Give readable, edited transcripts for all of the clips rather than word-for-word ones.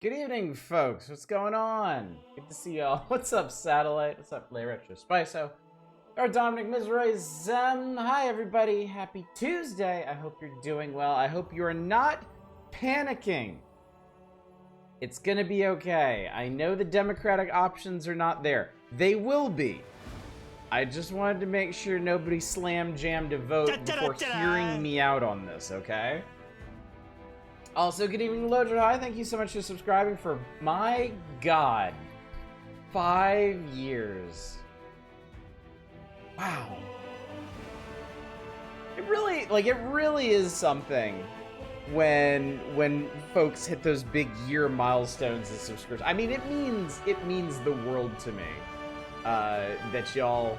Good evening, folks. What's going on? Good to see y'all. What's up, Satellite? What's up, Lay Retro Spiso? Or Dominic Misery Zem. Hi, everybody. Happy Tuesday. I hope you're doing well. I hope you are not panicking. It's gonna be okay. I know the Democratic options are not there. They will be. I just wanted to make sure nobody slam jammed a vote before hearing me out on this, okay? Also, good evening, Loaded High. Thank you so much for subscribing for, my God, 5 years. Wow. It really is something when folks hit those big year milestones as subscribers. I mean, it means the world to me that y'all.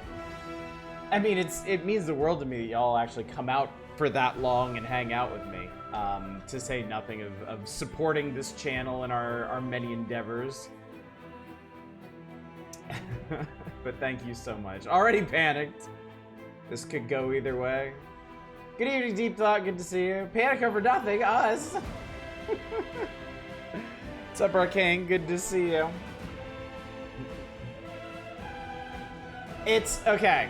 I mean, it means the world to me that y'all actually come out for that long and hang out with me. To say nothing of supporting this channel and our many endeavors. But thank you so much. Already panicked. This could go either way. Good evening, Deep Thought. Good to see you. Panic over nothing. Us. What's up, Arcane? Good to see you. It's okay.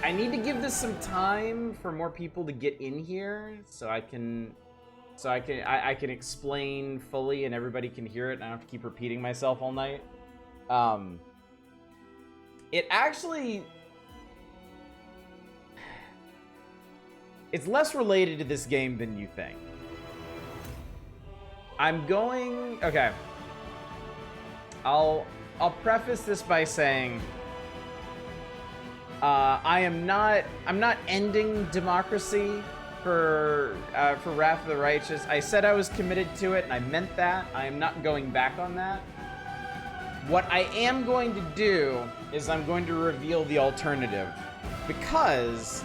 I need to give this some time for more people to get in here so I can explain fully and everybody can hear it and I don't have to keep repeating myself all night. It's less related to this game than you think. Okay. I'll preface this by saying I'm not ending democracy for Wrath of the Righteous. I said I was committed to it, and I meant that. I am not going back on that. What I am going to do is I'm going to reveal the alternative, because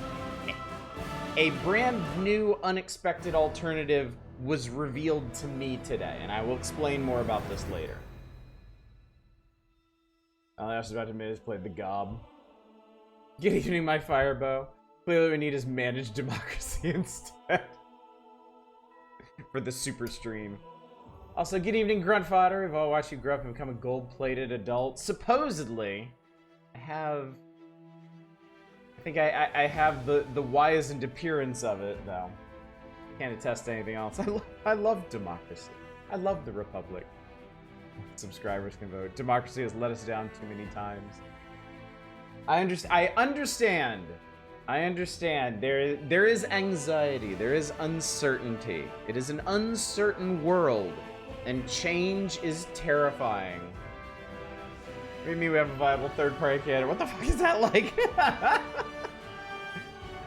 a brand new, unexpected alternative was revealed to me today, and I will explain more about this later. I was about to admit, played the Gob. Good evening, my Firebow. Clearly we need is managed democracy instead. For the super stream. Also, good evening, Grunt Fodder. We've all watched you grow up and become a gold-plated adult. Supposedly, I have the wizened appearance of it, though. Can't attest to anything else. I love democracy. I love the Republic. Subscribers can vote. Democracy has let us down too many times. I understand. There is anxiety. There is uncertainty. It is an uncertain world, and change is terrifying. What do you mean we have a viable third-party candidate? What the fuck is that like?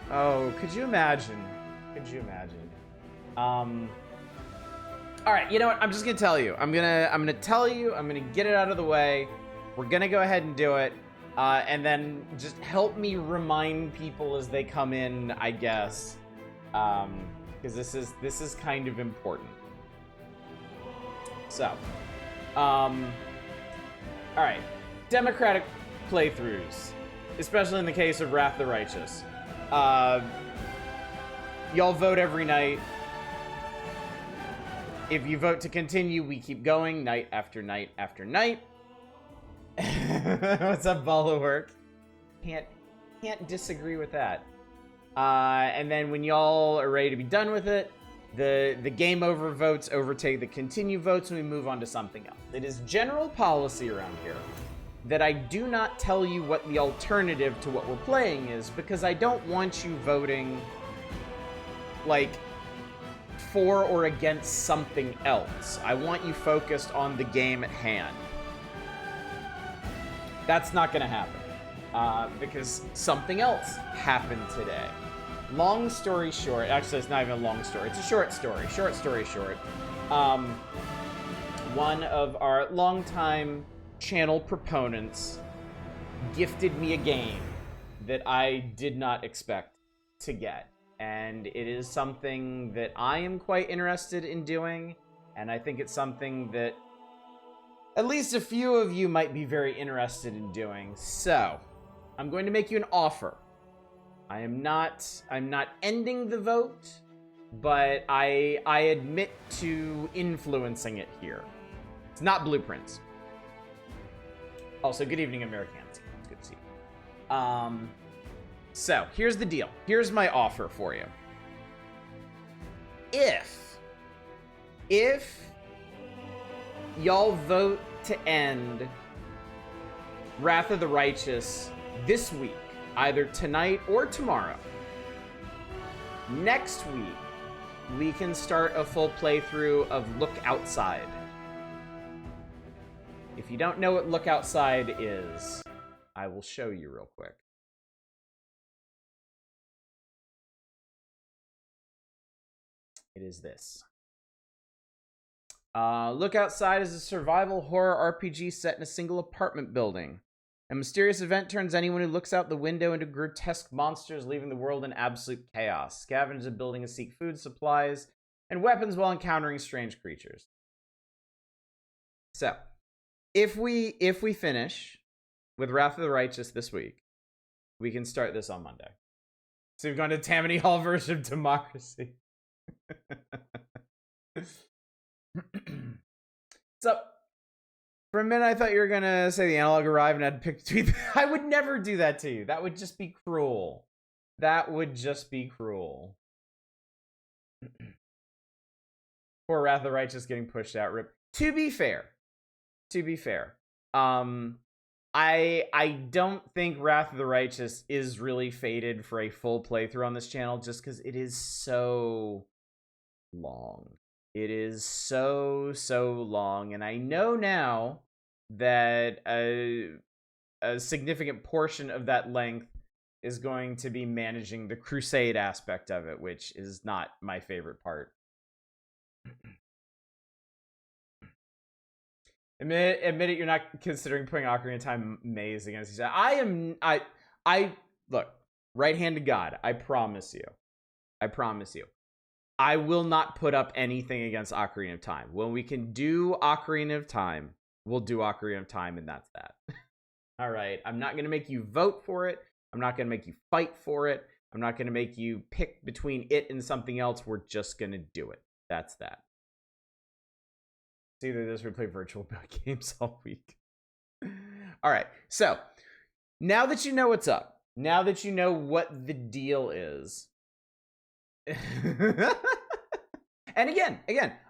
Oh, could you imagine? Could you imagine? All right, you know what? I'm just gonna tell you. I'm gonna tell you. I'm gonna get it out of the way. We're gonna go ahead and do it. And then just help me remind people as they come in, I guess, because this is kind of important. So, all right, Democratic playthroughs, especially in the case of Wrath of the Righteous. Y'all vote every night. If you vote to continue, we keep going night after night after night. What's up, Bulwark? Can't disagree with that. And then when y'all are ready to be done with it, the game over votes overtake the continue votes, and we move on to something else. It is general policy around here that I do not tell you what the alternative to what we're playing is, because I don't want you voting like for or against something else. I want you focused on the game at hand. That's not gonna happen, because something else happened today. Long story short, actually it's not even a long story, it's a short story. Short story short. One of our longtime channel proponents gifted me a game that I did not expect to get. And it is something that I am quite interested in doing, and I think it's something that at least a few of you might be very interested in doing. So, I'm going to make you an offer. I'm not ending the vote. but I admit to influencing it here. It's not blueprints. Also, good evening, Americans. It's good to see you. So, here's the deal. Here's my offer for you. If y'all vote to end Wrath of the Righteous this week, either tonight or tomorrow, next week, we can start a full playthrough of Look Outside. If you don't know what Look Outside is, I will show you real quick. It is this. Look Outside is a survival horror RPG set in a single apartment building. A mysterious event turns anyone who looks out the window into grotesque monsters, leaving the world in absolute chaos. Scavenge the building and seek food, supplies, and weapons while encountering strange creatures. So, if we finish with Wrath of the Righteous this week, we can start this on Monday. So we've gone to Tammany Hall version of Democracy. So, for a minute I thought you were gonna say the analog arrived and I'd pick between. I would never do that to you. That would just be cruel. That would just be cruel. Poor Wrath of the Righteous getting pushed out. Rip. To be fair, I don't think Wrath of the Righteous is really fated for a full playthrough on this channel, just because it is so long. It is so long, and I know now that a significant portion of that length is going to be managing the crusade aspect of it, which is not my favorite part. Admit it, you're not considering putting Ocarina of Time Maze against each other. I look, right hand to God, I promise you. I will not put up anything against Ocarina of Time. When we can do Ocarina of Time, we'll do Ocarina of Time, and that's that. All right, I'm not going to make you vote for it. I'm not going to make you fight for it. I'm not going to make you pick between it and something else. We're just going to do it. That's that. It's either this or we play virtual games all week. All right, so now that you know what's up, now that you know what the deal is, and again,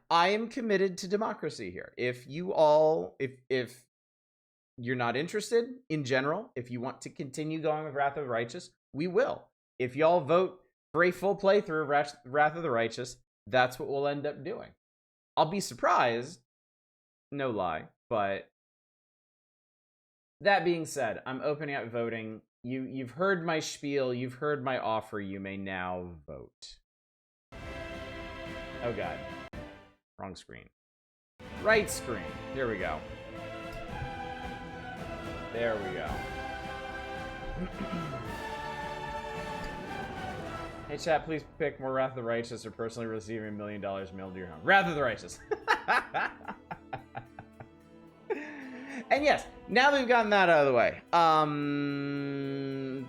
I am committed to democracy here. If you're not interested in general, if you want to continue going with Wrath of the Righteous, we will. If y'all vote for a full playthrough of Wrath of the Righteous, that's what we'll end up doing. I'll be surprised, no lie, but that being said, I'm opening up voting. You've heard my spiel, you've heard my offer, you may now vote. Oh god. Wrong screen. Right screen. Here we go. There we go. Hey chat, please pick more Wrath of the Righteous or personally receiving $1 million mailed to your home. Wrath of the Righteous. And yes, now that we've gotten that out of the way,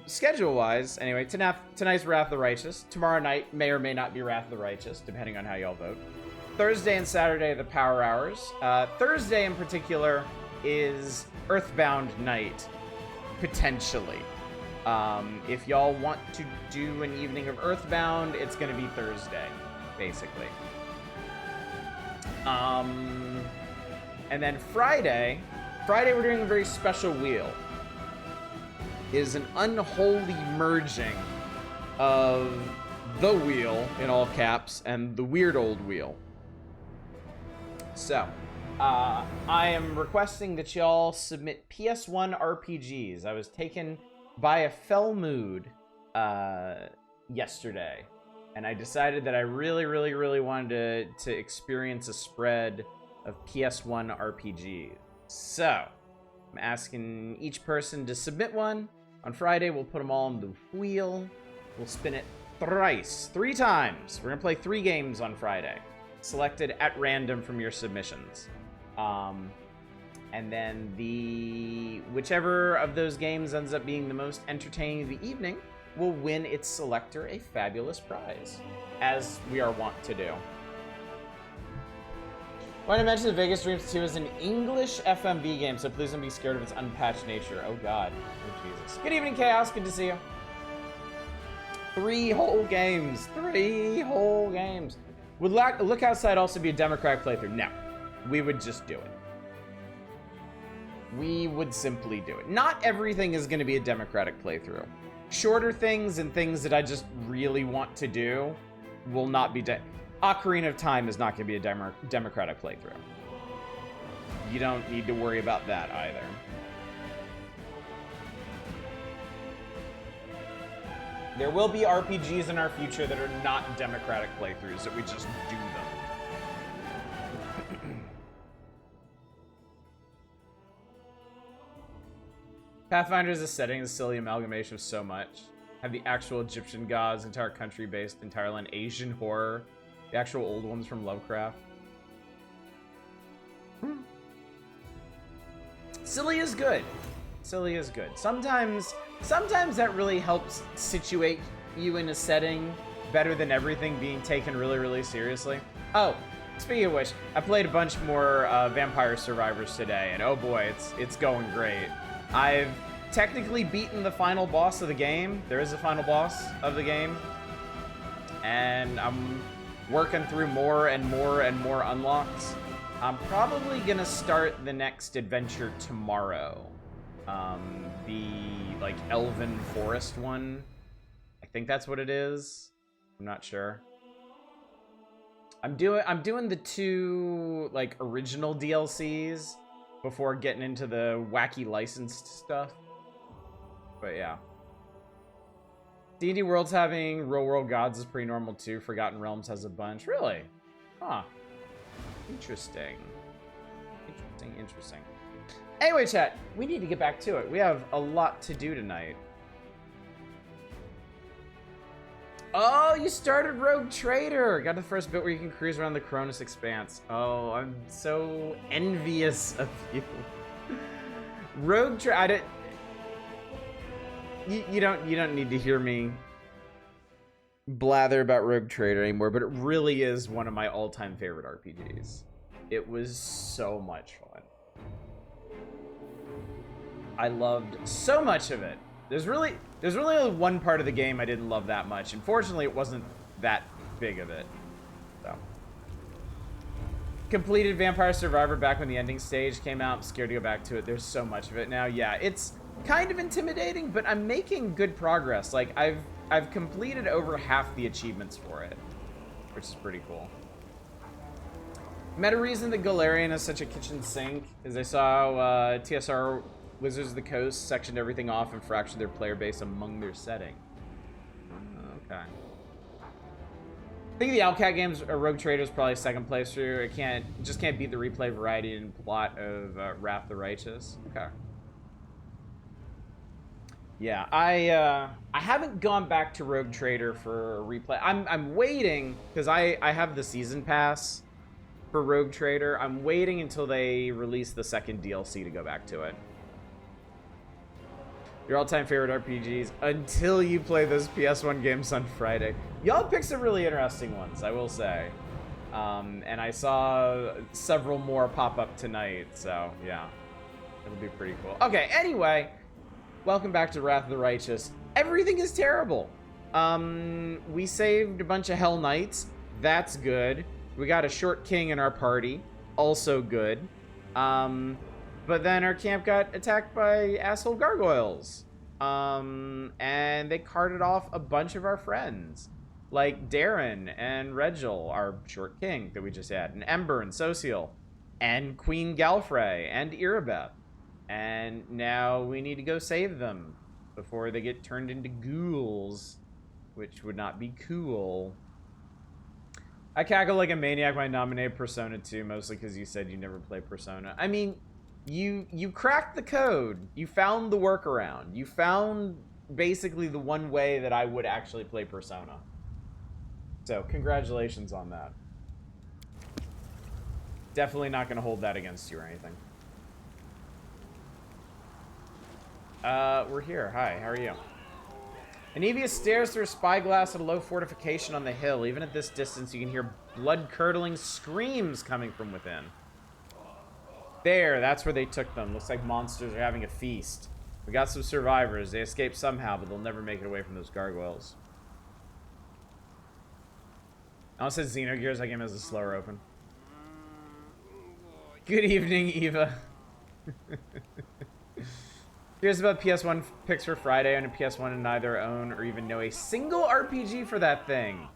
schedule-wise, anyway, tonight's Wrath of the Righteous. Tomorrow night may or may not be Wrath of the Righteous, depending on how y'all vote. Thursday and Saturday, the Power Hours. Thursday, in particular, is Earthbound night, potentially. If y'all want to do an evening of Earthbound, it's going to be Thursday, basically. And then Friday we're doing a very special wheel. It is an unholy merging of the wheel, in all caps, and the weird old wheel. So, I am requesting that y'all submit PS1 RPGs. I was taken by a fell mood yesterday, and I decided that I really wanted to experience a spread of PS1 RPGs. So, I'm asking each person to submit one. On Friday, we'll put them all on the wheel. We'll spin it three times. We're gonna play 3 games on Friday, selected at random from your submissions. And then whichever of those games ends up being the most entertaining of the evening will win its selector a fabulous prize, as we are wont to do. I want to mention the Vegas Dreams 2 is an English FMV game, so please don't be scared of its unpatched nature. Oh god. Oh Jesus. Good evening, Chaos. Good to see you. 3 whole games. 3 whole games. Would Look Outside also be a democratic playthrough? No. We would just do it. We would simply do it. Not everything is going to be a democratic playthrough. Shorter things and things that I just really want to do will not be... Ocarina of Time is not going to be a democratic playthrough. You don't need to worry about that either. There will be RPGs in our future that are not democratic playthroughs, that we just do them. Pathfinder is a setting, a silly amalgamation of so much. Have the actual Egyptian gods, entire country based entirely on Asian horror. The actual old ones from Lovecraft. Silly is good. Silly is good. Sometimes that really helps situate you in a setting better than everything being taken really, really seriously. Oh, speaking of which, I played a bunch more Vampire Survivors today, and oh boy, it's going great. I've technically beaten the final boss of the game. There is a final boss of the game. And I'm working through more and more and more unlocks. I'm probably gonna start the next adventure tomorrow. The like Elven Forest one. I think that's what it is. I'm not sure. I'm doing the 2 like original DLCs before getting into the wacky licensed stuff. But yeah. D&D World's having Real World Gods is pretty normal too. Forgotten Realms has a bunch. Really? Huh. Interesting. Interesting. Anyway, chat, we need to get back to it. We have a lot to do tonight. Oh, you started Rogue Trader. Got to the first bit where you can cruise around the Cronus Expanse. Oh, I'm so envious of you. Rogue Trader. You don't need to hear me blather about Rogue Trader anymore, but it really is one of my all-time favorite RPGs. It was so much fun. I loved so much of it. There's really only one part of the game I didn't love that much. Unfortunately, it wasn't that big of it. So. Completed Vampire Survivor back when the ending stage came out. I'm scared to go back to it. There's so much of it now. Yeah, it's kind of intimidating, but I'm making good progress. Like I've completed over half the achievements for it, which is pretty cool. Meta reason that Galarian is such a kitchen sink is I saw TSR Wizards of the Coast sectioned everything off and fractured their player base among their setting. Okay. I think the Outcat games Rogue Trader is probably second playthrough. It just can't beat the replay variety and plot of Wrath of the Righteous. Okay. Yeah, I haven't gone back to Rogue Trader for a replay. I'm waiting because I have the season pass for Rogue Trader. I'm waiting until they release the second DLC to go back to it. Your all-time favorite RPGs until you play those PS1 games on Friday. Y'all picked some really interesting ones, I will say. And I saw several more pop up tonight, so yeah, it'll be pretty cool. Okay, anyway, welcome back to Wrath of the Righteous. Everything is terrible. We saved a bunch of Hell Knights. That's good. We got a Short King in our party. Also good. But then our camp got attacked by asshole gargoyles. And they carted off a bunch of our friends. Like Darren and Regil, our Short King that we just had. And Ember and Sociel. And Queen Galfrey and Irabeth. And now we need to go save them before they get turned into ghouls. Which would not be cool. I cackle like a maniac when I nominated Persona 2, mostly because you said you never play Persona. I mean... You cracked the code. You found the workaround. You found basically the one way that I would actually play Persona. So, congratulations on that. Definitely not going to hold that against you or anything. We're here. Hi, how are you? Anivia stares through a spyglass at a low fortification on the hill. Even at this distance, you can hear blood-curdling screams coming from within. There, that's where they took them. Looks like monsters are having a feast. We got some survivors. They escaped somehow, but they'll never make it away from those gargoyles. I almost said Xenogears. I game as a slower open. Good evening, Eva. Here's about PS1 picks for Friday on a PS1 and neither own or even know a single RPG for that thing.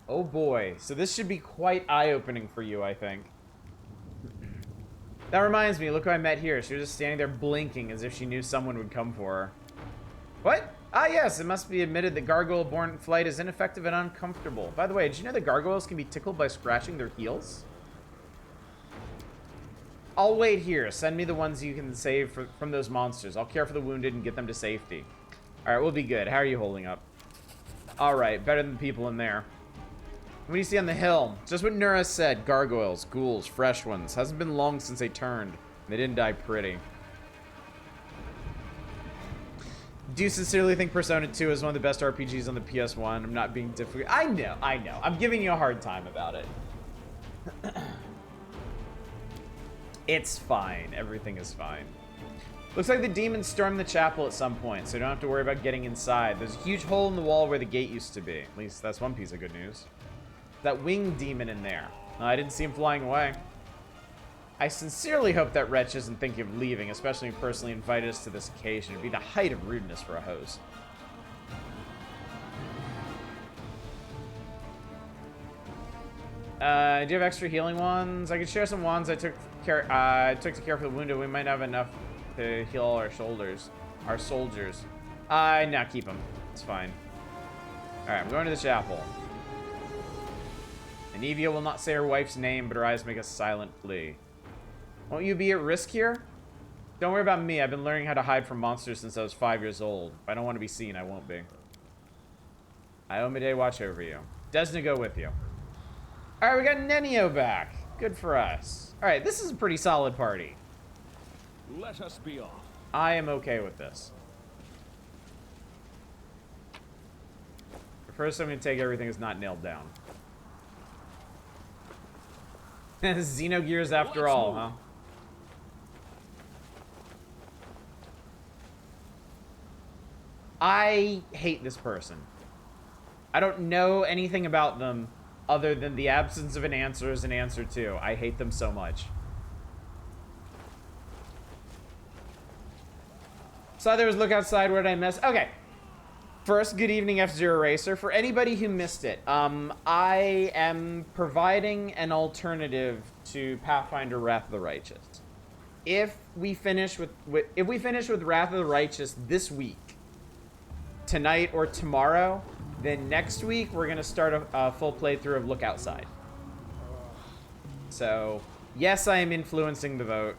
Oh boy. So this should be quite eye-opening for you, I think. That reminds me, look who I met here. She was just standing there blinking as if she knew someone would come for her. What? Ah, yes, it must be admitted that gargoyle-born flight is ineffective and uncomfortable. By the way, did you know that gargoyles can be tickled by scratching their heels? I'll wait here. Send me the ones you can save from those monsters. I'll care for the wounded and get them to safety. Alright, we'll be good. How are you holding up? Alright, better than the people in there. What do you see on the hill? Just what Nura said. Gargoyles, ghouls, fresh ones. Hasn't been long since they turned. They didn't die pretty. Do you sincerely think Persona 2 is one of the best RPGs on the PS1? I'm not being difficult. I know. I'm giving you a hard time about it. It's fine. Everything is fine. Looks like the demons stormed the chapel at some point, so you don't have to worry about getting inside. There's a huge hole in the wall where the gate used to be. At least that's one piece of good news. That winged demon in there. I didn't see him flying away. I sincerely hope that wretch isn't thinking of leaving, especially if he personally invited us to this occasion. It'd be the height of rudeness for a host. Do you have extra healing wands? I could share some wands I took to care for the wounded. We might have enough to heal all our soldiers. Nah, keep them. It's fine. Alright, I'm going to the chapel. Anivia will not say her wife's name, but her eyes make a silent plea. Won't you be at risk here? Don't worry about me. I've been learning how to hide from monsters since I was 5 years old. If I don't want to be seen, I won't be. Iomide, watch over you. Desna, go with you. Alright, we got Nenio back. Good for us. Alright, this is a pretty solid party. Let us be off. I am okay with this. First, I'm going to take everything that's not nailed down. Xenogears after all, huh? I hate this person. I don't know anything about them other than the absence of an answer is an answer too. I hate them so much. Saw there was look outside. Where did I miss? Okay. First, good evening, F-Zero Racer. For anybody who missed it, I am providing an alternative to Pathfinder Wrath of the Righteous. If we finish with Wrath of the Righteous this week, tonight or tomorrow, then next week we're gonna start a full playthrough of Look Outside. So, yes, I am influencing the vote.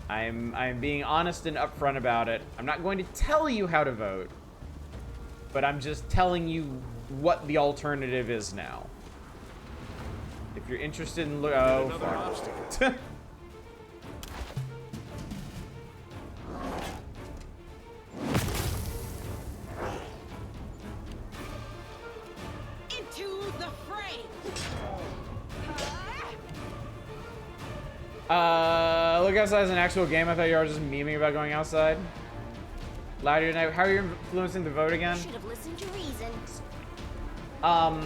I'm being honest and upfront about it. I'm not going to tell you how to vote, but I'm just telling you what the alternative is now. If you're interested in oh, fuck. Into the fray. Look Outside is an actual game. I thought you were just memeing about going outside. Louder tonight. How are you influencing the vote again? Should have listened to reason. All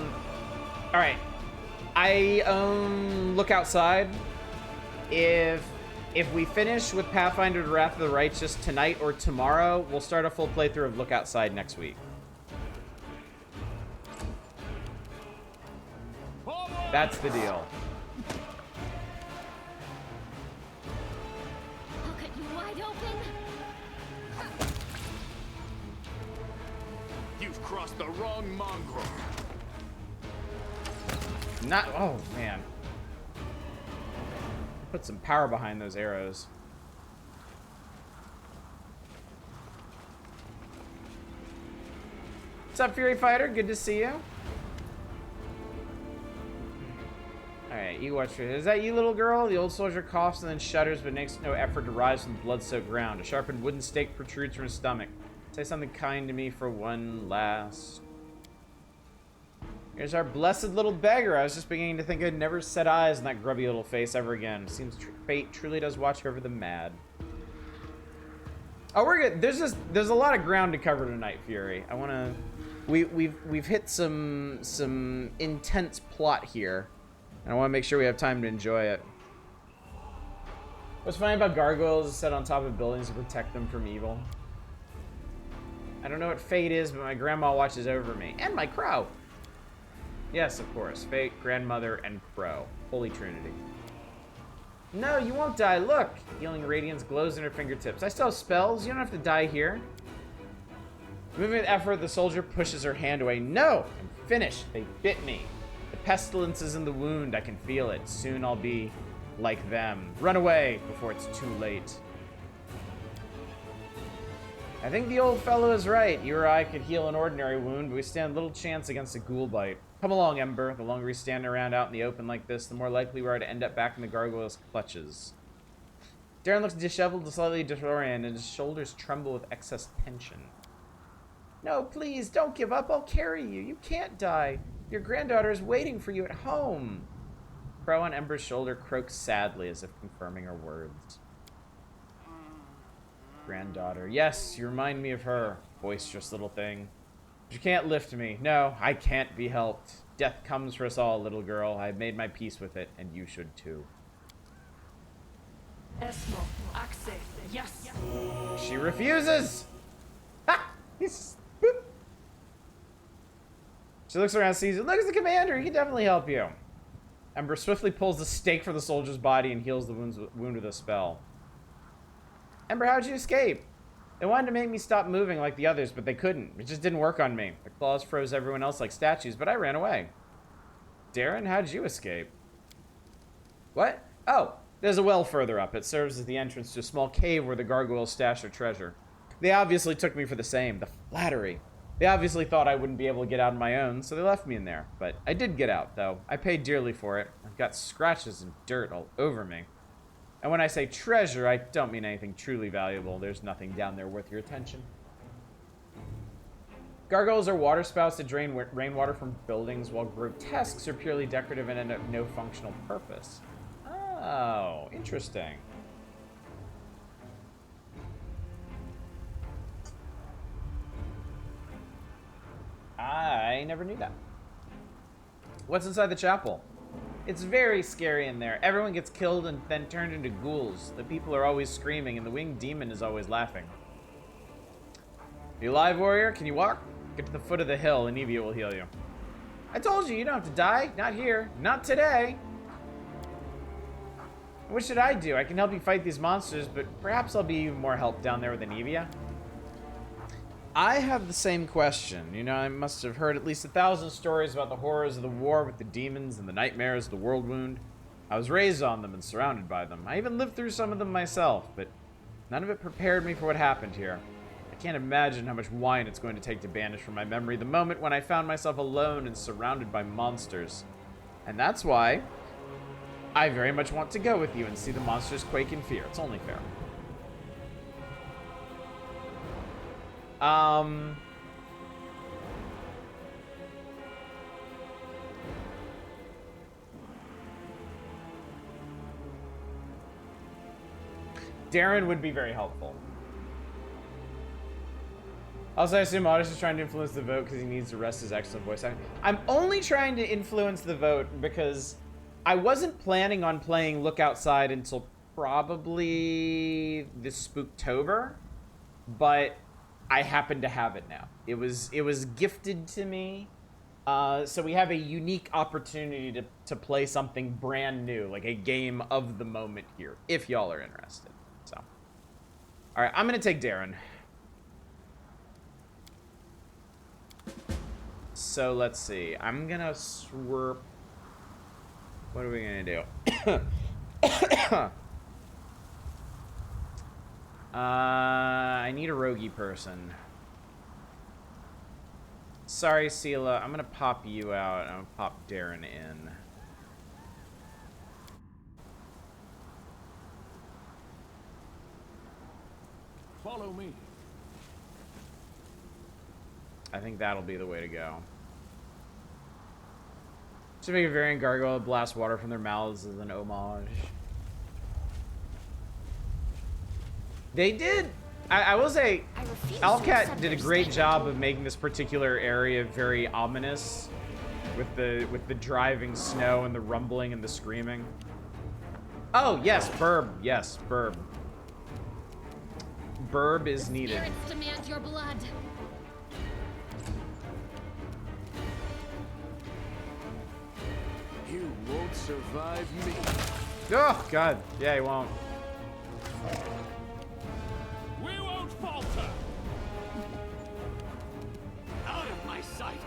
right. I Look Outside. If we finish with Pathfinder Wrath of the Righteous tonight or tomorrow, we'll start a full playthrough of Look Outside next week. That's the deal. I'll cut you wide open. You've crossed the wrong mongrel. Not. Oh man. Put some power behind those arrows. What's up, Fury Fighter? Good to see you. Alright, you watch. Is that you, little girl? The old soldier coughs and then shudders, but makes no effort to rise from the blood-soaked ground. A sharpened wooden stake protrudes from his stomach. Say something kind to me for one last. Here's our blessed little beggar. I was just beginning to think I'd never set eyes on that grubby little face ever again. Seems fate truly does watch over the mad. Oh, we're good. There's a lot of ground to cover tonight, Fury. I wanna. We've hit some intense plot here, and I want to make sure we have time to enjoy it. What's funny about gargoyles is set on top of buildings to protect them from evil. I don't know what fate is, but my grandma watches over me. And my crow. Yes, of course. Fate, grandmother, and crow. Holy Trinity. No, you won't die. Look! Healing radiance glows in her fingertips. I still have spells. You don't have to die here. Moving with effort, the soldier pushes her hand away. No! I'm finished. They bit me. The pestilence is in the wound. I can feel it. Soon I'll be like them. Run away before it's too late. I think the old fellow is right. You or I could heal an ordinary wound, but we stand little chance against a ghoul bite. Come along, Ember. The longer we stand around out in the open like this, the more likely we are to end up back in the gargoyle's clutches. Darren looks disheveled and slightly disoriented, and his shoulders tremble with excess tension. No, please, don't give up. I'll carry you. You can't die. Your granddaughter is waiting for you at home. Crow on Ember's shoulder croaks sadly, as if confirming her words. Granddaughter. Yes, you remind me of her. Boisterous little thing. But you can't lift me. No, I can't be helped. Death comes for us all, little girl. I've made my peace with it, and you should too. Esmo, Axe, yes. She refuses! Ha! Boop. She looks around, sees it. Look, it's the commander. He can definitely help you. Ember swiftly pulls the stake from the soldier's body and heals the wound with a spell. Ember, how'd you escape? They wanted to make me stop moving like the others, but they couldn't. It just didn't work on me. The claws froze everyone else like statues, but I ran away. Darren, how'd you escape? What? Oh, there's a well further up. It serves as the entrance to a small cave where the gargoyles stash their treasure. They obviously took me for the same. The flattery. They obviously thought I wouldn't be able to get out on my own, so they left me in there. But I did get out, though. I paid dearly for it. I've got scratches and dirt all over me. And when I say treasure, I don't mean anything truly valuable. There's nothing down there worth your attention. Gargoyles are water spouts that drain rainwater from buildings, while grotesques are purely decorative and have no functional purpose. Oh, interesting. I never knew that. What's inside the chapel? It's very scary in there. Everyone gets killed and then turned into ghouls. The people are always screaming, and the winged demon is always laughing. You alive, warrior? Can you walk? Get to the foot of the hill, and Evia will heal you. I told you, you don't have to die. Not here. Not today. What should I do? I can help you fight these monsters, but perhaps I'll be even more help down there with Evia. I have the same question. You know, I must have heard at least 1,000 stories about the horrors of the war with the demons and the nightmares of the world wound. I was raised on them and surrounded by them. I even lived through some of them myself, but none of it prepared me for what happened here. I can't imagine how much wine it's going to take to banish from my memory the moment when I found myself alone and surrounded by monsters. And that's why I very much want to go with you and see the monsters quake in fear. It's only fair. Darren would be very helpful. Also, I assume Otis is trying to influence the vote because he needs to rest his excellent voice acting. I'm only trying to influence the vote because I wasn't planning on playing Look Outside until probably this Spooktober, but I happen to have it now. It was gifted to me, so we have a unique opportunity to play something brand new, like a game of the moment here, if y'all are interested. So, all right, I'm gonna take Darren. So let's see. I'm gonna swerp. What are we gonna do? I need a roguey person. Sorry, Sela. I'm gonna pop you out. I'm gonna pop Darren in. Follow me. I think that'll be the way to go. Should make a variant gargoyle blast water from their mouths as an homage. They did. I will say, I refuse to Alcat accept did a their great statement. job of making this particular area very ominous, with the driving snow and the rumbling and the screaming. Oh yes, burb. Yes, burb. Burb is needed. Spirits demand your blood. You won't survive me. Oh God, yeah, he won't. We won't falter. Out of my sight.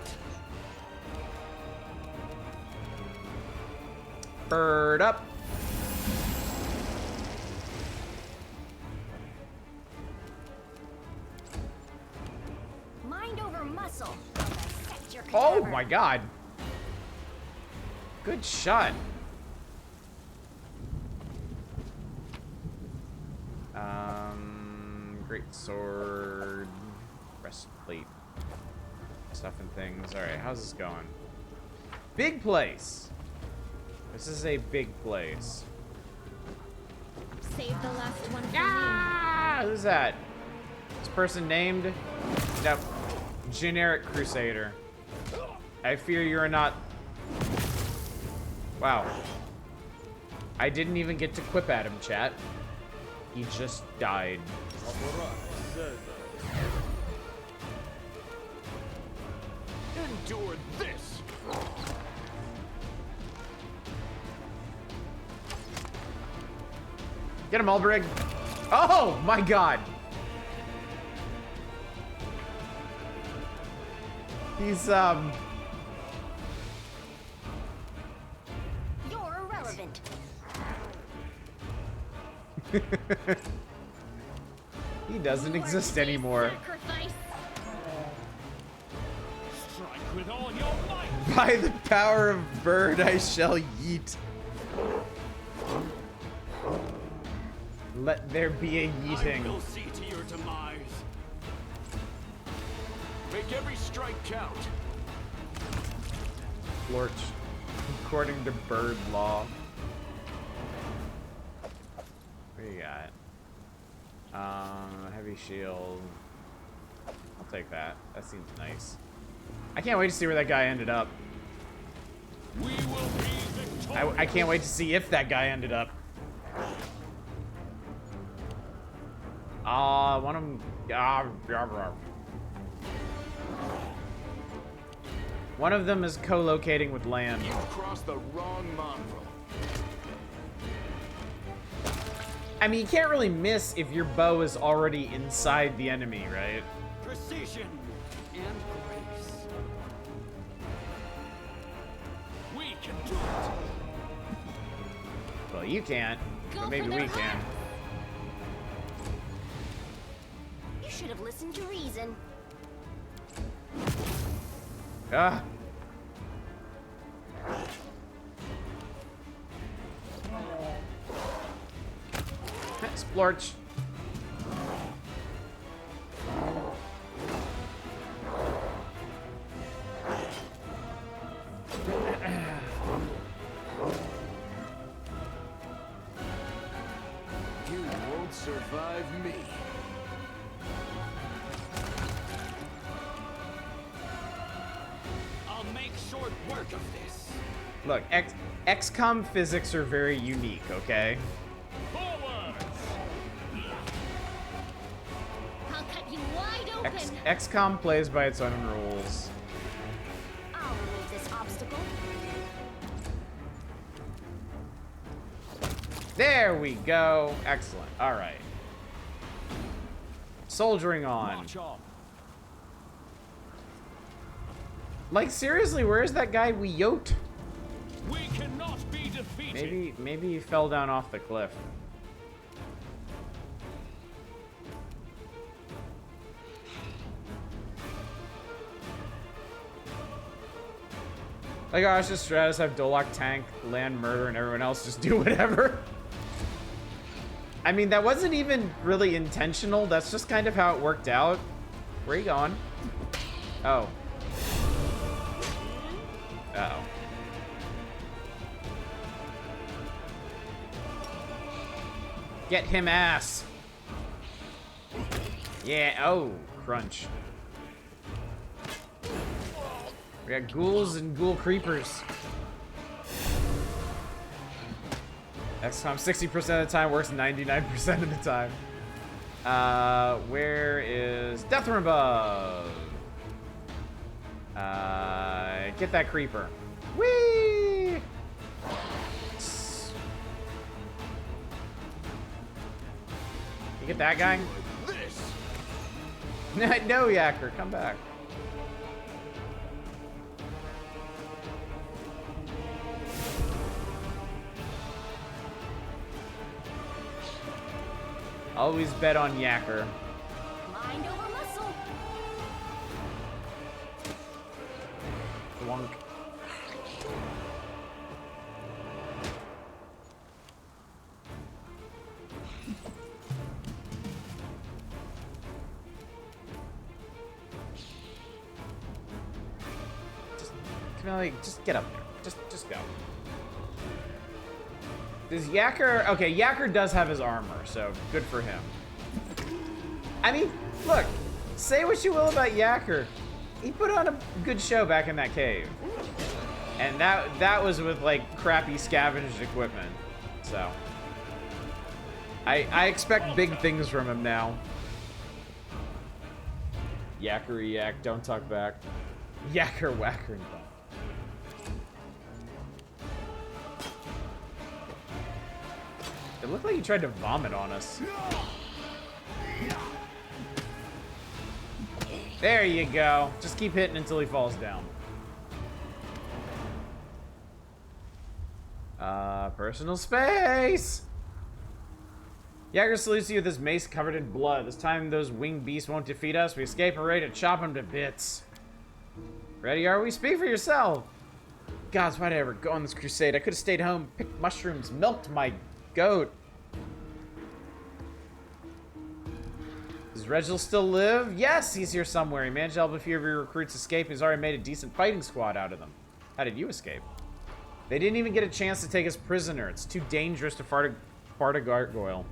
Bird up. Mind over muscle. I'll dissect your Oh cadaver. my God. Good shot. Great sword, breastplate, stuff and things. All right, how's this going? Big place. This is a big place. Save the last one for Ah, who's that? This person named? Nope. Generic Crusader. I fear you are not. Wow. I didn't even get to quip at him, chat. He just died. Endure this. Get him, Albrig. Oh my God. He's me. You're irrelevant. he doesn't You are exist to be anymore. sacrificed. Strike with all your might. By the power of bird, I shall yeet. Let there be a I yeeting. will see to your demise. Make every strike count. Lorch. According to bird law. What do you got? Heavy shield. I'll take that. That seems nice. I can't wait to see where that guy ended up. We will be victorious. I can't wait to see if that guy ended up. One of them. One of them is co-locating with land. You've crossed the wrong mongrel. I mean, you can't really miss if your bow is already inside the enemy, right? Precision and grace. We can do it. Well, you can't, Go but maybe for their we can. hearts. You should have listened to reason. Ah. Splorch. You won't survive me. I'll make short work of this. Look, XCOM physics are very unique, okay? Forwards! I'll cut you wide open. XCOM plays by its own rules. I'll remove this obstacle. There we go. Excellent. All right. Soldiering on. March on. Like, seriously, where's that guy we yoked? We cannot be defeated. Maybe he fell down off the cliff. Like, I was just Stratus, have Dolok tank, land murder, and everyone else just do whatever. I mean, that wasn't even really intentional. That's just kind of how it worked out. Where are you going? Oh. Uh-oh. Get him, ass! Yeah, oh, crunch. We got ghouls and ghoul creepers. XCOM 60% of the time works 99% of the time. Where is Deathworm Bug? Get that creeper. Whee! You get that guy? This. No, Yacker, come back. Always bet on Yacker. Mind over muscle. Wonk. Camille, just get up there. Just go. Does Yacker... Okay, Yacker does have his armor, so good for him. I mean, look. Say what you will about Yacker. He put on a good show back in that cave. And that was with, like, crappy scavenged equipment. So... I expect big things from him now. Yakkery yak, don't talk back. Yacker whacker and bump. It looked like he tried to vomit on us. There you go. Just keep hitting until he falls down. Personal space! Yager salutes you with his mace covered in blood. This time those winged beasts won't defeat us. We escape and ready to chop them to bits. Ready are we? Speak for yourself! Gods, why'd I ever go on this crusade? I could have stayed home, picked mushrooms, milked my goat. Does Reginald still live? Yes, he's here somewhere. He managed to help a few of your recruits escape. He's already made a decent fighting squad out of them. How did you escape? They didn't even get a chance to take us prisoner. It's too dangerous to fight a gargoyle.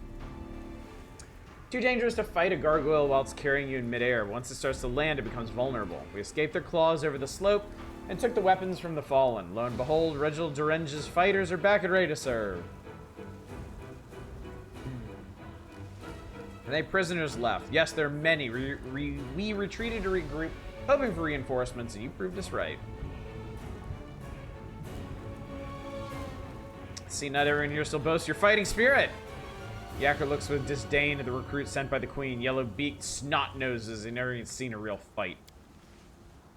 Too dangerous to fight a gargoyle while it's carrying you in midair. Once it starts to land, it becomes vulnerable. We escaped their claws over the slope and took the weapons from the fallen. Lo and behold, Reginald Durenge's fighters are back and ready to serve. And they prisoners left. Yes, there are many. We retreated to regroup, hoping for reinforcements, and you proved us right. See, not everyone here still boasts your fighting spirit. Yacker looks with disdain at the recruits sent by the queen. Yellow-beaked snot noses. They've never even seen a real fight.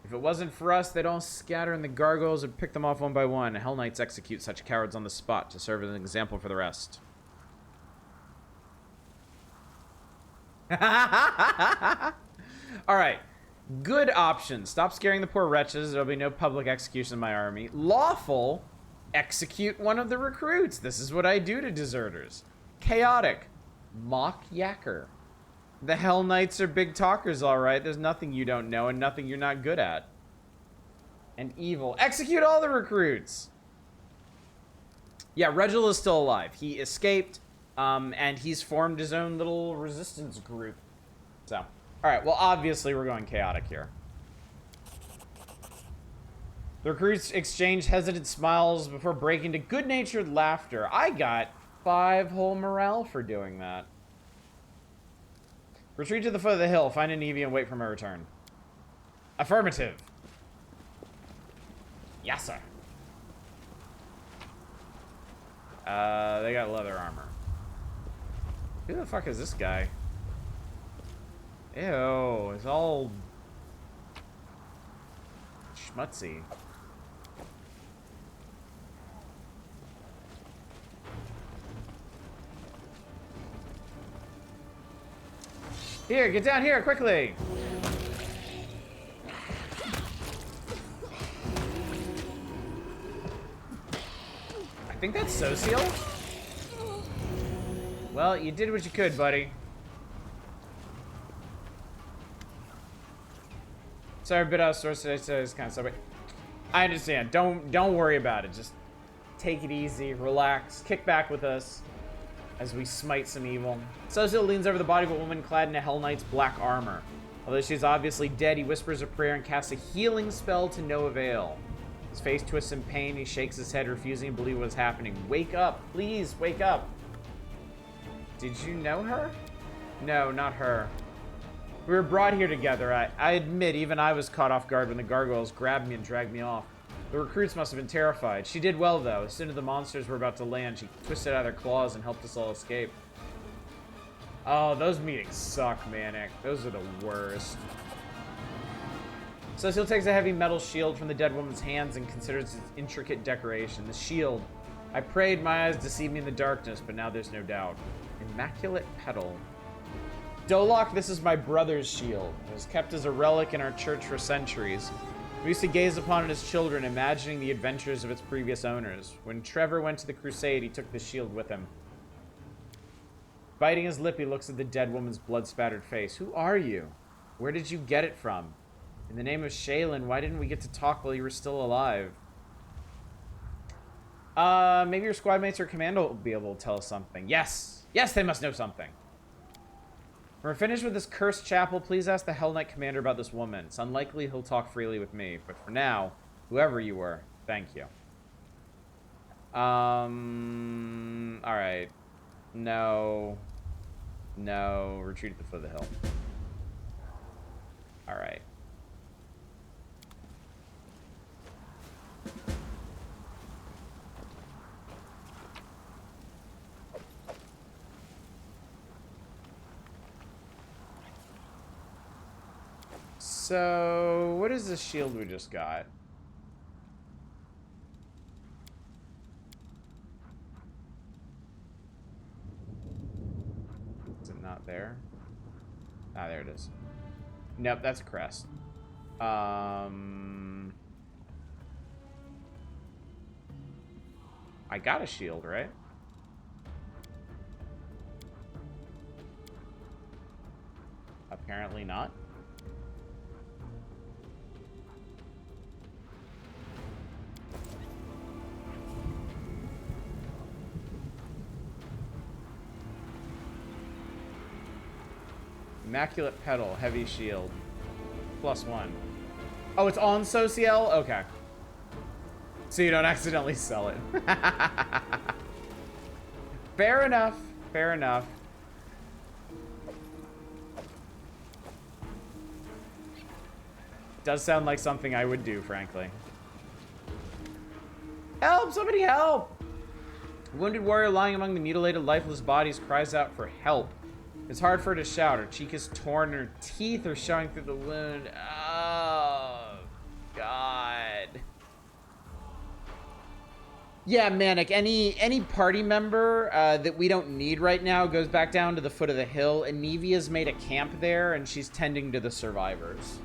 If it wasn't for us, they'd all scatter and the gargoyles would pick them off one by one. Hell Knights execute such cowards on the spot to serve as an example for the rest. Alright. Good option. Stop scaring the poor wretches. There'll be no public execution in my army. Lawful. Execute one of the recruits. This is what I do to deserters. Chaotic. Mock Yacker. The Hell Knights are big talkers, alright. There's nothing you don't know and nothing you're not good at. And evil. Execute all the recruits. Yeah, Reginald is still alive. He escaped, and he's formed his own little resistance group. So, alright, well, obviously we're going chaotic here. The recruits exchanged hesitant smiles before breaking to good-natured laughter. I got 5 whole morale for doing that. Retreat to the foot of the hill, find an Evie and wait for my return. Affirmative. Yes, sir. They got leather armor. Who the fuck is this guy? Ew, it's all schmutzy. Here, get down here, quickly! I think that's Social. Well, you did what you could, buddy. Sorry, a bit out of source today, so it's kind of subway. I understand. Don't worry about it. Just take it easy, relax, kick back with us as we smite some evil. Sozil leans over the body of a woman clad in a Hell Knight's black armor. Although she's obviously dead, he whispers a prayer and casts a healing spell to no avail. His face twists in pain. He shakes his head, refusing to believe what's happening. Wake up, please, wake up. Did you know her? No, not her. We were brought here together. I admit, even I was caught off guard when the gargoyles grabbed me and dragged me off. The recruits must have been terrified. She did well, though. As soon as the monsters were about to land, she twisted out their claws and helped us all escape. Oh, those meetings suck, Manic. Those are the worst. Cecile takes a heavy metal shield from the dead woman's hands and considers its intricate decoration. The shield. I prayed my eyes deceived me in the darkness, but now there's no doubt. Immaculate petal. Dolok, this is my brother's shield. It was kept as a relic in our church for centuries. We used to gaze upon it as children, imagining the adventures of its previous owners. When Trevor went to the crusade, he took the shield with him. Biting his lip, he looks at the dead woman's blood-spattered face. Who are you? Where did you get it from? In the name of Shaylin, why didn't we get to talk while you were still alive? Maybe your squad mates or commando will be able to tell us something. Yes! Yes, they must know something! When we're finished with this cursed chapel, please ask the Hell Knight commander about this woman. It's unlikely he'll talk freely with me, but for now, whoever you were, thank you. Alright. No. No. Retreat at the foot of the hill. Alright. So, what is the shield we just got? Is it not there? Ah, there it is. Nope, that's a crest. I got a shield, right? Apparently not. Immaculate Petal, Heavy Shield. +1. Oh, it's on Social? Okay. So you don't accidentally sell it. Fair enough. Fair enough. Does sound like something I would do, frankly. Help! Somebody help! A wounded warrior lying among the mutilated, lifeless bodies cries out for help. It's hard for her to shout. Her cheek is torn and her teeth are showing through the wound. Oh, God. Yeah, Manic, any party member that we don't need right now goes back down to the foot of the hill. And Nevia's made a camp there, and she's tending to the survivors.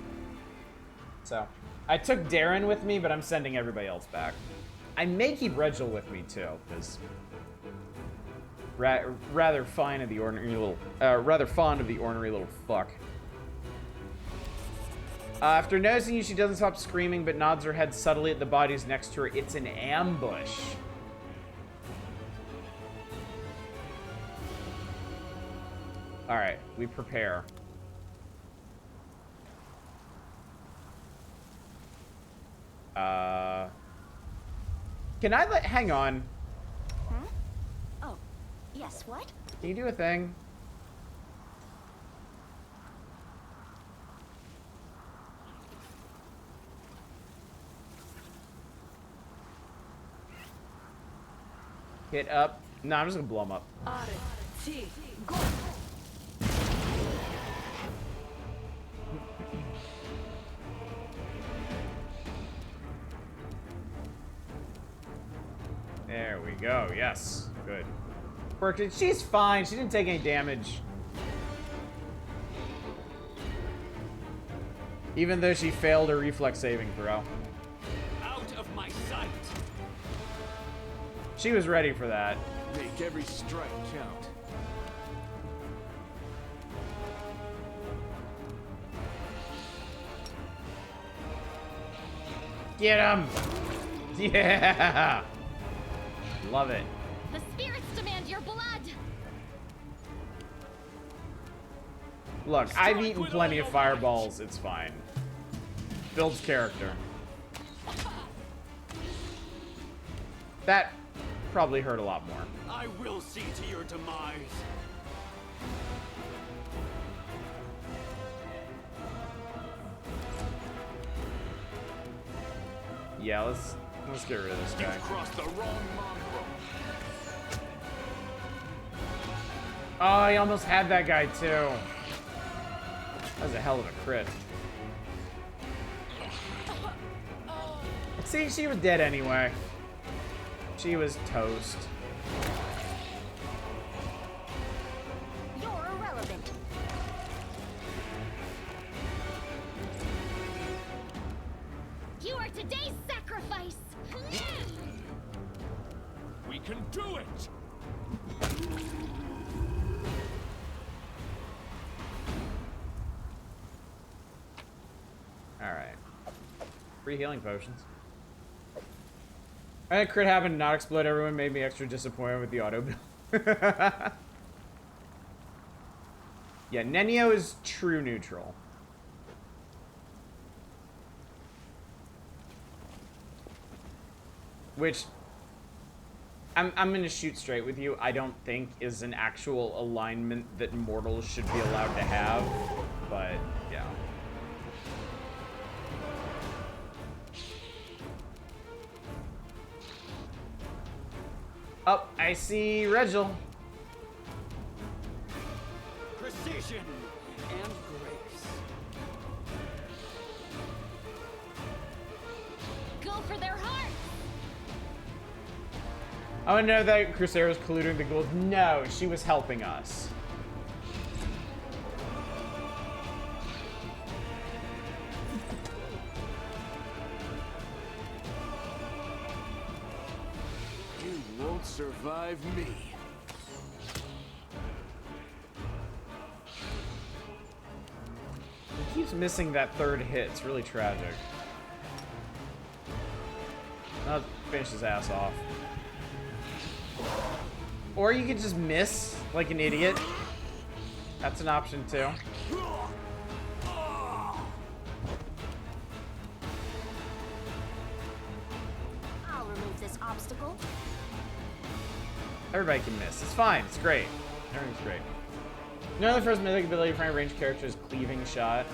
So, I took Darren with me, but I'm sending everybody else back. I may keep Regil with me, too, because... rather fond of the ornery little fuck. After noticing you, she doesn't stop screaming, but nods her head subtly at the bodies next to her. It's an ambush. All right, we prepare. Can I hang on? Yes, what? Can you do a thing? Hit up. No, I'm just gonna blow him up. Go. There we go. Yes. Good. Worked. She's fine. She didn't take any damage. Even though she failed her reflex saving throw. Out of my sight. She was ready for that. Make every strike count. Get him! Yeah! Love it. The spirits demand your blood. Look, I've eaten plenty of fireballs. It's fine. Builds character. That probably hurt a lot more. I will see to your demise. Yeah, let's get rid of this guy. You've crossed the wrong mongrel. Oh, he almost had that guy too. That was a hell of a crit. See, she was dead anyway. She was toast. You're irrelevant. You are today's sacrifice. We can do it. Alright. Free healing potions. I had crit happen to not explode everyone, made me extra disappointed with the auto build. Yeah, Nenio is true neutral. Which, I'm gonna shoot straight with you, I don't think is an actual alignment that mortals should be allowed to have, but yeah. Oh, I see Regil. Precision and grace. Go for their heart. Oh no, that Crusader was colluding the ghouls. No, she was helping us. You won't survive me. He keeps missing that third hit. It's really tragic. I'll finish his ass off. Or you could just miss like an idiot. That's an option too. I'll remove this obstacle. Everybody can miss. It's fine. It's great. Everything's great. None of the first mythic ability for any ranged character is cleaving shot.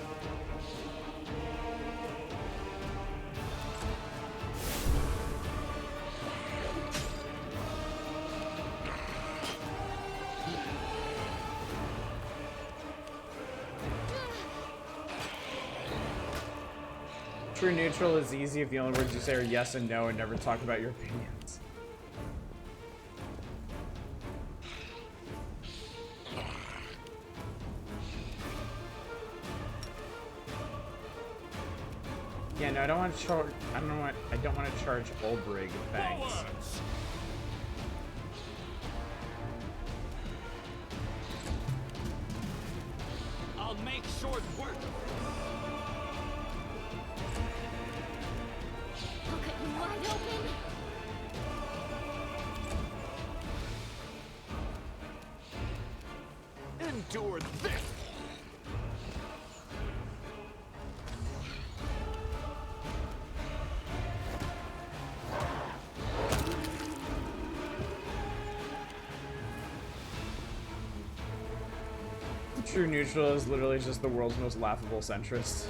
True neutral is easy if the only words you say are yes and no and never talk about your opinions. Yeah, no, I don't want to charge. I don't want to charge Olbrig. Thanks. Balance. I'll make short work of I'll cut you wide open. this. Endure this. True neutral is literally just the world's most laughable centrist.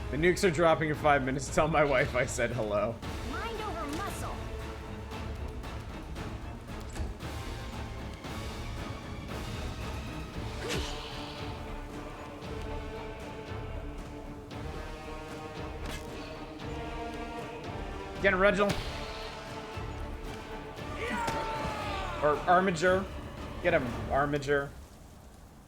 The nukes are dropping in 5 minutes. Tell my wife I said hello. Mind over muscle. Get him, Regil. Or Armiger. Get him, Armiger.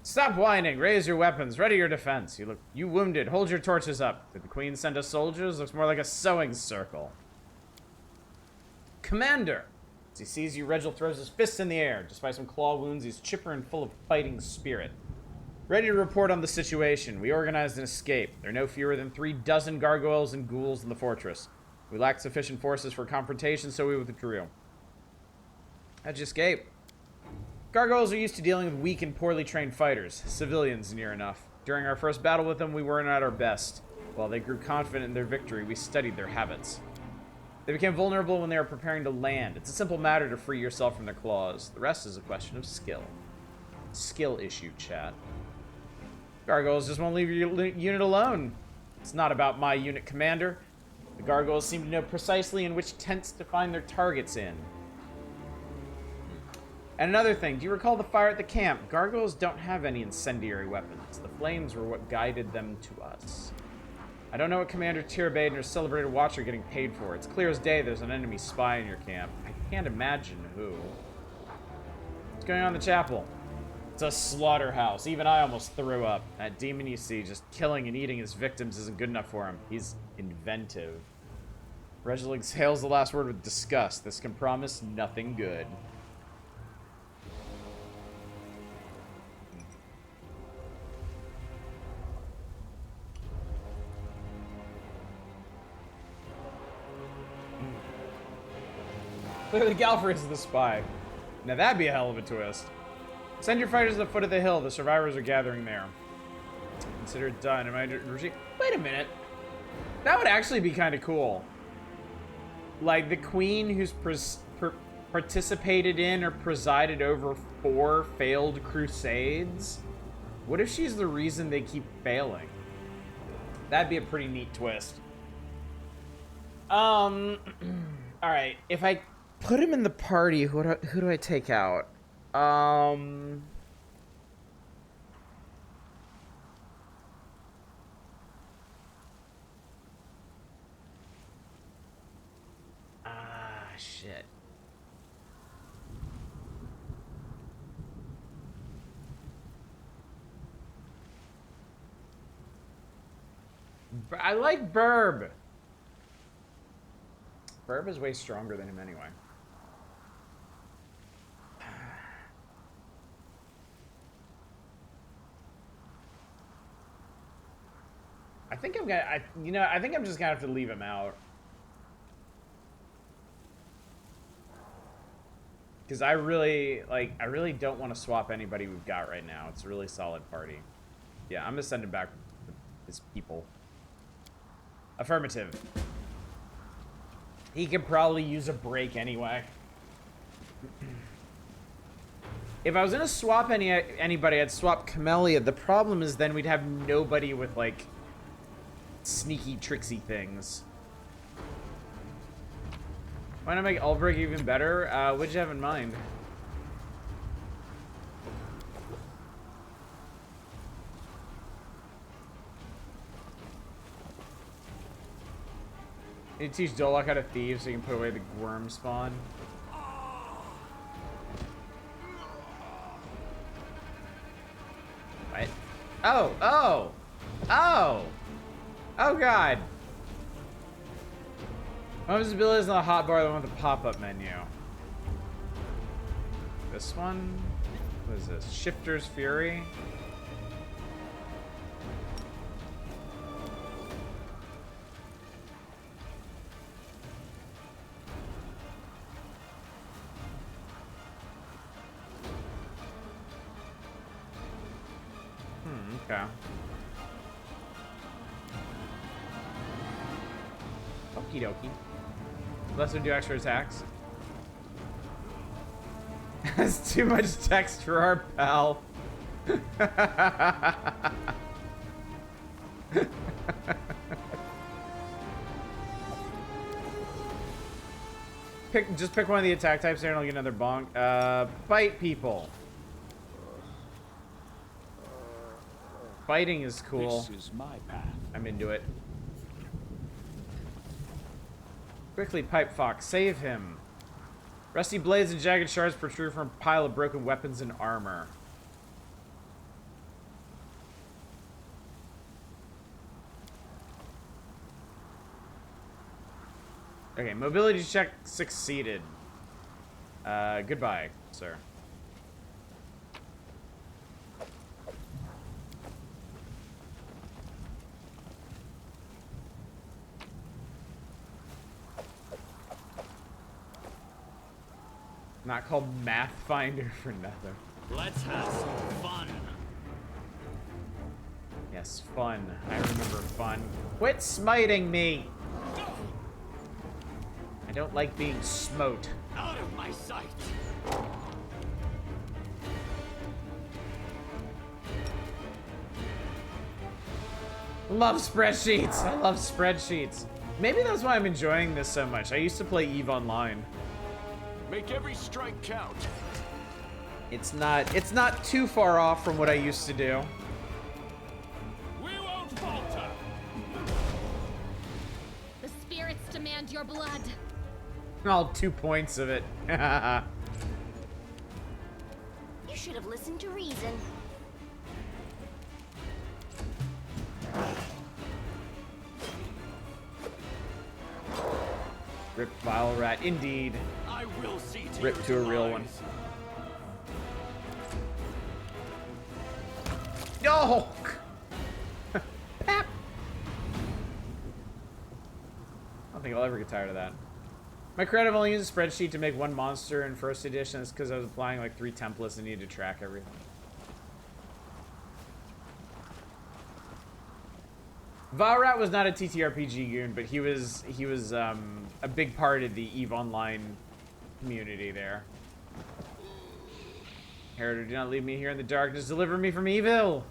Stop whining. Raise your weapons. Ready your defense. You wounded. Hold your torches up. Did the queen send us soldiers? Looks more like a sewing circle. Commander. As he sees you, Regil throws his fist in the air. Despite some claw wounds, he's chipper and full of fighting spirit. Ready to report on the situation. We organized an escape. There are no fewer than 36 gargoyles and ghouls in the fortress. We lacked sufficient forces for confrontation, so we withdrew. How'd you escape? Gargoyles are used to dealing with weak and poorly trained fighters. Civilians, near enough. During our first battle with them, we weren't at our best. While they grew confident in their victory, we studied their habits. They became vulnerable when they were preparing to land. It's a simple matter to free yourself from their claws. The rest is a question of skill. Skill issue, chat. Gargoyles just won't leave your unit alone. It's not about my unit commander. The gargoyles seem to know precisely in which tents to find their targets in. And another thing, do you recall the fire at the camp? Gargoyles don't have any incendiary weapons. The flames were what guided them to us. I don't know what Commander Tirabaden or Celebrated Watch are getting paid for. It's clear as day there's an enemy spy in your camp. I can't imagine who. What's going on in the chapel? It's a slaughterhouse. Even I almost threw up. That demon you see just killing and eating his victims isn't good enough for him. He's inventive. Reginald exhales the last word with disgust. This can promise nothing good. Clearly Galfrey is the spy. Now that'd be a hell of a twist. Send your fighters to the foot of the hill. The survivors are gathering there. Consider it done. Wait a minute. That would actually be kind of cool. Like the queen who's participated in or presided over 4 failed crusades. What if she's the reason they keep failing? That'd be a pretty neat twist. All right. If I put him in the party, who do I take out? Ah, shit. I like Burb. Burb is way stronger than him anyway. I think I'm gonna, I think I'm just gonna have to leave him out. Because I really don't want to swap anybody we've got right now. It's a really solid party. Yeah, I'm gonna send him back with his people. Affirmative. He could probably use a break anyway. If I was gonna swap anybody, I'd swap Camellia. The problem is then we'd have nobody with like sneaky, tricksy things. Why not make Ulbrich even better? What'd you have in mind? You teach Dolok how to thieve so you can put away the worm spawn. What? Oh! Oh god! One of his abilities on the hotbar, the one with the pop-up menu. This one? What is this? Shifter's Fury? Okay. Okie dokie. Let's do extra attacks. That's too much text for our pal. Just pick one of the attack types there and I'll get another bonk. Bite people. Fighting is cool. This is my path. I'm into it. Quickly, Pipe Fox, save him. Rusty blades and jagged shards protrude from a pile of broken weapons and armor. Okay, mobility check succeeded. Goodbye, sir. Not called Pathfinder for nothing. Let's have some fun. Yes, fun. I remember fun. Quit smiting me! I don't like being smote. Out of my sight. Love spreadsheets! I love spreadsheets. Maybe that's why I'm enjoying this so much. I used to play EVE Online. Make every strike count. It's not too far off from what I used to do. We won't falter. The spirits demand your blood. All 2 points of it. You should have listened to reason. Rip vile rat, indeed. I will see to Rip your to a real one. demise. No! Pap! I don't think I'll ever get tired of that. My credit only used a spreadsheet to make one monster in first edition. It's because I was applying like 3 templates and needed to track everything. Valrat was not a TTRPG goon, but he was a big part of the EVE Online community there. Heritor, do not leave me here in the darkness. Deliver me from evil.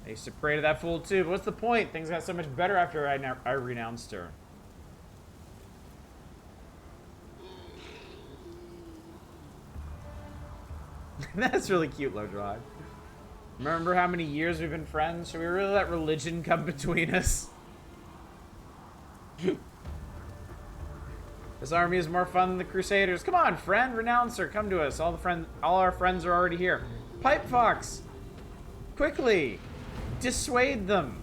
I used to pray to that fool too, but what's the point? Things got so much better after I renounced her. That's really cute, Lodrog. Remember how many years we've been friends? Should we really let religion come between us? This army is more fun than the Crusaders. Come on, friend, Renouncer, come to us. All our friends are already here. Pipe Fox, quickly, dissuade them.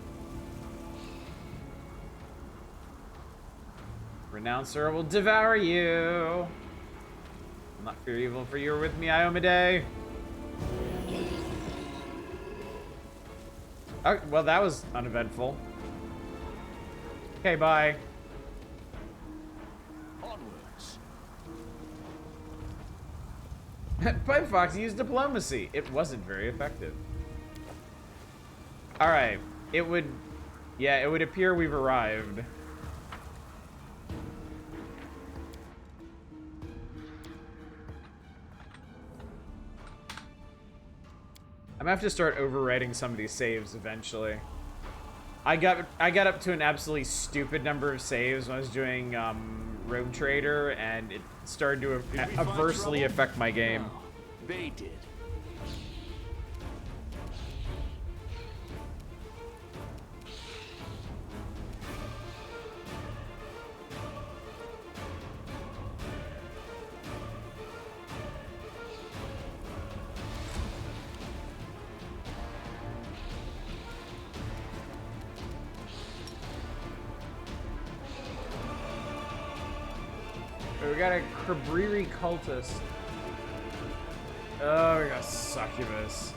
Renouncer will devour you. I'll not fear evil, for you are with me, Iomade. Oh, well, that was uneventful. Okay, bye. Onwards. Pipe Fox used diplomacy. It wasn't very effective. Alright. It would appear we've arrived. I'm gonna have to start overwriting some of these saves eventually. I got up to an absolutely stupid number of saves when I was doing Rogue Trader, and it started to adversely affect my game. They did. We got a Cabriri cultist. Oh, we got Succubus.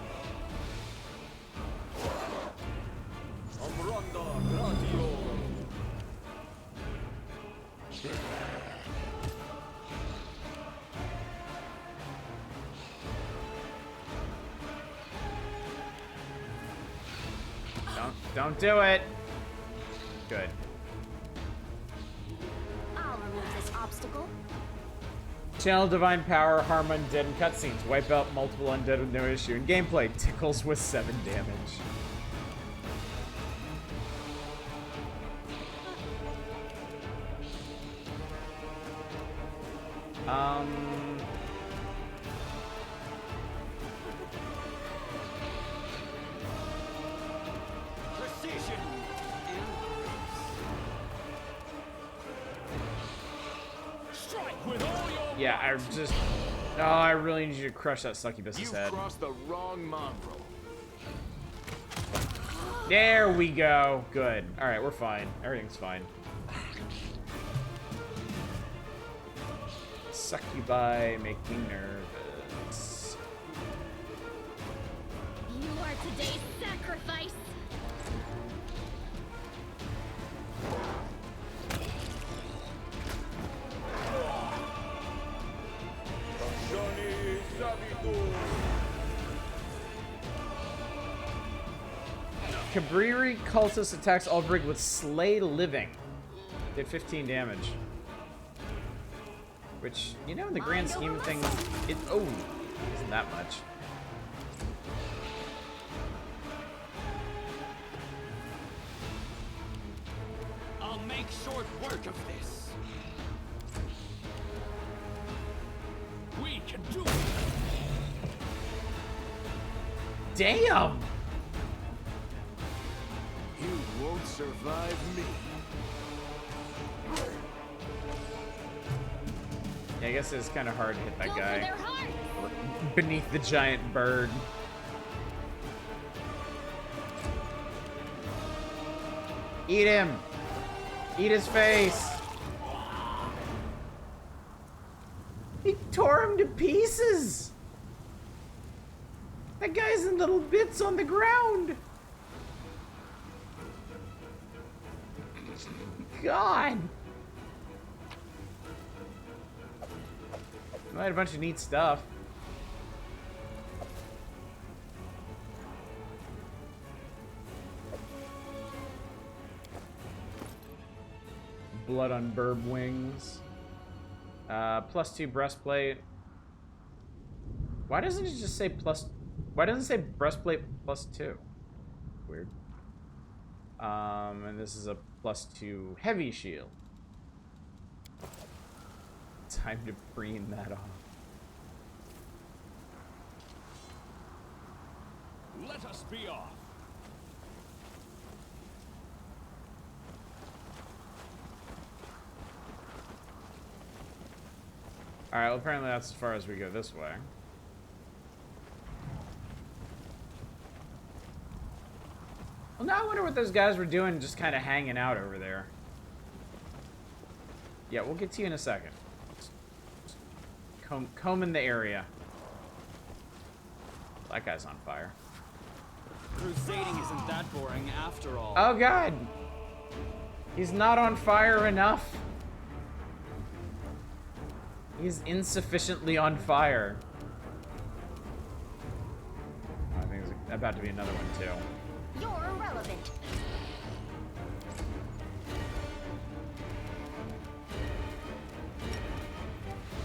Don't do it. Good. I'll remove this obstacle. Channel divine power, harm undead in cutscenes. Wipe out multiple undead with no issue. And gameplay, tickles with 7 damage. Precision and grace. Strike with all your Yeah, I just... Oh, I really need you to crush that succubus's You've head. crossed the wrong mongrel. There we go. Good. Alright, we're fine. Everything's fine. Succubi make me nervous. You are today's sacrifice. Cabriri cultist attacks Albrig with Slay Living. Did 15 damage. Which, you know, in the grand scheme of things, it isn't that much. I'll make short work of this. We can do it. Damn! You won't survive me. Yeah, I guess it's kind of hard to hit that Go for guy their heart. beneath the giant bird. Eat him! Eat his face! He tore him to pieces! That guy's in little bits on the ground! God! I had a bunch of neat stuff. Blood on burb wings. +2 breastplate. Why doesn't it just say plus... Why doesn't it say breastplate +2? Weird. And this is a +2 heavy shield. Time to preen that off. Let us be off. Alright, well apparently that's as far as we go this way. Well, now I wonder what those guys were doing just kind of hanging out over there. Yeah, we'll get to you in a second. Combing the area. That guy's on fire. Crusading isn't that boring after all. Oh god! He's not on fire enough. He's insufficiently on fire. I think there's about to be another one too. You're irrelevant.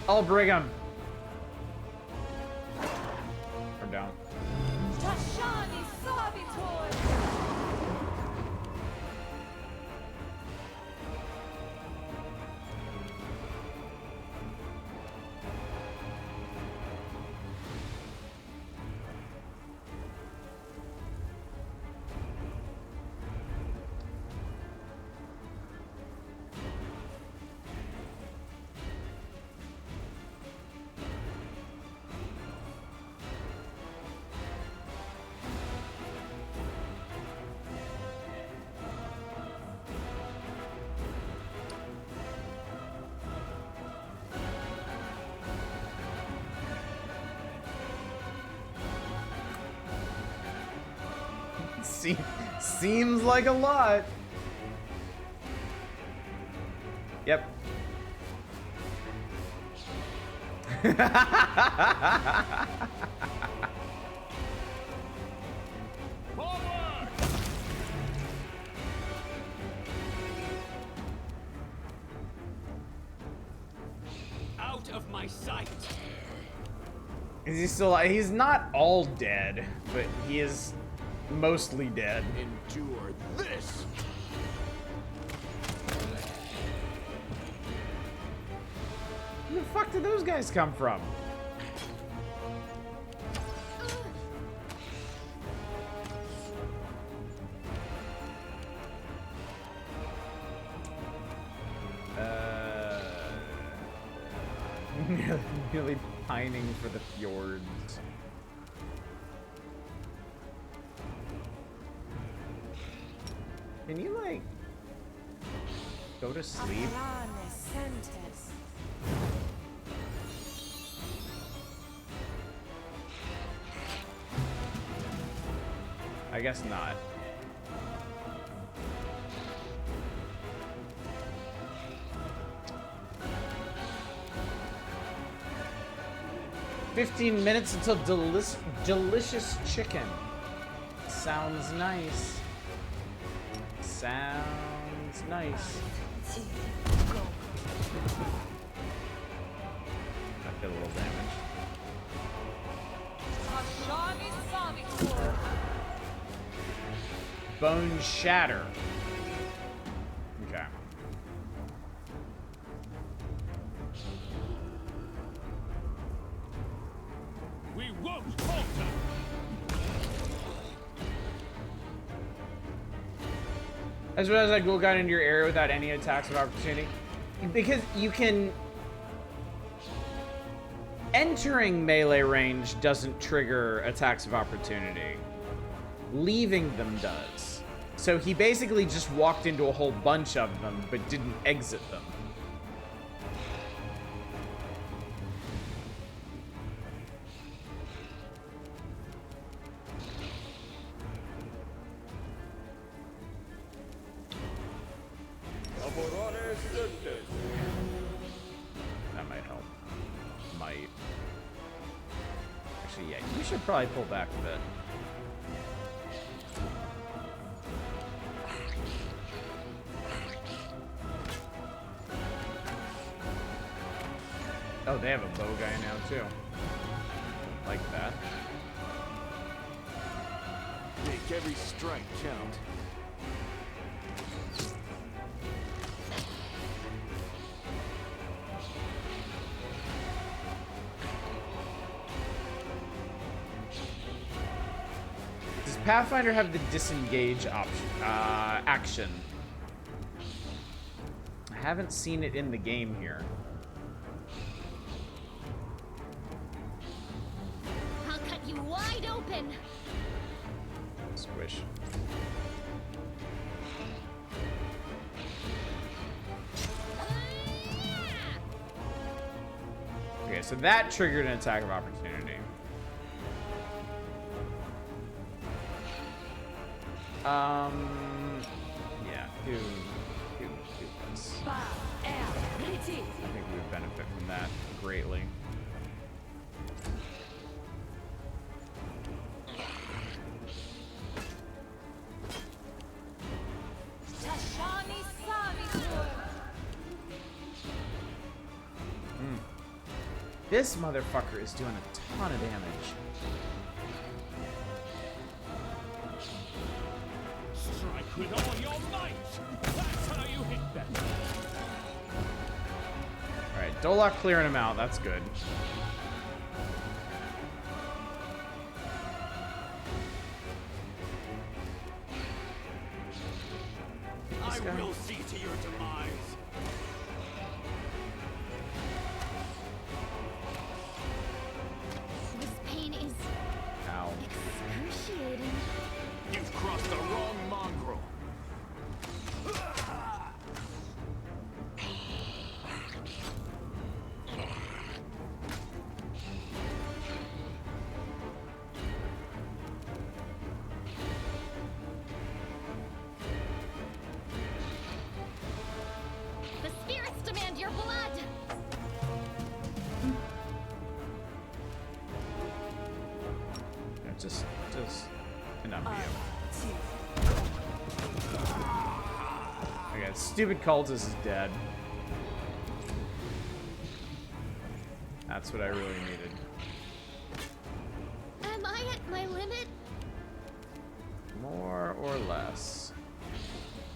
I'll bring him. Or down. Tashani Savitor! Seems like a lot. Yep. Forward! Out of my sight. Is he still? He's not all dead, but he is mostly dead. Endure this. Where the fuck did those guys come from? Really pining for the fjords. Can you, like, go to sleep? I guess not. "15 minutes until delicious chicken." Sounds nice. Sounds nice. That did a little damage. Tashani Savitor. Bone shatter. Okay. We won't falter. I just realized I Ghoul got into your area without any attacks of opportunity. Because you can... Entering melee range doesn't trigger attacks of opportunity. Leaving them does. So he basically just walked into a whole bunch of them, but didn't exit them. That might help. Might. Actually, yeah, you should probably pull back a bit. Oh, they have a bow guy now, too. Like that. Make every strike count. Does Pathfinder have the disengage option, action? I haven't seen it in the game here. I'll cut you wide open. Squish. Okay, so that triggered an attack of opportunity. Yeah, do this. I think we would benefit from that greatly. Tashani Savitor. This motherfucker is doing a ton of damage. Strike with all your might. That's how you hit them. Alright, Dolok clearing him out. That's good. I guy? will see to your demise. This pain is Ow. excruciating. You've crossed the wrong mongrel. The spirits demand your blood. Just enough of you. Okay, stupid cultist is dead. That's what I really needed. Am I at my limit? More or less.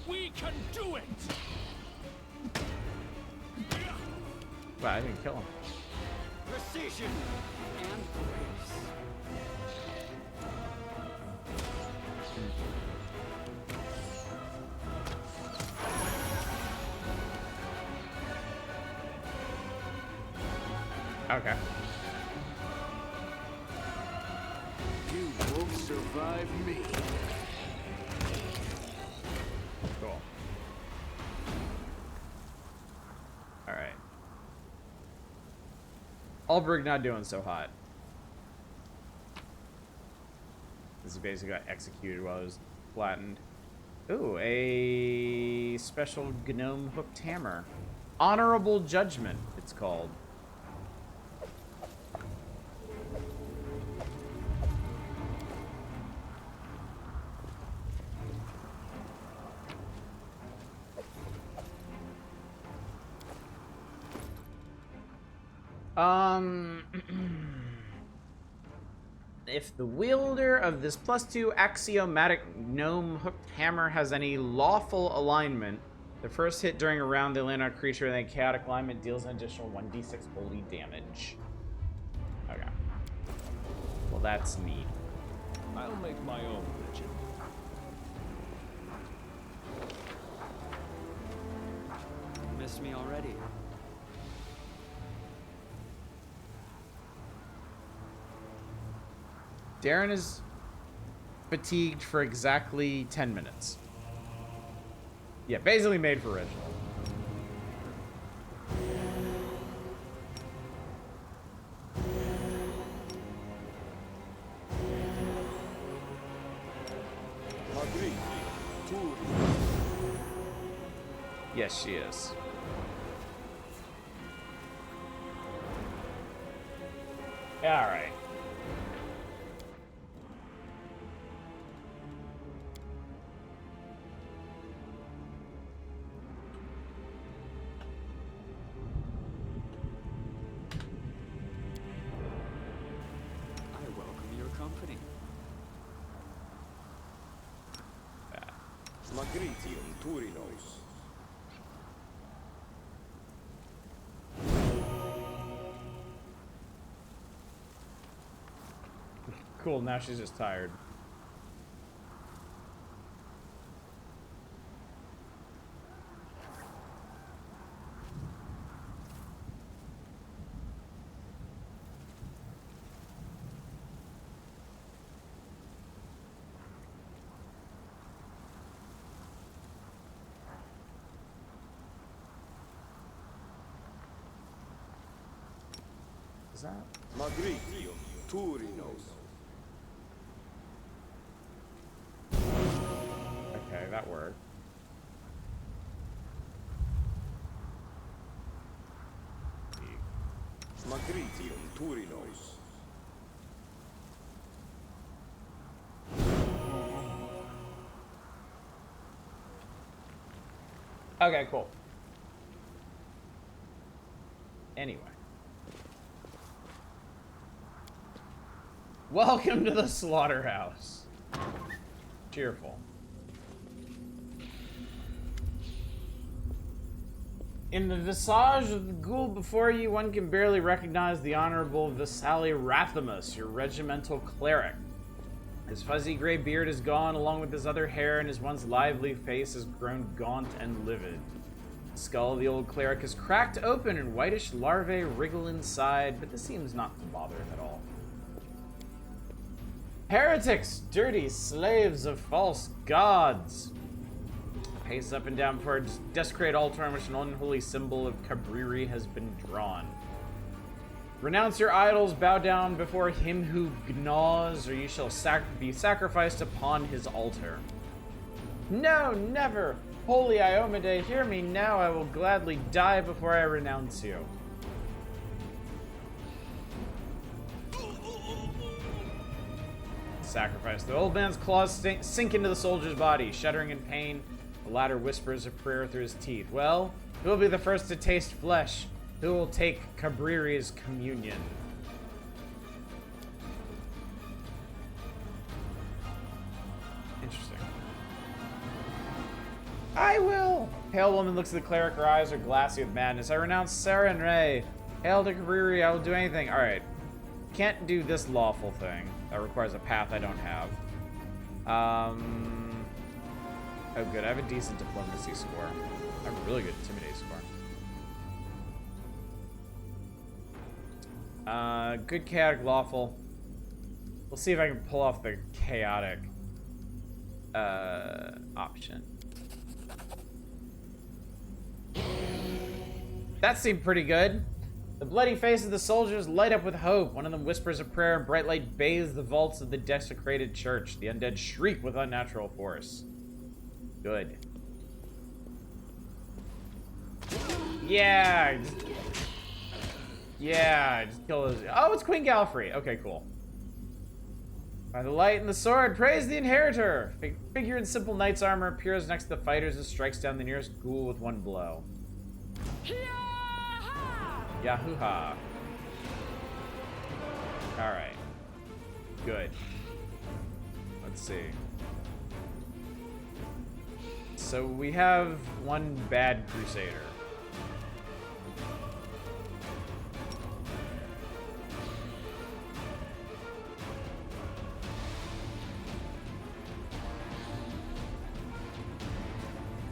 We can do it. But I didn't kill him. Precision and grace. Okay. You won't survive me. Cool. Alright. Albrig not doing so hot. This is basically got executed while it was flattened. Ooh, a special gnome hooked hammer. Honorable Judgment, it's called. If the wielder of this +2 axiomatic gnome hooked hammer has any lawful alignment, the first hit during a round they land on a creature in a chaotic alignment deals an additional 1d6 holy damage. Okay. Well, that's neat. I'll make my own legend. Miss me already. Darren is fatigued for exactly 10 minutes. Yeah, basically made for ritual. Yes, she is. All right. I welcome your company. Magritium Turinos. Cool, now she's just tired. Is that? Magritium Turinos. Okay, that worked. Magritium Turinos. Okay, cool. Anyway. Welcome to the slaughterhouse. Cheerful. In the visage of the ghoul before you, one can barely recognize the Honorable Visali Rathamus, your regimental cleric. His fuzzy gray beard is gone, along with his other hair, and his once lively face has grown gaunt and livid. The skull of the old cleric is cracked open, and whitish larvae wriggle inside, but this seems not to bother him at all. Heretics, dirty slaves of false gods! Pace up and down before a desecrated altar on which an unholy symbol of Cabriri has been drawn. Renounce your idols, bow down before him who gnaws, or you shall be sacrificed upon his altar. No, never! Holy Iomade, hear me now, I will gladly die before I renounce you. Sacrifice. The old man's claws sink into the soldier's body, shuddering in pain. The latter whispers a prayer through his teeth. Well, who will be the first to taste flesh? Who will take Cabriri's communion? Interesting. I will! Pale woman looks at the cleric. Her eyes are glassy with madness. I renounce Sarah and Ray. Hail to Cabriri, I will do anything. Alright. Can't do this lawful thing. That requires a path I don't have. Oh, good. I have a decent diplomacy score. I have a really good intimidate score. Good chaotic lawful. We'll see if I can pull off the chaotic option. That seemed pretty good. The bloody faces of the soldiers light up with hope. One of them whispers a prayer, and bright light bathes the vaults of the desecrated church. The undead shriek with unnatural force. Good. Yeah. Just kill those. Oh, it's Queen Galfrey. Okay, cool. By the light and the sword, praise the inheritor. Figure in simple knight's armor appears next to the fighters and strikes down the nearest ghoul with one blow. Yahoo-ha. Alright. Good. Let's see. So we have one bad crusader.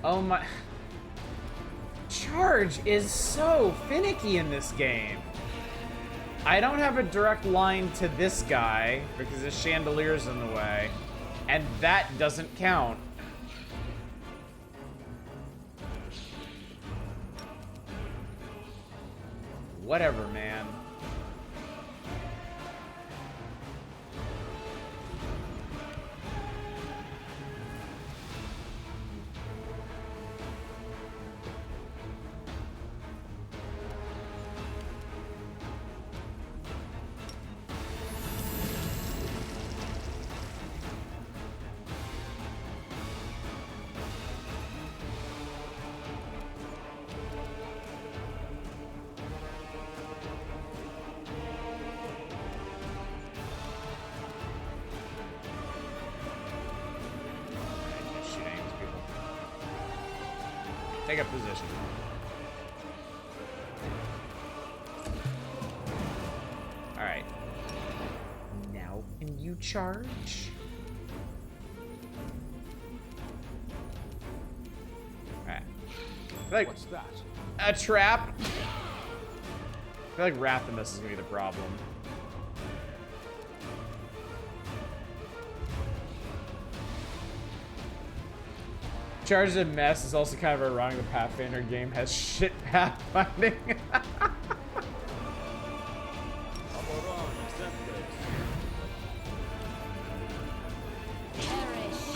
Oh my... Charge is so finicky in this game. I don't have a direct line to this guy because his chandelier's in the way, and that doesn't count. Whatever, man. Take up position. Alright. Now can you charge? Alright. Like, What's that? a trap? I feel like Rathamus is gonna be the problem. Charge is a mess is also kind of ironic. The Pathfinder game has shit pathfinding.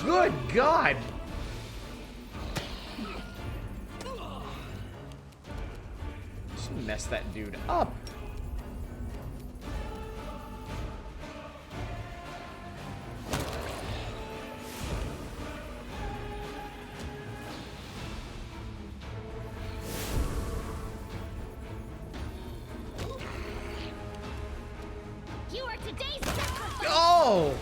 Good God! She messed that dude up. You are today's sacrifice. Oh!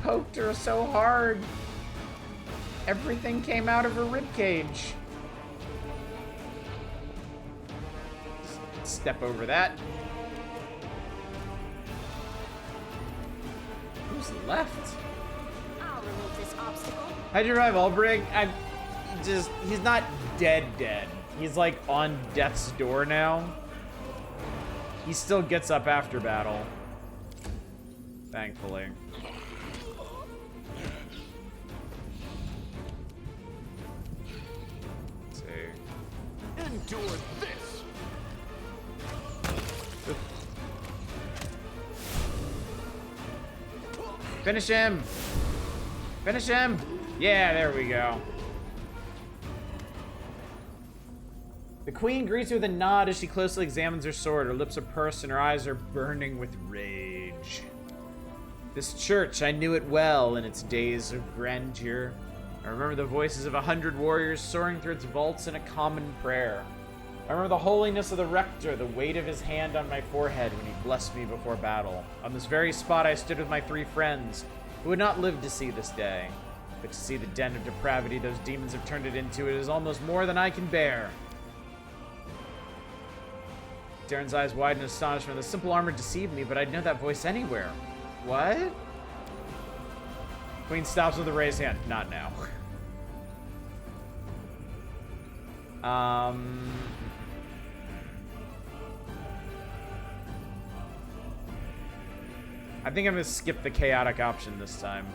Poked her so hard. Everything came out of her ribcage. Step over that. Who's left? I'll remove this obstacle. How'd you revive Albrig? He's not dead. He's like on death's door now. He still gets up after battle. Thankfully. Let's see. Endure this! Finish him! Finish him! Yeah, there we go. The queen greets her with a nod as she closely examines her sword. Her lips are pursed and her eyes are burning with rage. This church, I knew it well in its days of grandeur. I remember the voices of 100 warriors soaring through its vaults in a common prayer. I remember the holiness of the rector, the weight of his hand on my forehead when he blessed me before battle. On this very spot I stood with my 3 friends, who would not live to see this day. But to see the den of depravity those demons have turned it into, it is almost more than I can bear. Darren's eyes widen in astonishment. The simple armor deceived me, but I'd know that voice anywhere. What? Queen stops with a raised hand. Not now. I think I'm gonna skip the chaotic option this time.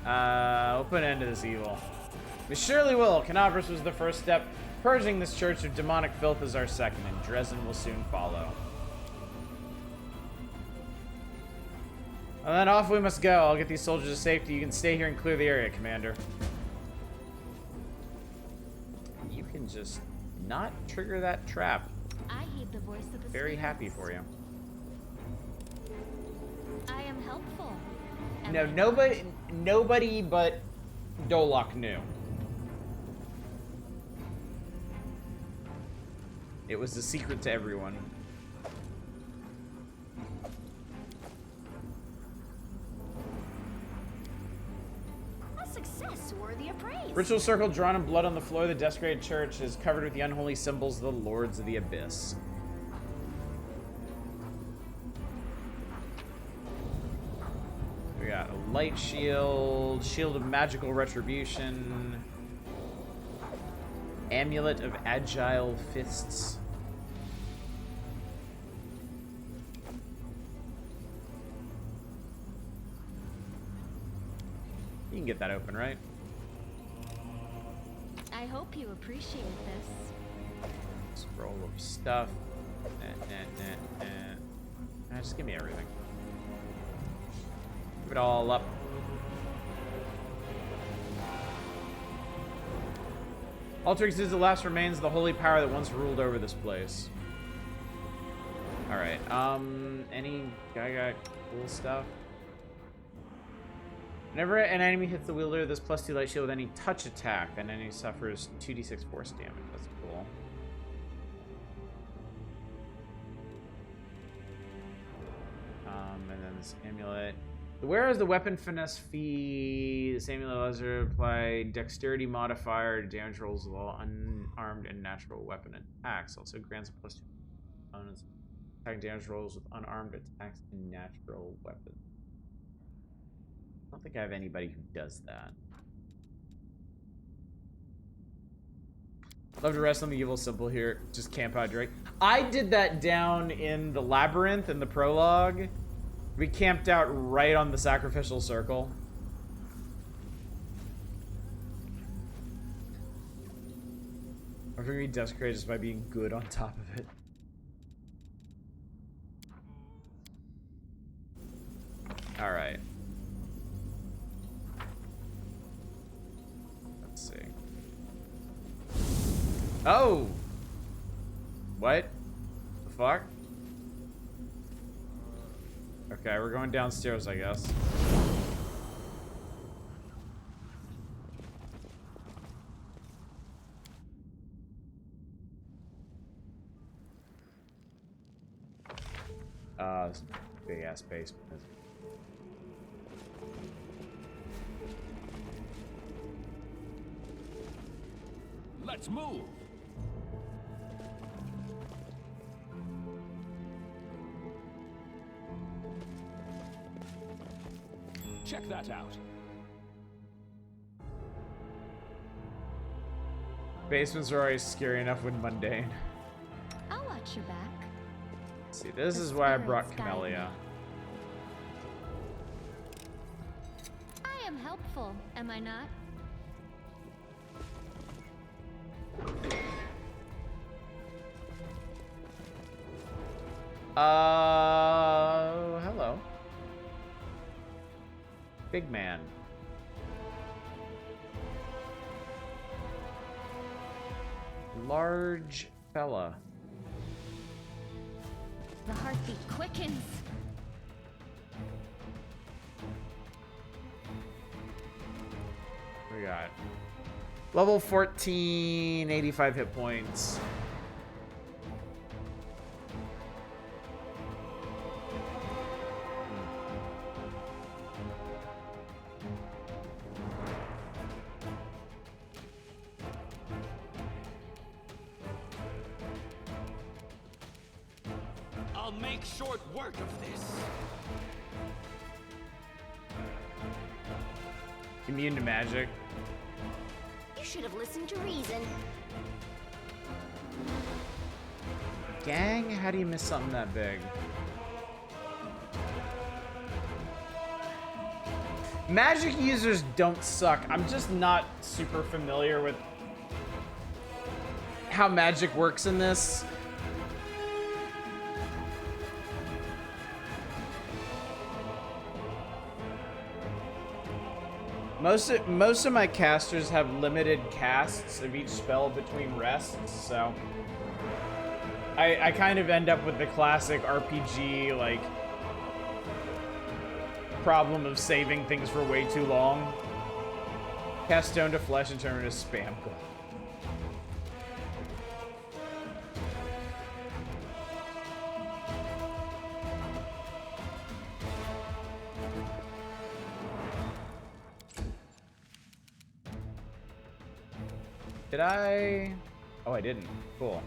We'll put an end to this evil. We surely will. Canopus was the first step. Purging this church of demonic filth is our second, and Dresden will soon follow. And then off we must go. I'll get these soldiers to safety. You can stay here and clear the area, Commander. You can just not trigger that trap. I heed the voice of the Very spirits. happy for you. I am helpful. No, nobody but Dolok knew. It was a secret to everyone. A success worthy of praise. Ritual circle drawn in blood on the floor of the desecrated church is covered with the unholy symbols of the Lords of the Abyss. We got a light shield, shield of magical retribution, amulet of agile fists. You can get that open, right? I hope you appreciate this. Scroll of stuff. Just give me everything. Give it all up. Altrix is the last remains of the holy power that once ruled over this place. Alright, any guy got cool stuff? Whenever an enemy hits the wielder of this +2 light shield with any touch attack, then enemy suffers 2d6 force damage. That's cool. And then this amulet. The wearer has the weapon finesse fee. This amulet allows her to apply dexterity modifier to damage rolls of all unarmed and natural weapon attacks. Also grants a +2 components. Attack damage rolls with unarmed attacks and natural weapons. I don't think I have anybody who does that. Love to rest on the evil symbol here. Just camp out direct. I did that down in the labyrinth in the prologue. We camped out right on the sacrificial circle. Or if we desecrate just by being good on top of it. Alright. Let's see. Oh! What? The fuck? Okay, we're going downstairs, I guess. This big ass basement. Let's move. Check that out. Basements are always scary enough when mundane. I'll watch your back. See, this The is why I spirits brought guide Camellia. I am helpful, am I not? Hello. Big man. Large fella. The heartbeat quickens. We got level 14, 85 hit points. I'll make short work of this. Immune to magic. You should have listened to reason. Gang, how do you miss something that big? Magic users don't suck. I'm just not super familiar with how magic works in this. Most of my casters have limited casts of each spell between rests, so I kind of end up with the classic RPG like problem of saving things for way too long. Cast stone to flesh and turn it into spam. Did I? Oh, I didn't. Cool.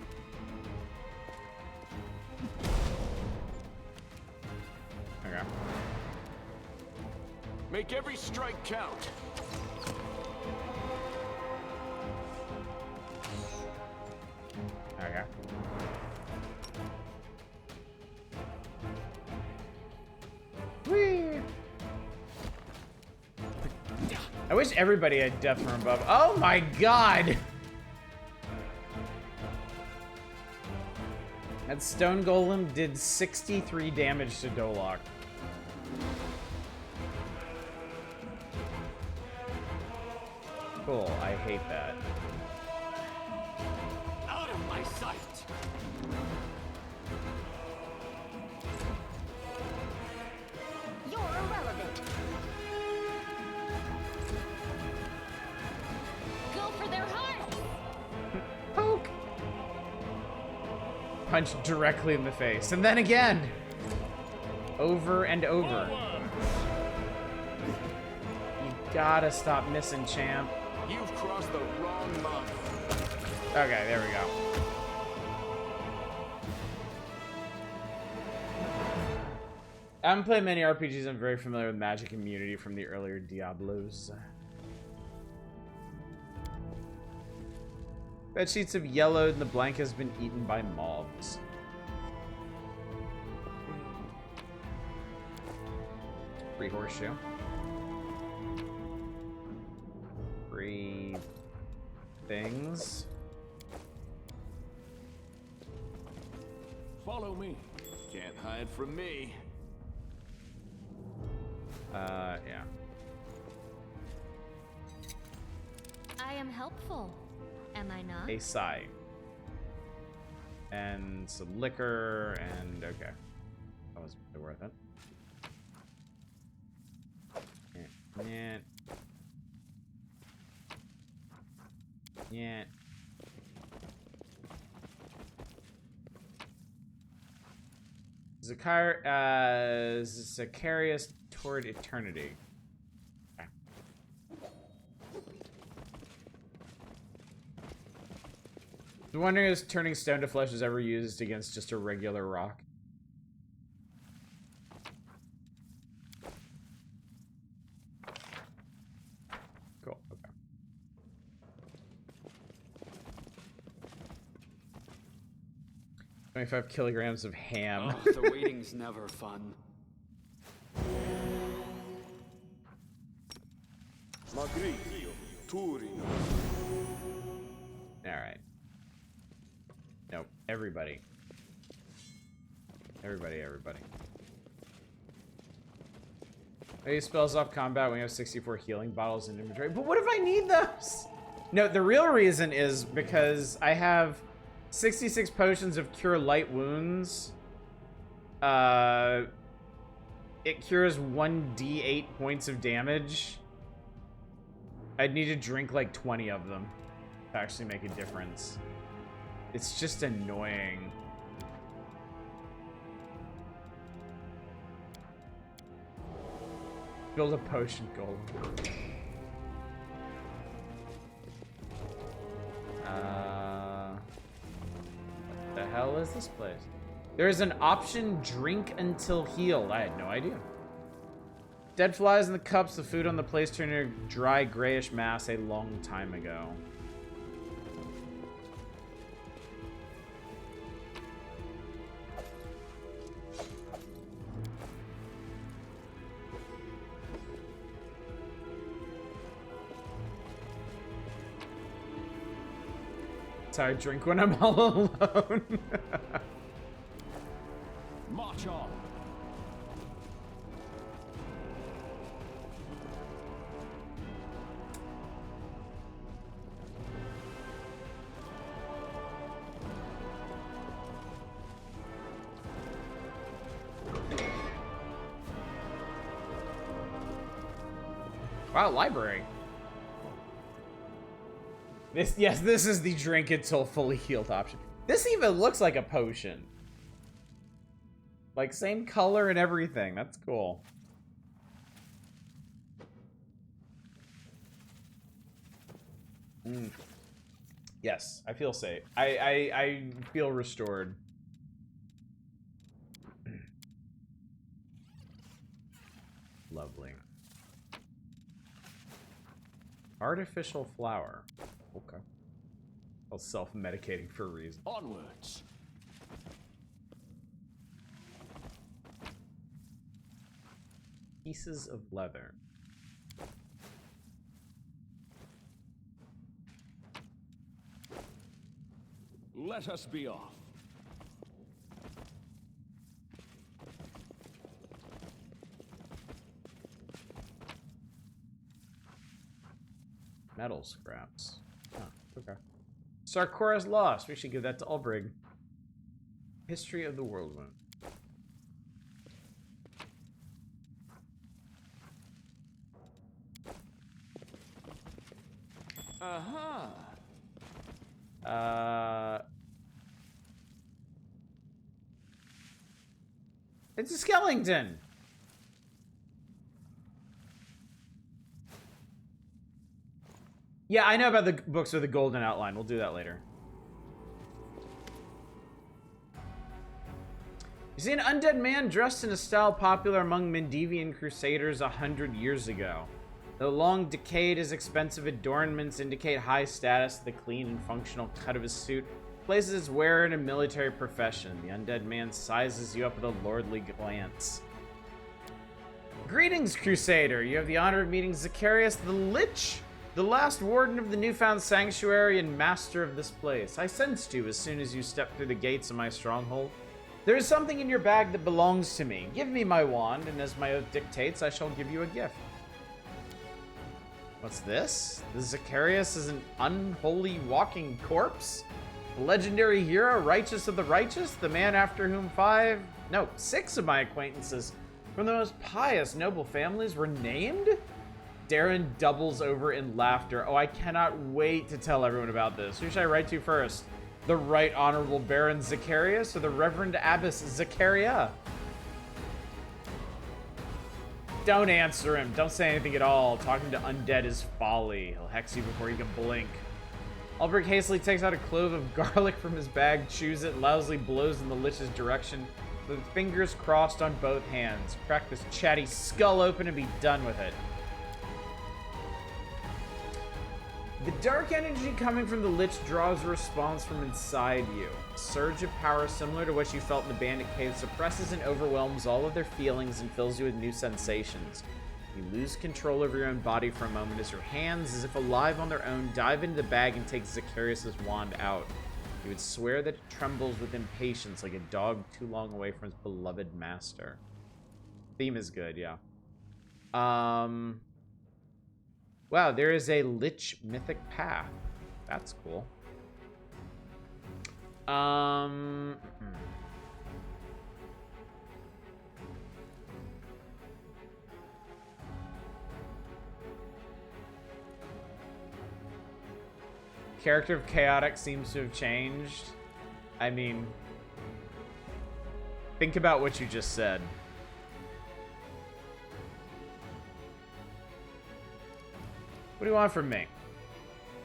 Okay. Make every strike count. Okay. Whee! I wish everybody had death from above. Oh my god! That stone golem did 63 damage to Dolok. Cool, I hate that. Out of my sight. You're irrelevant. Go for their heart. Poke! Punch directly in the face. And then again! Over and over. You gotta stop missing, champ. You've crossed the wrong month. Okay, there we go. I haven't played many RPGs. I'm very familiar with magic immunity from the earlier Diablos. Bed sheets have yellowed and the blanket has been eaten by moths. Free horseshoe. Free things. Follow me. Can't hide from me. Yeah. I am helpful. Am I not? A sigh. And some liquor, and okay. That was really worth it. Yeah. Yeah. Zacharias toward eternity. Okay. I'm wondering if turning stone to flesh is ever used against just a regular rock. Cool, okay. $25 kilograms of ham. Oh, the waiting's never fun. Magritio, Turino. Alright. Nope. Everybody. Everybody. I use spells off combat when you have 64 healing bottles in inventory. But what if I need those? No, the real reason is because I have 66 potions of cure light wounds. It cures 1d8 points of damage. I'd need to drink like 20 of them to actually make a difference. It's just annoying. Build a potion golem. What the hell is this place? There's an option, drink until healed. I had no idea. Dead flies in the cups, the food on the place turned into a dry grayish mass a long time ago. That's how I drink when I'm all alone. March on. Wow, library. Yes, this is the drink until fully healed option. This even looks like a potion. Like, same color and everything. That's cool. Yes, I feel safe. I feel restored. Lovely. Artificial flower. Okay. Well, self-medicating for a reason. Onwards. Pieces of leather. Let us be off. Metal scraps. Huh, okay. Sarkora's lost. We should give that to Ulbrig. History of the Whirlwind. Aha. It's a skeleton. Yeah, I know about the books with the golden outline. We'll do that later. You see an undead man dressed in a style popular among Mendevian crusaders 100 years ago. Though long decayed, his expensive adornments indicate high status. The clean and functional cut of his suit places his wearer in a military profession. The undead man sizes you up with a lordly glance. Greetings, Crusader. You have the honor of meeting Zacharias the Lich, the last warden of the newfound sanctuary and master of this place. I sensed you as soon as you stepped through the gates of my stronghold. There is something in your bag that belongs to me. Give me my wand, and as my oath dictates, I shall give you a gift. What's this? The Zacharias is an unholy walking corpse? The legendary hero, righteous of the righteous? The man after whom 6 of my acquaintances from the most pious noble families were named? Darren doubles over in laughter. Oh, I cannot wait to tell everyone about this. Who should I write to first? The Right Honorable Baron Zacharias or the Reverend Abbess Zacharia? Don't answer him. Don't say anything at all. Talking to undead is folly. He'll hex you before you can blink. Ulbrich hastily takes out a clove of garlic from his bag, chews it, loudly blows in the Lich's direction, with fingers crossed on both hands. Crack this chatty skull open and be done with it. The dark energy coming from the Lich draws a response from inside you. A surge of power similar to what you felt in the Bandit Cave suppresses and overwhelms all of their feelings and fills you with new sensations. You lose control over your own body for a moment as your hands, as if alive on their own, dive into the bag and take Zacharias' wand out. You would swear that it trembles with impatience like a dog too long away from its beloved master. Theme is good, yeah. Wow, there is a Lich mythic path. That's cool. Character of Chaotic seems to have changed. I mean, think about what you just said. What do you want from me?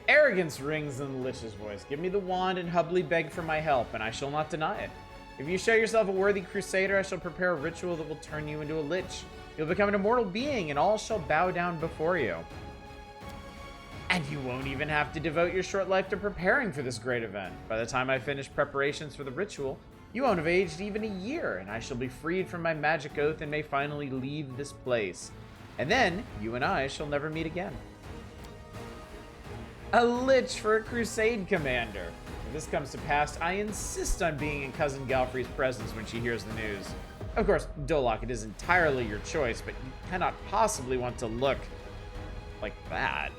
Arrogance rings in the Lich's voice. Give me the wand and humbly beg for my help, and I shall not deny it. If you show yourself a worthy crusader, I shall prepare a ritual that will turn you into a Lich. You'll become an immortal being, and all shall bow down before you. And you won't even have to devote your short life to preparing for this great event. By the time I finish preparations for the ritual, you won't have aged even a year, and I shall be freed from my magic oath and may finally leave this place. And then, you and I shall never meet again. A Lich for a crusade commander. If this comes to pass, I insist on being in Cousin Galfrey's presence when she hears the news. Of course, Dolok, it is entirely your choice, but you cannot possibly want to look like that.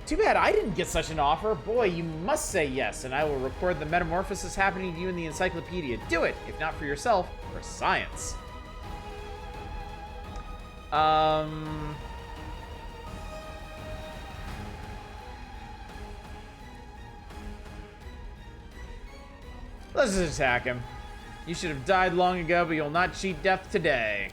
Too bad I didn't get such an offer. Boy, you must say yes, and I will record the metamorphosis happening to you in the encyclopedia. Do it, if not for yourself, for science. Let's just attack him. You should have died long ago, but you'll not cheat death today.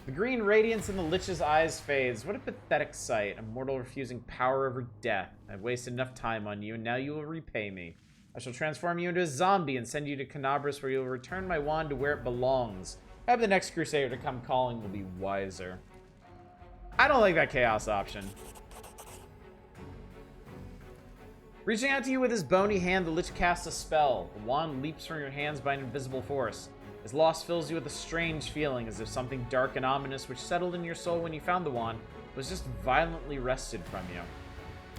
The green radiance in the Lich's eyes fades. What a pathetic sight. A mortal refusing power over death. I've wasted enough time on you, and now you will repay me. I shall transform you into a zombie and send you to Canabras, where you will return my wand to where it belongs. I hope the next Crusader to come calling will be wiser. I don't like that chaos option. Reaching out to you with his bony hand, the Lich casts a spell. The wand leaps from your hands by an invisible force. His loss fills you with a strange feeling, as if something dark and ominous which settled in your soul when you found the wand was just violently wrested from you.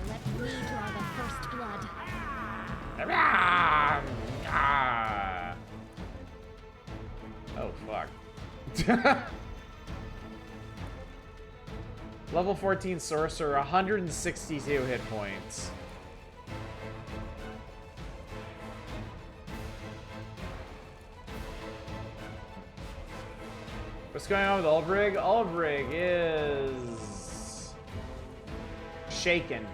Let me draw the first blood. Oh, fuck. Level 14 Sorcerer, 162 hit points. What's going on with Ulbrig? Ulbrig is shaken.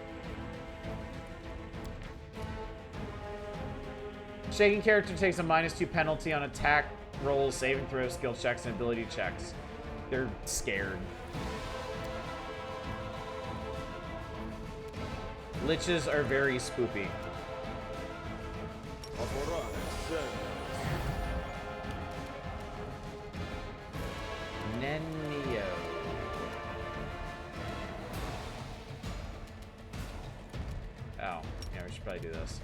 Shaken character takes a -2 penalty on attack rolls, saving throws, skill checks, and ability checks. They're scared. Liches are very spoopy. Nenio. Oh, yeah, we should probably do this.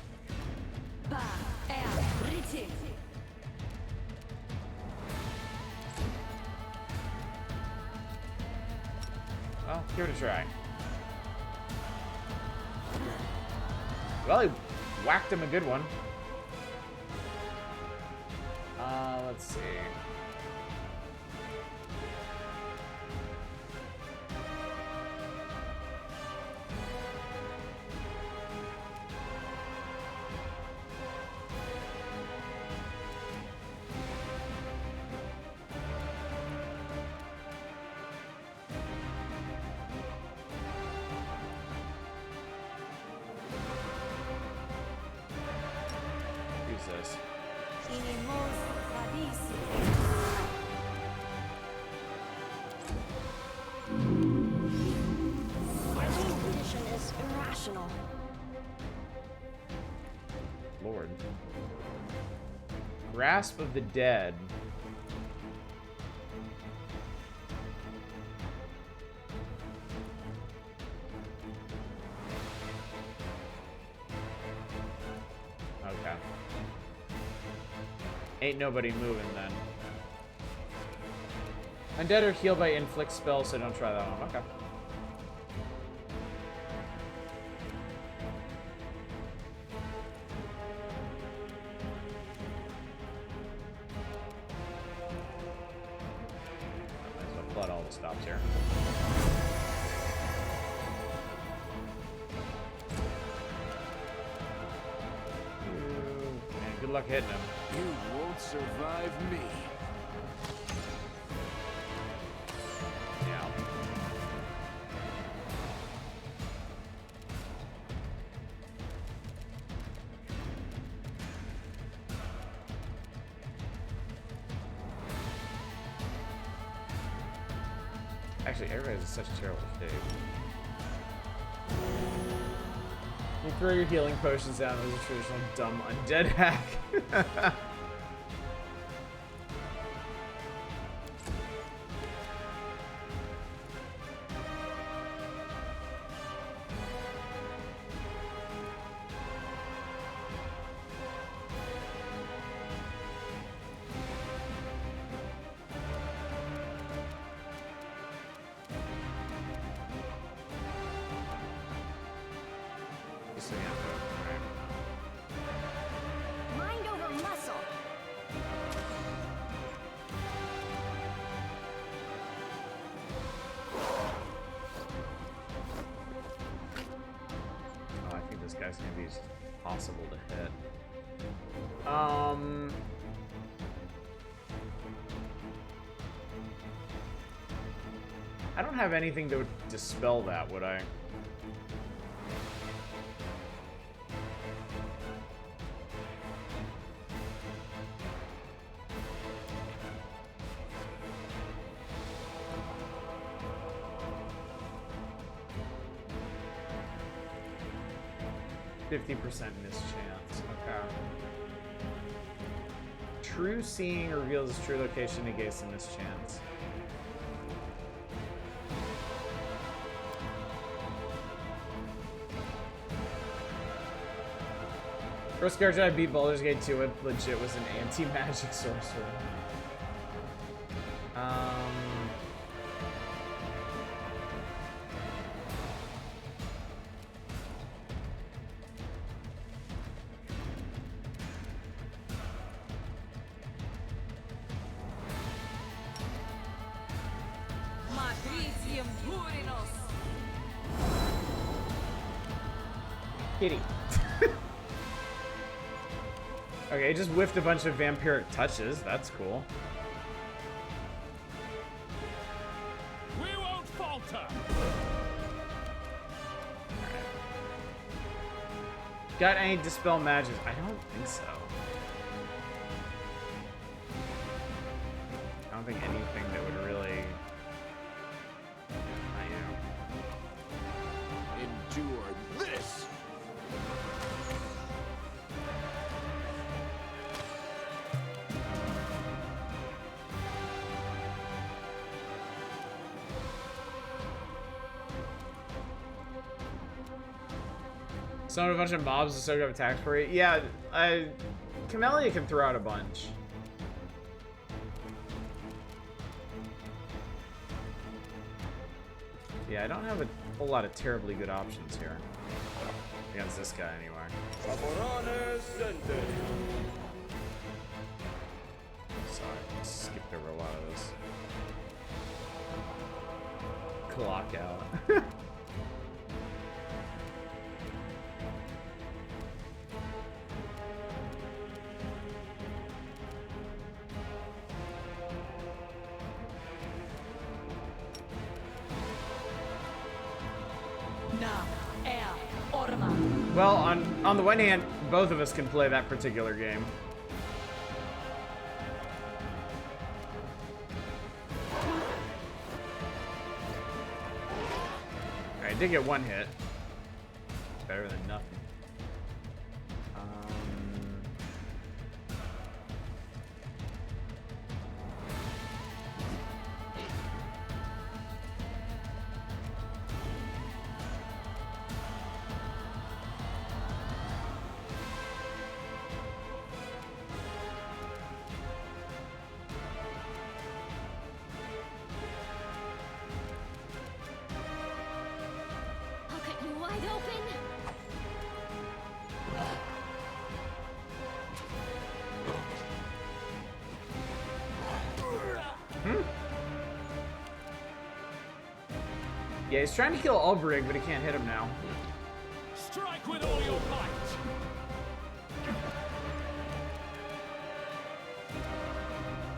Well, give it a try. Well, he whacked him a good one. Let's see. This. My intuition is irrational. Lord. Grasp of the Dead. Okay. Ain't nobody moving then. Undead are healed by inflict spells, so don't try that one. Okay. Might as well flood all the stops here. Man, good luck hitting him. You won't survive me. Yeah. Actually, everybody's in such a terrible shape. You throw your healing potions down as a traditional dumb undead hack. So, yeah, Mind over muscle. oh, I think this guy's gonna be just impossible to hit. I don't have anything to dispel that, would I? 50% mischance. Okay. True seeing reveals its true location, negates the mischance. First character I beat Baldur's Gate 2 with legit was an anti-magic sorcerer. Matricium Purinos. Kitty. Okay, just whiffed a bunch of vampiric touches. That's cool. We won't falter. Got any dispel magic? I don't think so. I don't think anything that would really. I am. Endure this! Summon a bunch of mobs to soak up attacks for you. Yeah, Camellia can throw out a bunch. Yeah, I don't have a whole lot of terribly good options here. Against this guy, anyway. Sorry, I skipped over a lot of this. Clock out. Well, on the one hand, both of us can play that particular game. I did get one hit. Better than nothing. I'll cut you wide open. Yeah, he's trying to kill Ulbrig, but he can't hit him now. Strike with all your might.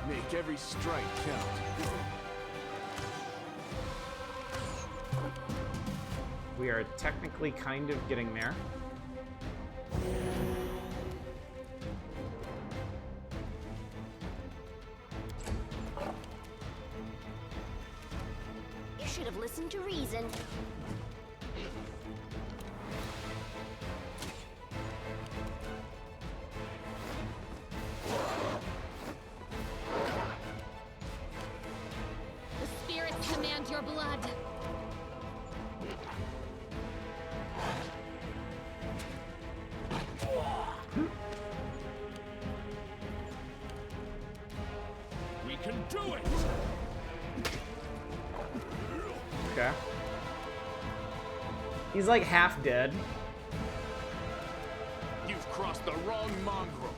Make every strike count. We are technically kind of getting there. You should have listened to reason. The spirits command your blood. We can do it. Okay. He's like half dead. You've crossed the wrong mongrel.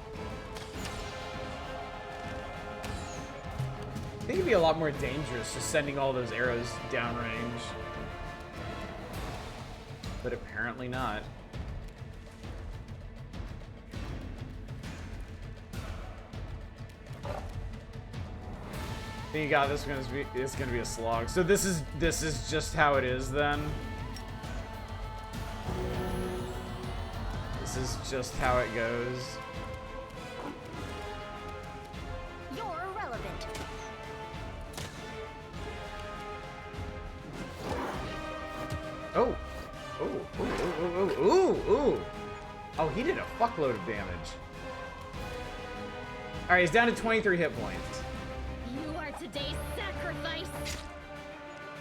I think it'd be a lot more dangerous just sending all those arrows downrange. But apparently not. I think you got this. It's gonna be a slog. So this is just how it is then. This is just how it goes. You're irrelevant. Oh. Ooh. Ooh. Ooh. Ooh. Ooh. Ooh. Oh, he did a fuckload of damage. Alright, he's down to 23 hit points. You are today's sacrifice.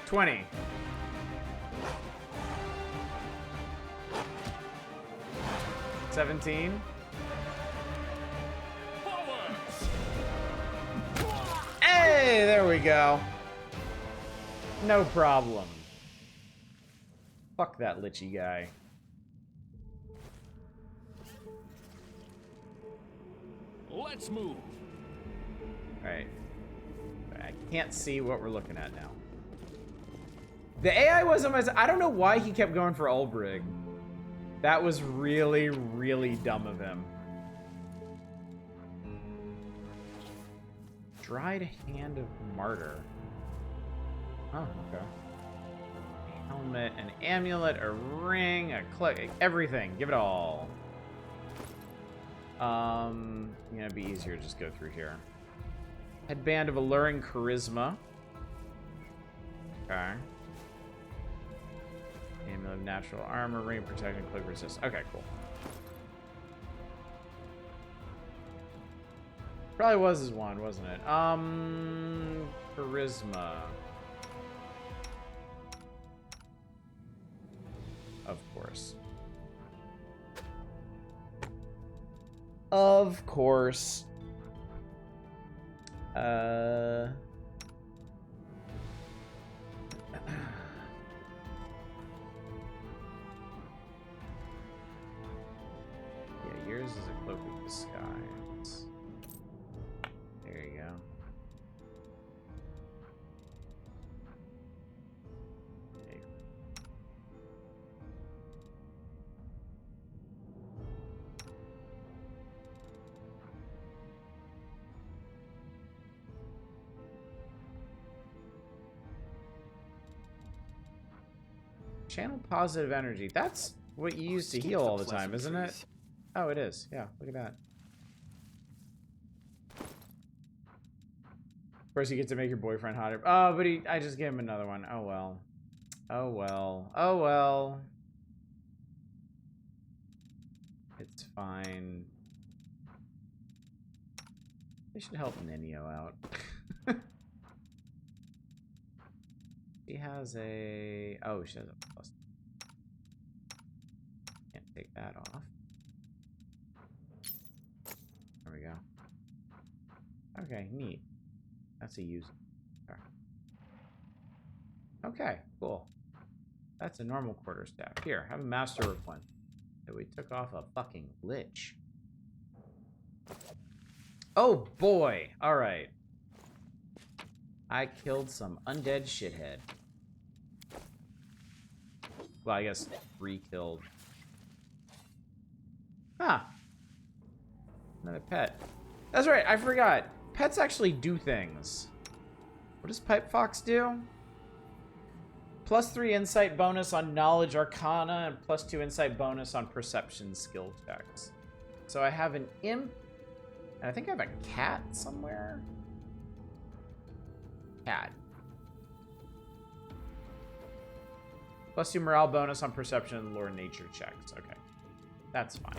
20. $17. Forwards! Hey, there we go. No problem. Fuck that Lichy guy. Let's move. Alright. I can't see what we're looking at now. The AI wasn't as... I don't know why he kept going for Ulbrig. That was really, really dumb of him. Dried Hand of Martyr. Oh, okay. A helmet, an amulet, a ring, a cloak, everything. Give it all. Gonna be easier to just go through here. Headband of Alluring Charisma. Okay. Amulet of Natural Armor, Ring of Protection, Cloak Resist. Okay, cool. Probably was his wand, wasn't it? Charisma. Of course. Of course. Yeah, yours is a Cloak of Disguise. There you go. Okay. Channel positive energy. That's what you use to heal all the time, isn't it? Oh, it is. Yeah, look at that. Of course, you get to make your boyfriend hotter. Oh, but I just gave him another one. Oh, well. Oh, well. Oh, well. It's fine. They should help Ninio out. She has a... Oh, she has a plus. Can't take that off. There we go. Okay, neat. That's a use. Okay, cool. That's a normal quarterstaff. Here, have a master of one. So we took off a fucking lich. Oh boy! Alright. I killed some undead shithead. Well, I guess 3 killed. Huh. Another pet. That's right, I forgot. Pets actually do things. What does Pipe Fox do? +3 insight bonus on knowledge arcana and +2 insight bonus on perception skill checks. So I have an imp, and I think I have a cat somewhere. Cat. +2 morale bonus on perception and lore nature checks. Okay. That's fine.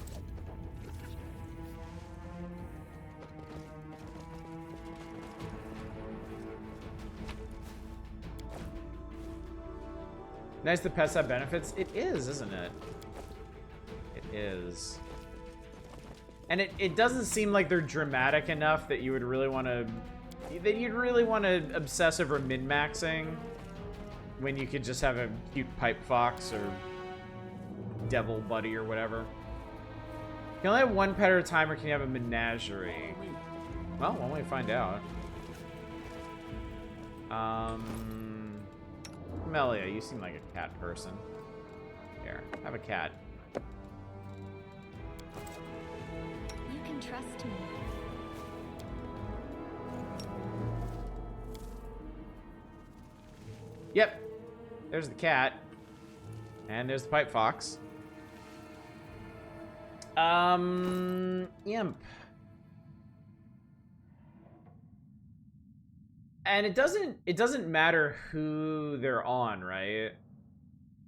Nice the pets have benefits. It is, isn't it? It is. And it doesn't seem like they're dramatic enough that you would really want to... that you'd really want to obsessive or min-maxing when you could just have a cute pipe fox or devil buddy or whatever. You can only have one pet at a time, or can you have a menagerie? Well, when we find out. Melia, you seem like a cat person. Here, have a cat. You can trust me. Yep. There's the cat. And there's the pipe fox. Imp. And it doesn't matter who they're on, right?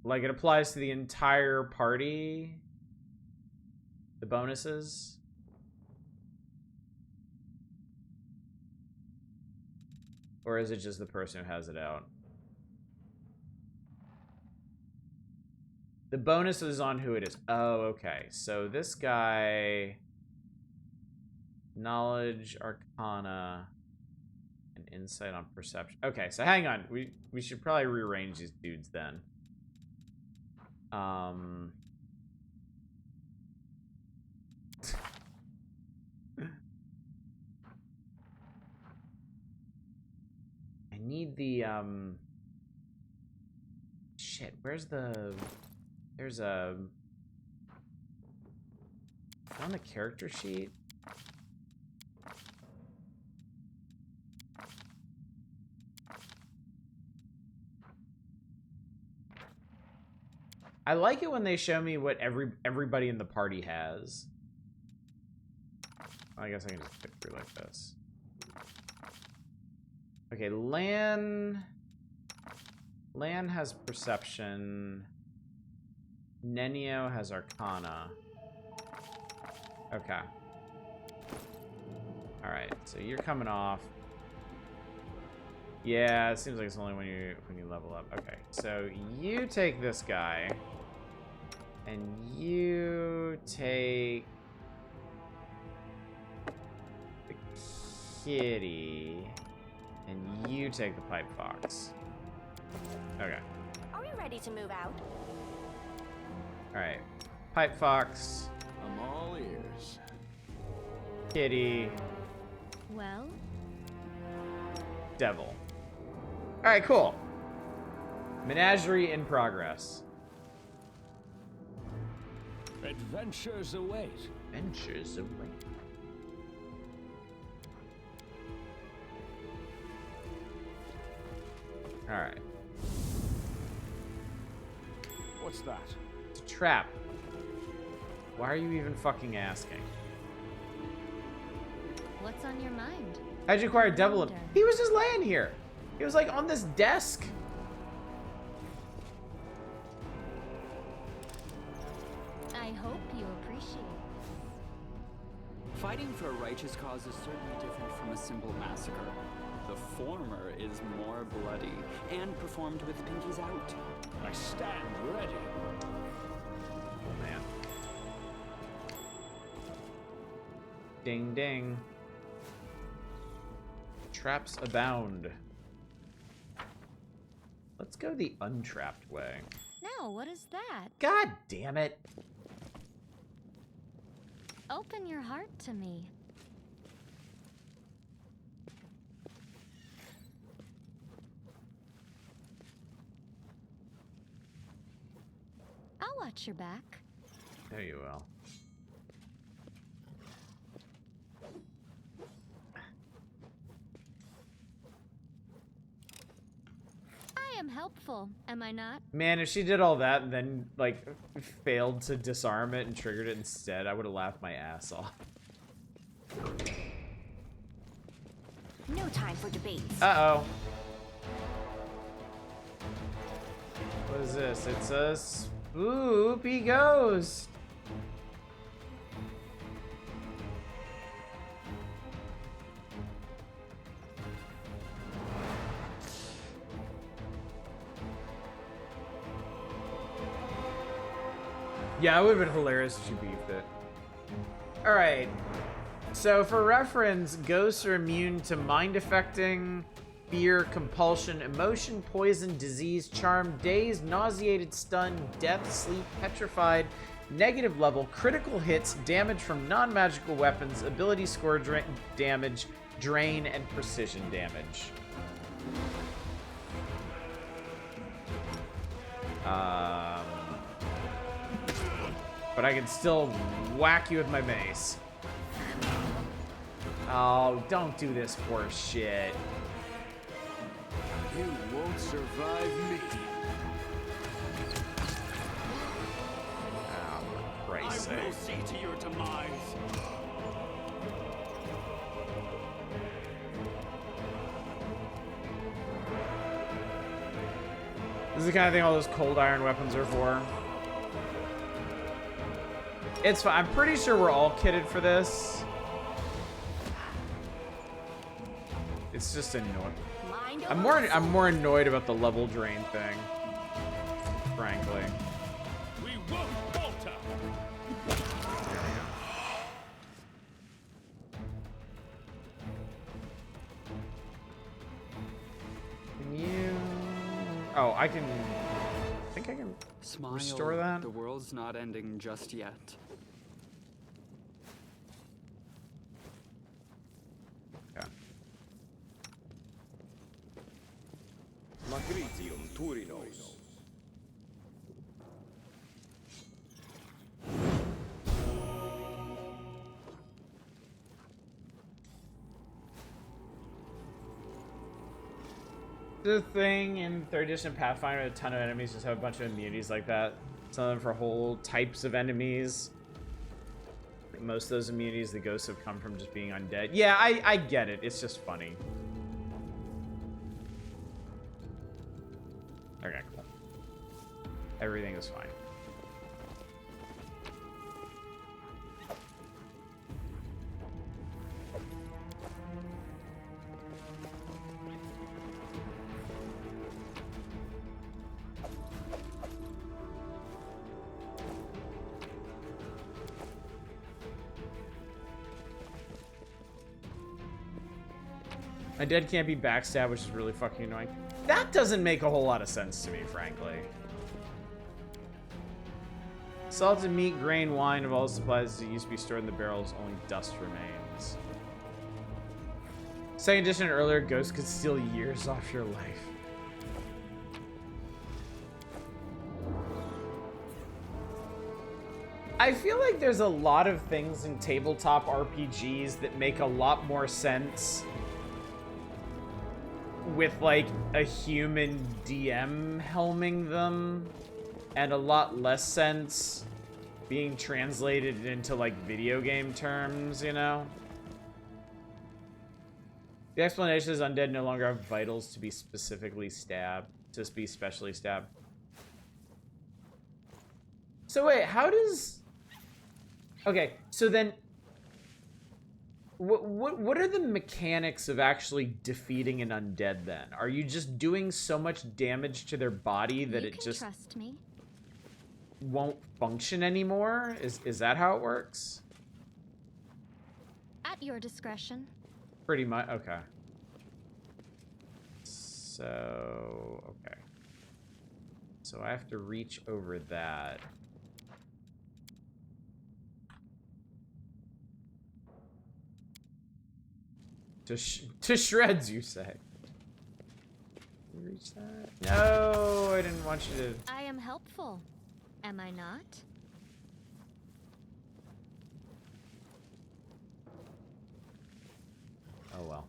Like, it applies to the entire party. The bonuses? Or is it just the person who has it out? The bonus is on who it is. Oh, okay. So this guy... Knowledge, Arcana, and Insight on Perception. Okay, so hang on. We should probably rearrange these dudes then. I need the, Shit, where's the... There's a... On the character sheet? I like it when they show me what everybody in the party has. I guess I can just click through like this. Okay, Lan has Perception. Nenio has Arcana. Okay. Alright, so you're coming off. Yeah, it seems like it's only when you level up. Okay, so you take this guy. And you take the kitty, and you take the pipe fox. Okay. Are we ready to move out? All right. Pipe fox. I'm all ears. Kitty. Well, Devil. All right, cool. Menagerie in progress. Adventures await. Adventures away. All right. What's that? It's a trap. Why are you even fucking asking? what's on your mind? How'd you acquire Devil? Wonder. He was just laying here. He was like on this desk. I hope you appreciate. Fighting for a righteous cause is certainly different from a simple massacre. The former is more bloody and performed with pinkies out. I stand ready. Oh, man. Ding ding. Traps abound. Let's go the untrapped way. Now, what is that? God damn it. Open your heart to me. I'll watch your back. There you will. I am helpful, am I not? Man, if she did all that and then, like, failed to disarm it and triggered it instead, I would have laughed my ass off. No time for debates. Uh-oh. What is this? It's a spoopy ghost. Yeah, it would have been hilarious if she beefed it. Alright. So, for reference, ghosts are immune to mind affecting, fear, compulsion, emotion, poison, disease, charm, dazed, nauseated, stunned, death, sleep, petrified, negative level, critical hits, damage from non-magical weapons, ability score damage, drain, and precision damage. But I can still whack you with my mace. Oh, don't do this horse shit. You won't survive me. Oh, for Christ's I will sake. see to your demise. This is the kind of thing all those cold iron weapons are for. It's fine. I'm pretty sure we're all kitted for this. It's just annoying. Mind I'm more annoyed about the level drain thing, frankly. We won't falter. Can you? Oh, I can. I think I can Smile, restore that. the world's not ending just yet. Yeah. Magritium Turinos. The thing in 3rd edition Pathfinder, a ton of enemies just have a bunch of immunities like that. Some of them for whole types of enemies. Most of those immunities, the ghosts have come from just being undead. Yeah, I get it. It's just funny. Okay, cool. Everything is fine. Undead can't be backstabbed, which is really fucking annoying. That doesn't make a whole lot of sense to me, frankly. Salted meat, grain, wine, of all the supplies that used to be stored in the barrels, only dust remains. 2nd edition and earlier, ghosts could steal years off your life. I feel like there's a lot of things in tabletop RPGs that make a lot more sense with like a human DM helming them, and a lot less sense being translated into like video game terms, you know? The explanation is undead no longer have vitals to be specifically stabbed, to be specially stabbed. So wait, how does... Okay, so then what are the mechanics of actually defeating an undead then? Are you just doing so much damage to their body that You it can just trust me. won't function anymore? Is that how it works? At your discretion. Pretty much. Okay. So, okay. So I have to reach over that. To shreds, you say? Can you reach that? No, I didn't want you to. I am helpful. Am I not? Oh well.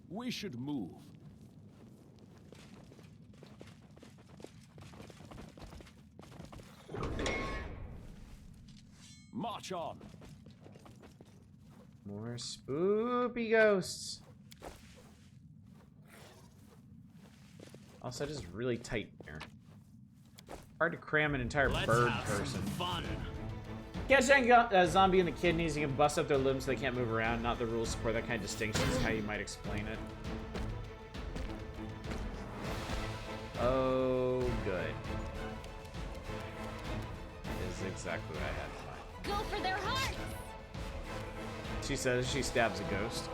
We should move. March on. More spoopy ghosts. Also, just really tight here. Hard to cram an entire bird person. Fun. Catch a zombie in the kidneys, you can bust up their limbs so they can't move around. Not the rules support that kind of distinction is how you might explain it. Oh, good. That is exactly what I had in mind. Go for their hearts! She says she stabs a ghost.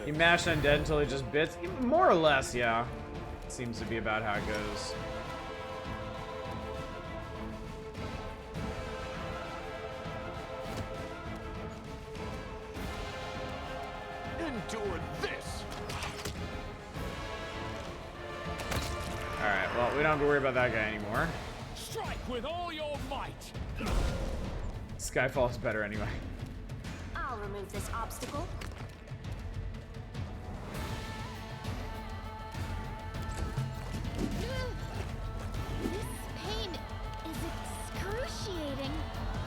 You mash undead until it just bits? More or less, yeah. Seems to be about how it goes. Endure this. Alright, well, we don't have to worry about that guy anymore. Strike with all your might. Skyfall is better anyway. I'll remove this obstacle. This pain is excruciating.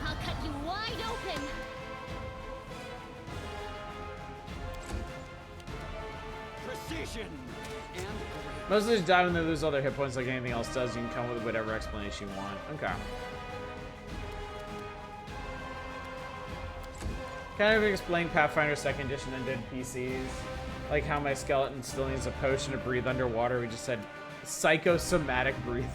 I'll cut you wide open. Most of these die when they lose all their hit points like anything else does. You can come with whatever explanation you want. Okay. Kind of explain Pathfinder 2nd Edition and did PCs. Like how my skeleton still needs a potion to breathe underwater. We just said psychosomatic breathing.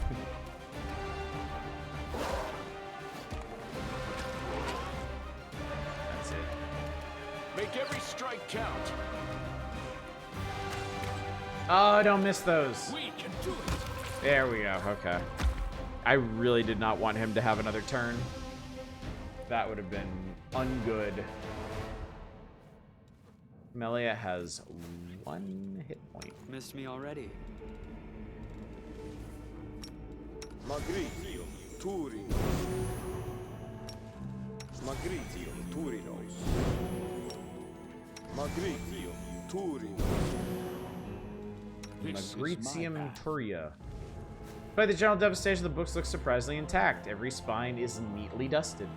That's it. Make every strike count. Oh, don't miss those. We can do it. There we go. Okay. I really did not want him to have another turn. That would have been ungood. Melia has 1 hit point. Missed me already. Magritium Turinos. Magritium Turinos. Magritium Turinos. This is my Magritium path. Turia. By the general devastation, the books look surprisingly intact. Every spine is neatly dusted.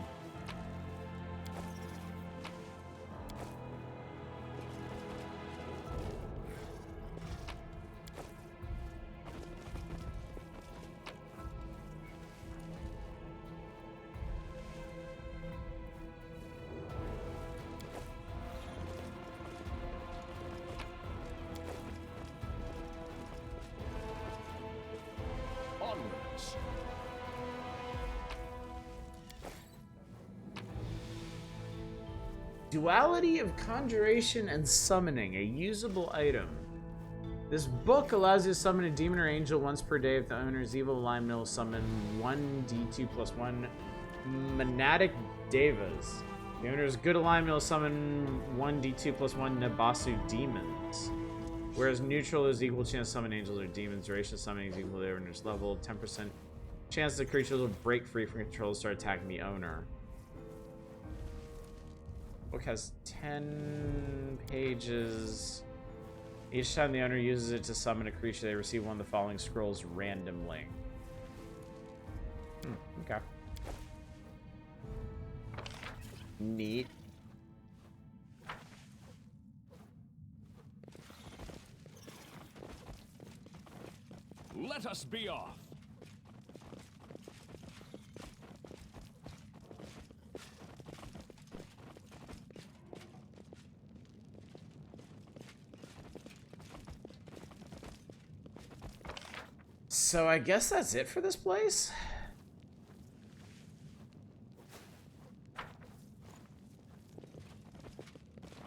Onwards. Duality of Conjuration and Summoning, a usable item. This book allows you to summon a demon or angel once per day if the owner's evil alignment will summon 1d2 plus 1 monadic devas. The owner's good alignment will summon 1d2 plus 1 Nabasu demons. Whereas neutral is equal chance to summon angels or demons. Duration of summoning is equal to the owner's level. 10% chance the creatures will break free from control and start attacking the owner. Book has 10 pages. Each time the owner uses it to summon a creature, they receive one of the following scrolls randomly. Okay. Neat. Let us be off. So I guess that's it for this place?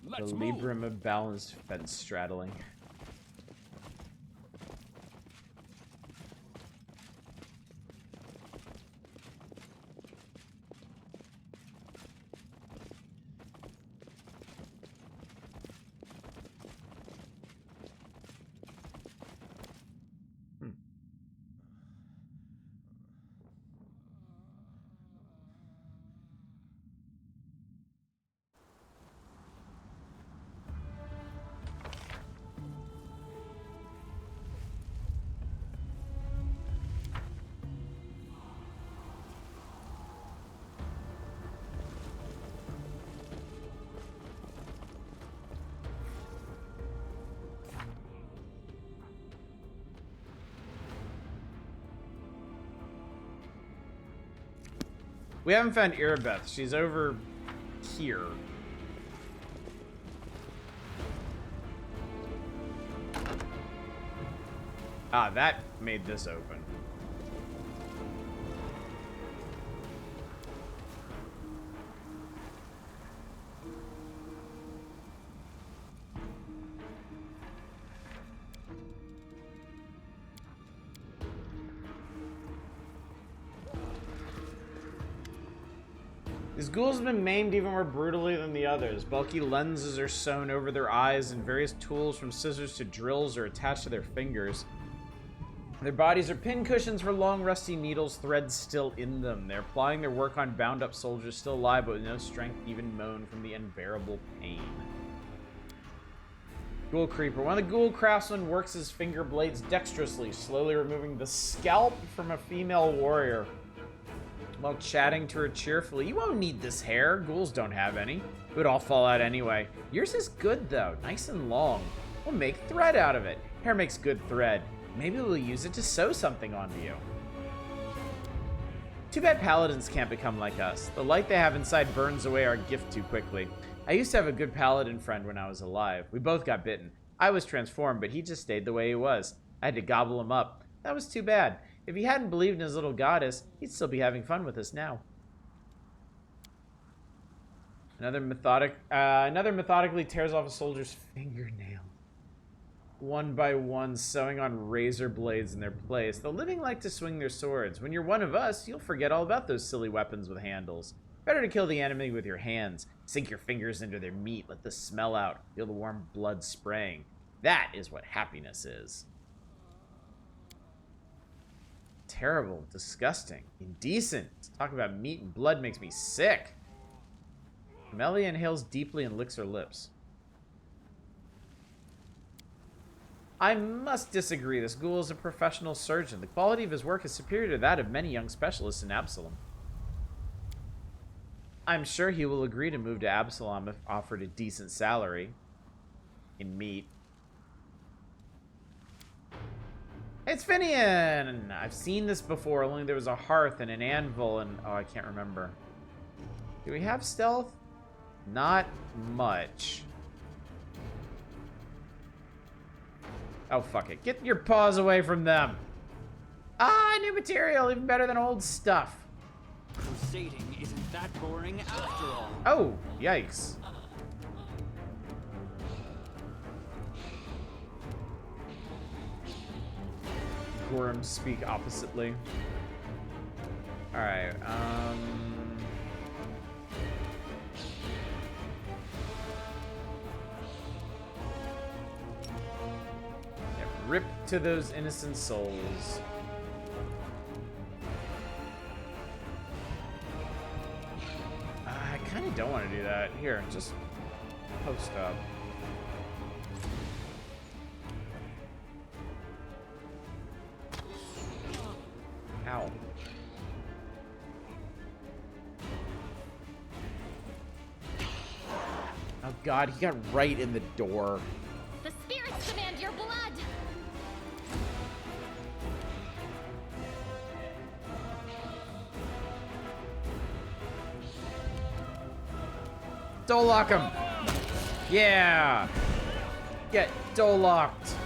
Let's The move. Librum of Balanced Fence straddling. We haven't found Irabeth. She's over here. Ah, that made this open. These ghouls have been maimed even more brutally than the others. Bulky lenses are sewn over their eyes, and various tools from scissors to drills are attached to their fingers. Their bodies are pincushions for long, rusty needles, threads still in them. They're plying their work on bound-up soldiers still alive, but with no strength to even moan from the unbearable pain. Ghoul Creeper. One of the ghoul craftsmen works his finger blades dexterously, slowly removing the scalp from a female warrior, while chatting to her cheerfully. You won't need this hair. Ghouls don't have any. It would all fall out anyway. Yours is good, though. Nice and long. We'll make thread out of it. Hair makes good thread. Maybe we'll use it to sew something onto you. Too bad paladins can't become like us. The light they have inside burns away our gift too quickly. I used to have a good paladin friend when I was alive. We both got bitten. I was transformed, but he just stayed the way he was. I had to gobble him up. That was too bad. If he hadn't believed in his little goddess, he'd still be having fun with us now. Another methodically tears off a soldier's fingernail. One by one, sewing on razor blades in their place. The living like to swing their swords. When you're one of us, you'll forget all about those silly weapons with handles. Better to kill the enemy with your hands. Sink your fingers into their meat. Let the smell out. Feel the warm blood spraying. That is what happiness is. Terrible. Disgusting. Indecent. Talk about meat and blood makes me sick. Melly inhales deeply and licks her lips. I must disagree. This ghoul is a professional surgeon. The quality of his work is superior to that of many young specialists in Absalom. I'm sure he will agree to move to Absalom if offered a decent salary. In meat. It's Finian! I've seen this before, only there was a hearth and an anvil and... oh, I can't remember. Do we have stealth? Not much. Oh, fuck it. Get your paws away from them. Ah, new material. Even better than old stuff. Crusading isn't that boring after all. Oh, yikes. Gorms speak oppositely. Alright, yeah, rip to those innocent souls. I kind of don't want to do that. Here, just post up. Ow. Oh god, he got right in the door. The spirits demand your blood. Dole lock him. Yeah. Get dole locked.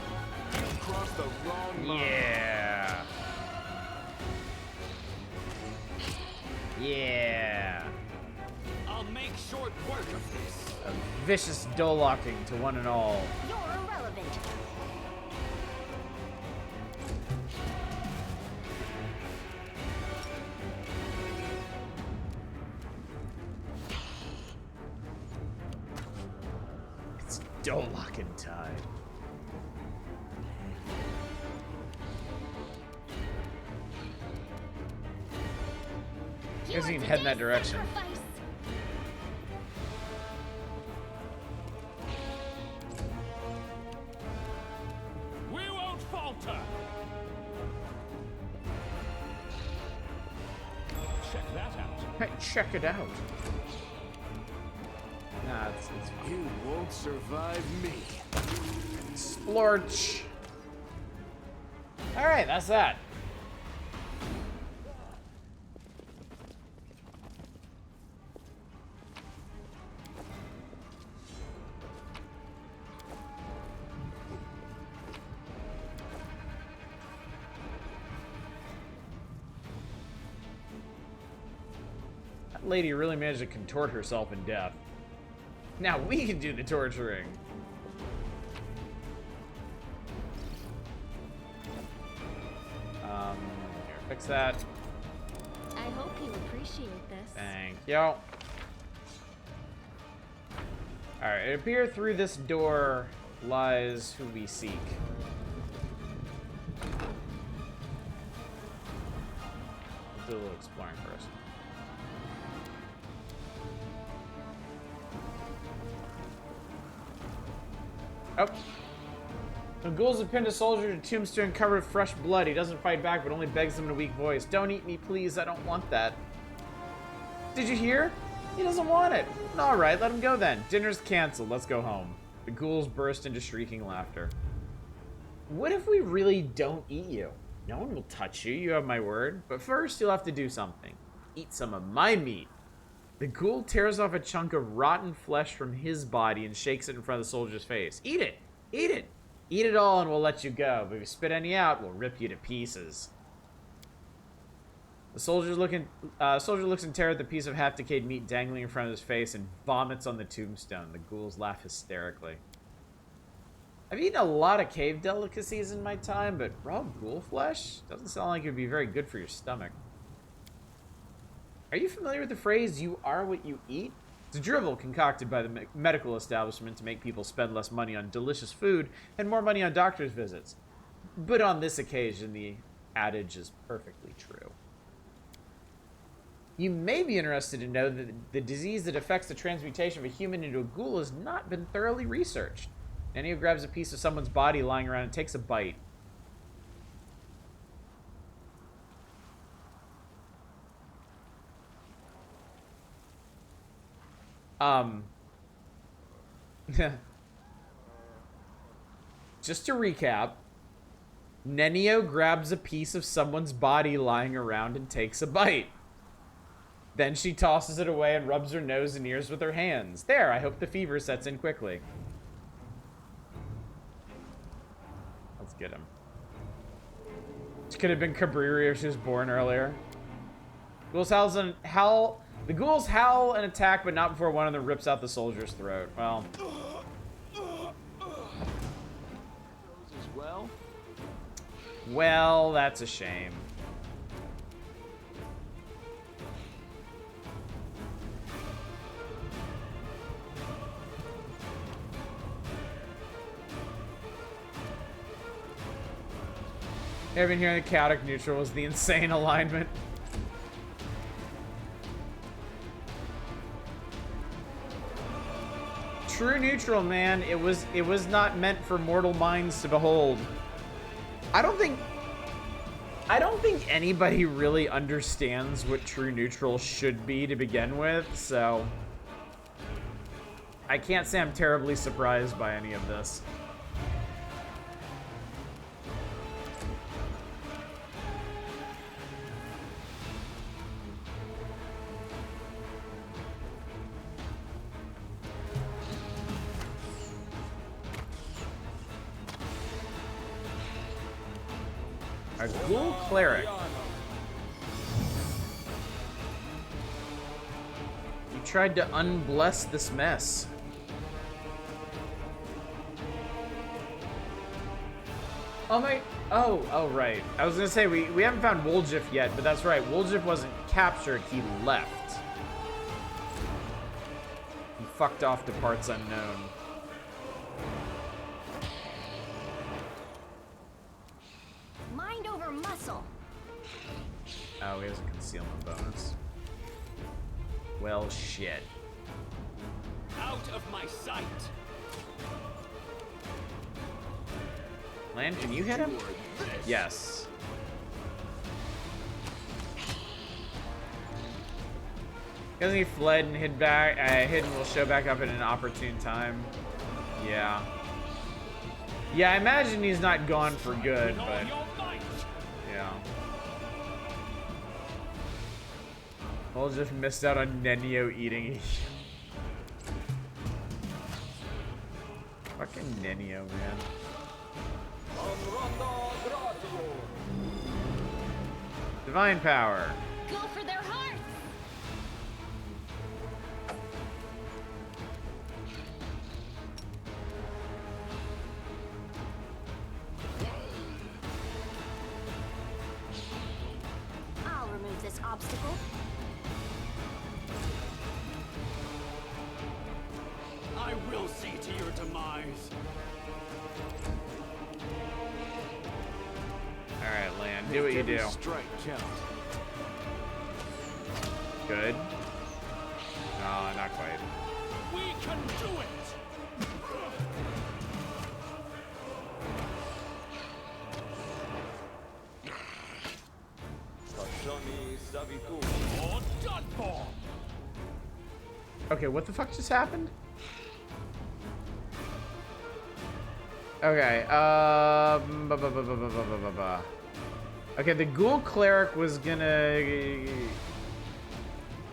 Cross the wrong line. Yeah. Yeah. I'll make short work of this. A vicious dole locking to one and all. You're irrelevant. It's dole locking time. He doesn't even head in that direction. Sacrifice. We won't falter. Check that out. Hey, check it out. Nah, it's fine. You won't survive me. Splorch. Alright, that's that. That lady really managed to contort herself in death. Now we can do the torturing. Here, fix that. I hope you appreciate this. Thank you. Alright, it appears through this door lies who we seek. Let's do a little exploring first. Oh. The ghouls have pinned a soldier to a tombstone covered with fresh blood. He doesn't fight back, but only begs them in a weak voice. Don't eat me, please. I don't want that. Did you hear? He doesn't want it. All right, let him go then. Dinner's canceled. Let's go home. The ghouls burst into shrieking laughter. What if we really don't eat you? No one will touch you, you have my word. But first, you'll have to do something. Eat some of my meat. The ghoul tears off a chunk of rotten flesh from his body and shakes it in front of the soldier's face. Eat it! Eat it! Eat it all and we'll let you go. But if you spit any out, we'll rip you to pieces. The soldier looks in terror at the piece of half-decayed meat dangling in front of his face and vomits on the tombstone. The ghouls laugh hysterically. I've eaten a lot of cave delicacies in my time, but raw ghoul flesh doesn't sound like it would be very good for your stomach. Are you familiar with the phrase, you are what you eat? It's a drivel concocted by the medical establishment to make people spend less money on delicious food and more money on doctor's visits. But on this occasion, the adage is perfectly true. You may be interested to know that the disease that affects the transmutation of a human into a ghoul has not been thoroughly researched. Nenio grabs a piece of someone's body lying around and takes a bite. Just to recap, Nenio grabs a piece of someone's body lying around and takes a bite. Then she tosses it away and rubs her nose and ears with her hands. There, I hope the fever sets in quickly. Let's get him. She could have been Cabriri if she was born earlier. The ghouls howl and attack, but not before one of them rips out the soldier's throat. Well. Well, that's a shame. I've been hearing the chaotic neutral was the insane alignment. True neutral, man. It was not meant for mortal minds to behold. I don't think anybody really understands what true neutral should be to begin with, so I can't say I'm terribly surprised by any of this. A ghoul cleric. You tried to unbless this mess. Oh my, oh right. I was gonna say we haven't found Woljif yet, but that's right. Woljif wasn't captured, he left. He fucked off to parts unknown. Oh, he has a concealment bonus. Well, shit. Out of my sight. Land, can you hit him? Yes. Because he fled and hid back, hidden will show back up at an opportune time. Yeah. Yeah, I imagine he's not gone for good, but yeah. We'll just missed out on Nenio eating. Fucking Nenio, man. Divine power. Go for their hearts! I'll remove this obstacle. I will see to your demise. Alright, Land, do what you do. Strike count. Good. No, not quite. We can do it. Or done for. Okay, what the fuck just happened? Okay, okay, the ghoul cleric was gonna...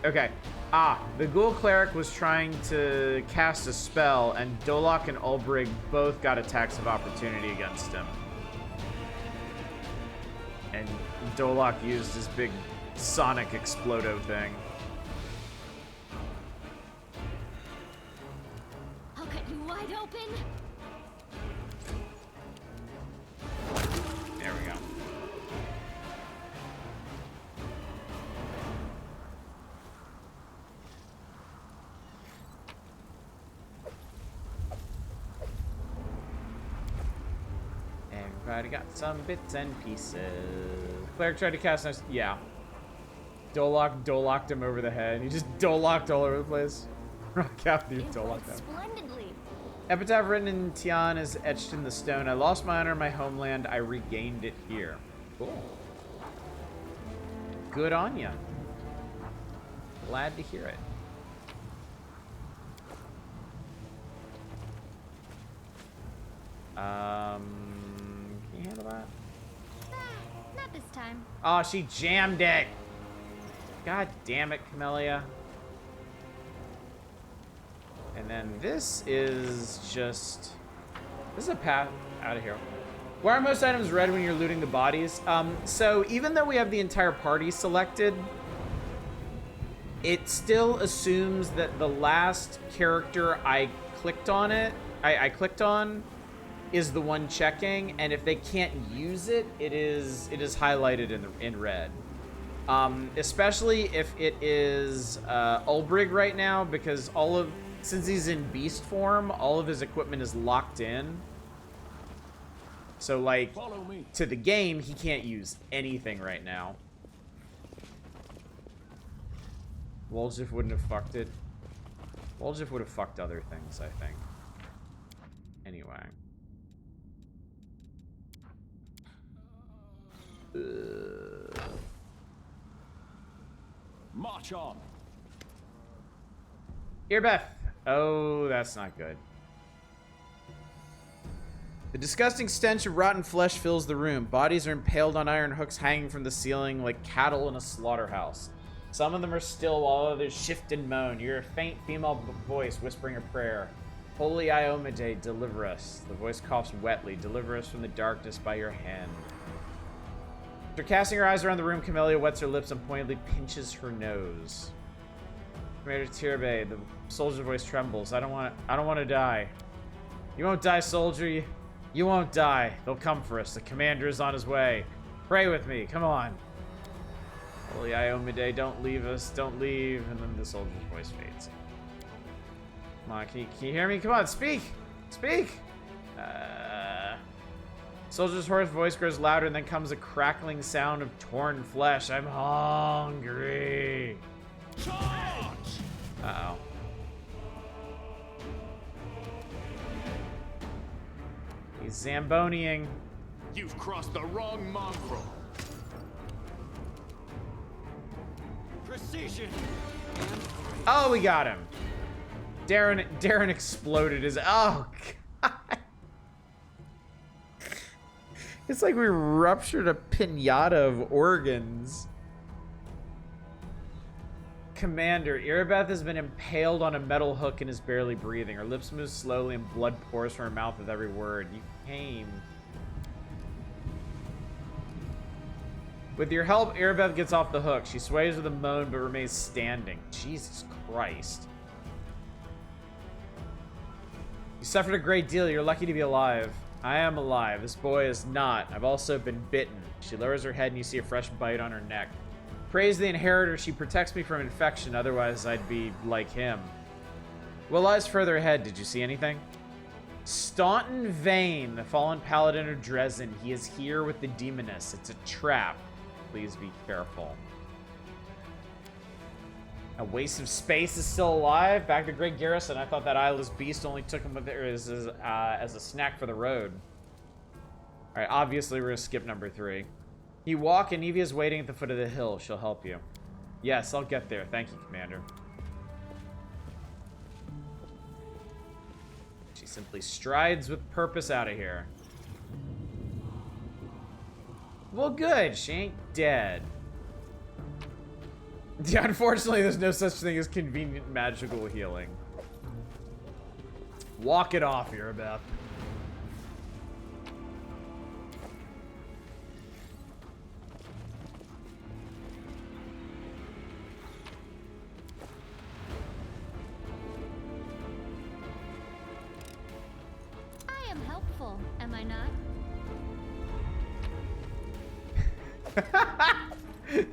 Okay. The ghoul cleric was trying to cast a spell, and Dolok and Ulbrig both got attacks of opportunity against him. And Dolok used his big sonic explodo thing. I'll cut you wide open. There we go. Everybody got some bits and pieces. Cleric tried to cast nice. Yeah. Doloked him over the head. He just Doloked all over the place. Rock out, dude. Doloked him. Splendidly. Epitaph written in Tian is etched in the stone. I lost my honor in my homeland. I regained it here. Cool. Good on ya. Glad to hear it. Can you handle that? Not this time. Oh, she jammed it. God damn it, Camellia. And then this is just... This is a path out of here. Why are most items red when you're looting the bodies? So even though we have the entire party selected, it still assumes that the last character I clicked on is the one checking, and if they can't use it, it is highlighted in red. Especially if it is Ulbrig right now, because since he's in beast form, all of his equipment is locked in. So like to the game, he can't use anything right now. Woljif wouldn't have fucked it. Woljif would have fucked other things, I think. Anyway. March on. Earbeth. Oh, that's not good. The disgusting stench of rotten flesh fills the room. Bodies are impaled on iron hooks hanging from the ceiling like cattle in a slaughterhouse. Some of them are still while others shift and moan. You hear a faint female voice whispering a prayer. Holy Iomade, deliver us. The voice coughs wetly. Deliver us from the darkness by your hand. After casting her eyes around the room, Camellia wets her lips and pointedly pinches her nose. Commander Tirbe, the soldier voice trembles. I don't want to die. You won't die, soldier. You won't die. They'll come for us. The commander is on his way. Pray with me. Come on. Holy Iomade, don't leave us. Don't leave. And then the soldier's voice fades. Come on, can you hear me? Come on, speak! Speak! Soldier's hoarse voice grows louder, and then comes a crackling sound of torn flesh. I'm hungry. Charge! Uh-oh. He's Zamboniing. You've crossed the wrong mongrel. Precision. Oh, we got him. Darren exploded his... Oh, God. It's like we ruptured a pinata of organs. Commander, Erebeth has been impaled on a metal hook and is barely breathing. Her lips move slowly and blood pours from her mouth with every word. You came. With your help, Erebeth gets off the hook. She sways with a moan but remains standing. Jesus Christ. You suffered a great deal. You're lucky to be alive. I am alive. This boy is not. I've also been bitten. She lowers her head and you see a fresh bite on her neck. Praise the inheritor. She protects me from infection. Otherwise, I'd be like him. What lies further ahead? Did you see anything? Staunton Vane, the fallen paladin of Dresden. He is here with the demoness. It's a trap. Please be careful. A waste of space is still alive. Back to Great Garrison. I thought that eyeless beast only took him with there as a snack for the road. All right, obviously we're gonna skip number 3. You walk and Evia's waiting at the foot of the hill. She'll help you. Yes, I'll get there. Thank you, Commander. She simply strides with purpose out of here. Well, good. She ain't dead. Yeah, unfortunately, there's no such thing as convenient magical healing. Walk it off, Irabeth. I am helpful, am I not?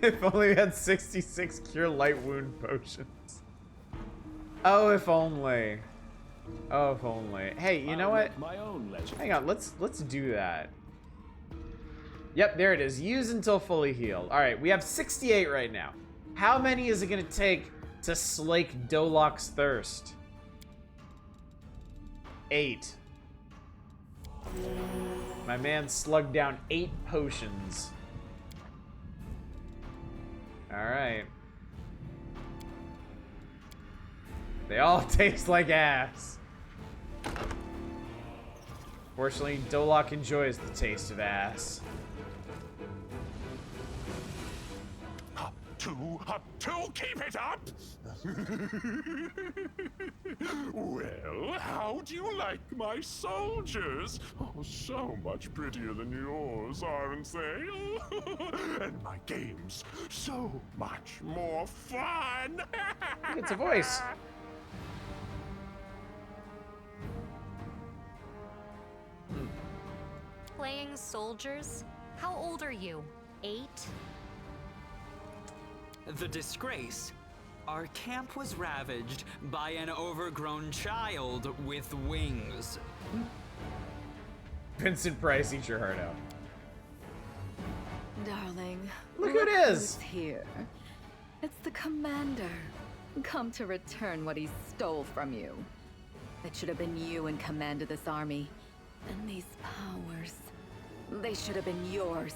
If only we had 66 cure light wound potions. Oh, if only. Oh, if only. Hey, you know what? My own legend. Hang on, let's do that. Yep, there it is. Use until fully healed. All right, we have 68 right now. How many is it gonna take to slake Dolok's thirst? 8. My man slugged down 8 potions. Alright. They all taste like ass. Fortunately, Dolok enjoys the taste of ass. Up two, keep it up! Well, how do you like my soldiers? Oh, so much prettier than yours, aren't they? And my games, so much more fun! It's a voice. Playing soldiers? How old are you? 8? The disgrace. Our camp was ravaged by an overgrown child with wings. Vincent Price, eat your heart out. Darling, Look who it is. who's here. It's the commander, come to return what he stole from you. It should have been you in command of this army. And these powers, they should have been yours.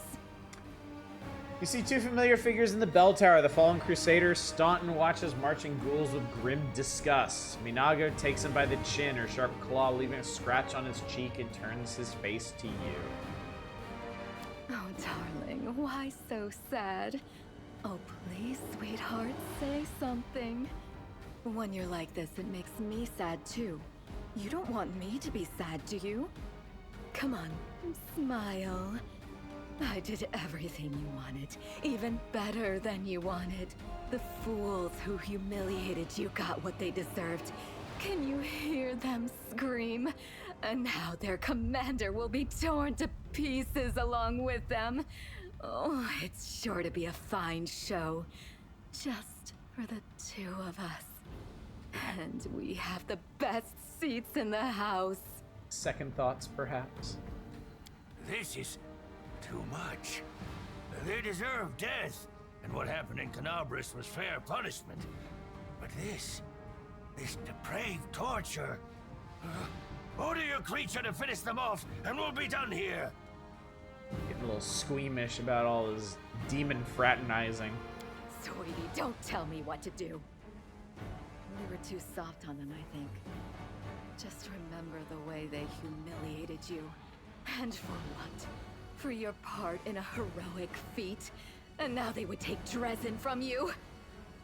You see 2 familiar figures in the bell tower. The fallen crusader Staunton watches marching ghouls with grim disgust. Minago takes him by the chin, her sharp claw leaving a scratch on his cheek, and turns his face to you. Oh, darling, why so sad? Oh, please, sweetheart, say something. When you're like this, it makes me sad too. You don't want me to be sad, do you? Come on, smile. I did everything you wanted, even better than you wanted. The fools who humiliated you got what they deserved. Can you hear them scream? And now their commander will be torn to pieces along with them. Oh, it's sure to be a fine show. Just for the 2 of us. And we have the best seats in the house. Second thoughts, perhaps? This is too much. They deserve death, and what happened in Canabris was fair punishment. But this depraved torture. Order your creature to finish them off, and we'll be done here. Getting a little squeamish about all his demon fraternizing. Sweetie, don't tell me what to do. We were too soft on them, I think. Just remember the way they humiliated you. And for what? For your part in a heroic feat? And now they would take Dresden from you?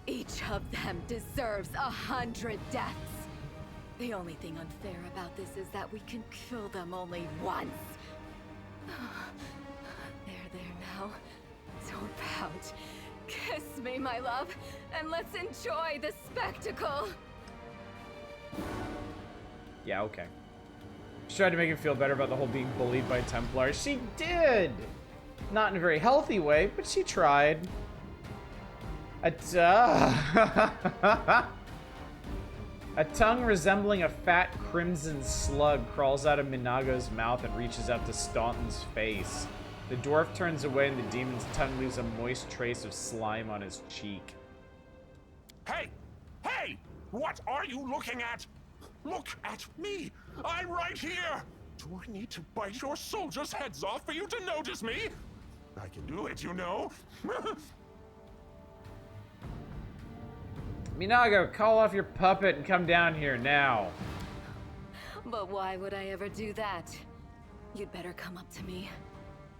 Each of them deserves 100 deaths. The only thing unfair about this is that we can kill them only once. There now. Don't pout. Kiss me, my love, and let's enjoy the spectacle. Yeah, okay. She tried to make him feel better about the whole being bullied by Templars. She did! Not in a very healthy way, but she tried. A tongue resembling a fat crimson slug crawls out of Minago's mouth and reaches out to Staunton's face. The dwarf turns away and the demon's tongue leaves a moist trace of slime on his cheek. Hey! Hey! What are you looking at? Look at me! I'm right here! Do I need to bite your soldiers' heads off for you to notice me? I can do it, you know. Minago, call off your puppet and come down here now. But why would I ever do that? You'd better come up to me.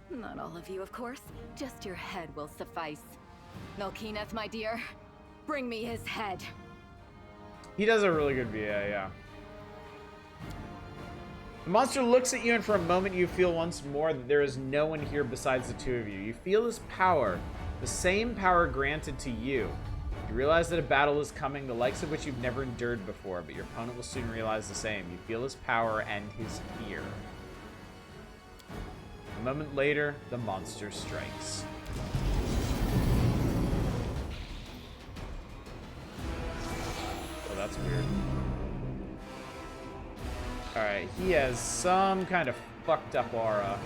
Not all of you, of course. Just your head will suffice. Melkineth, my dear, bring me his head. He does a really good VA, yeah. The monster looks at you, and for a moment you feel once more that there is no one here besides the two of you. You feel his power, the same power granted to you. You realize that a battle is coming, the likes of which you've never endured before, but your opponent will soon realize the same. You feel his power and his fear. A moment later, the monster strikes. Oh, that's weird. Alright, he has some kind of fucked up aura.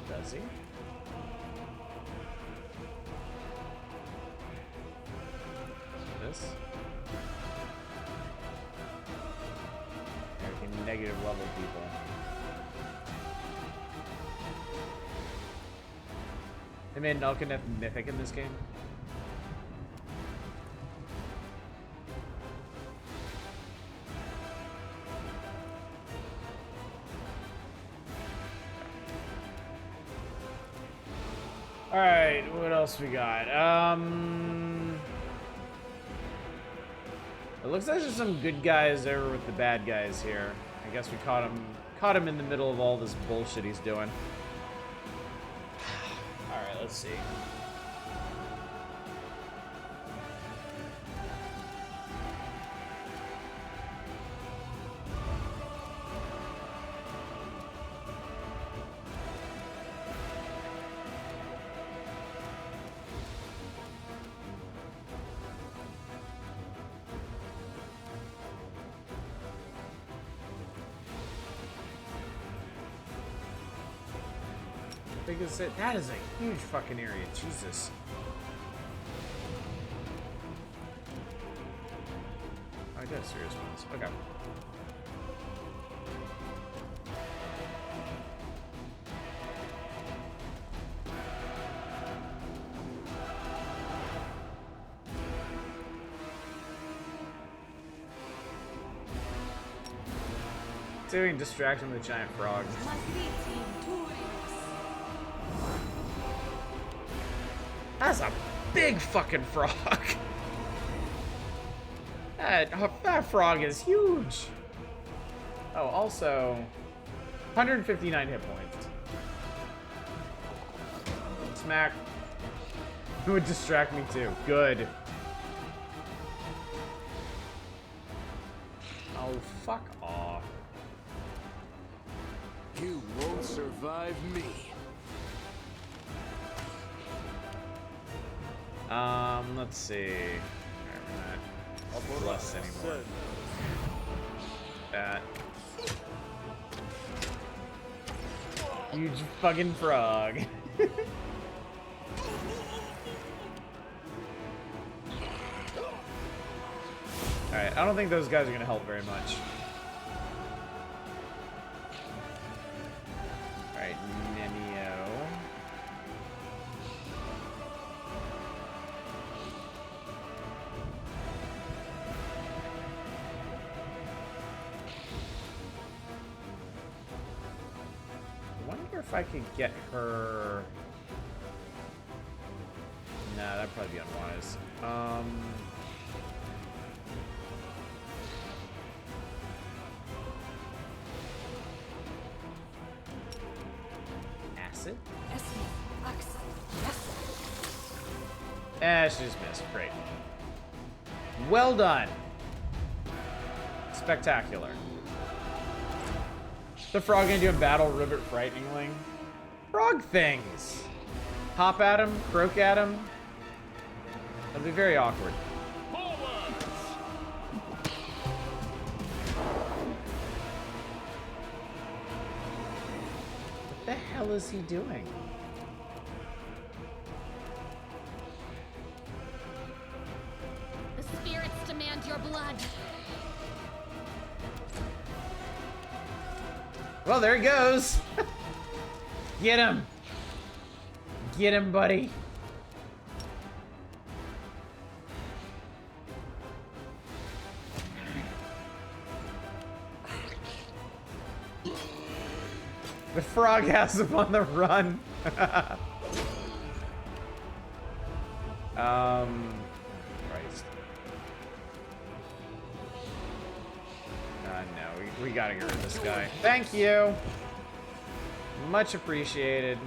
Does he? This? We can negative level people. They made Nalkaneth mythic in this game. Alright, what else we got? It looks like there's some good guys over with the bad guys here. I guess we caught him in the middle of all this bullshit he's doing. Alright, let's see. Big is it? That is a huge fucking area. Jesus. Oh, I got serious ones. Okay. See if we can distract him with a giant frog. That's a big fucking frog. That frog is huge. Oh, also, 159 hit points. Smack. Who would distract me too? Good. Oh, fuck off. You won't survive me. Let's see. We're not blessed anymore. That. Huge fucking frog. Alright, I don't think those guys are gonna help very much. Alright, Nemio. I wonder if I could get her... Nah, that'd probably be unwise. Acid? She just missed. Great. Well done. Spectacular. The frog gonna do a battle rivet frighteningly. Frog things. Hop at him, croak at him. That'll be very awkward. What the hell is he doing? The spirits demand your blood. Well, there he goes. Get him. Get him, buddy. The frog has him on the run. Christ. No, we gotta get rid of this guy. Thank you. Much appreciated.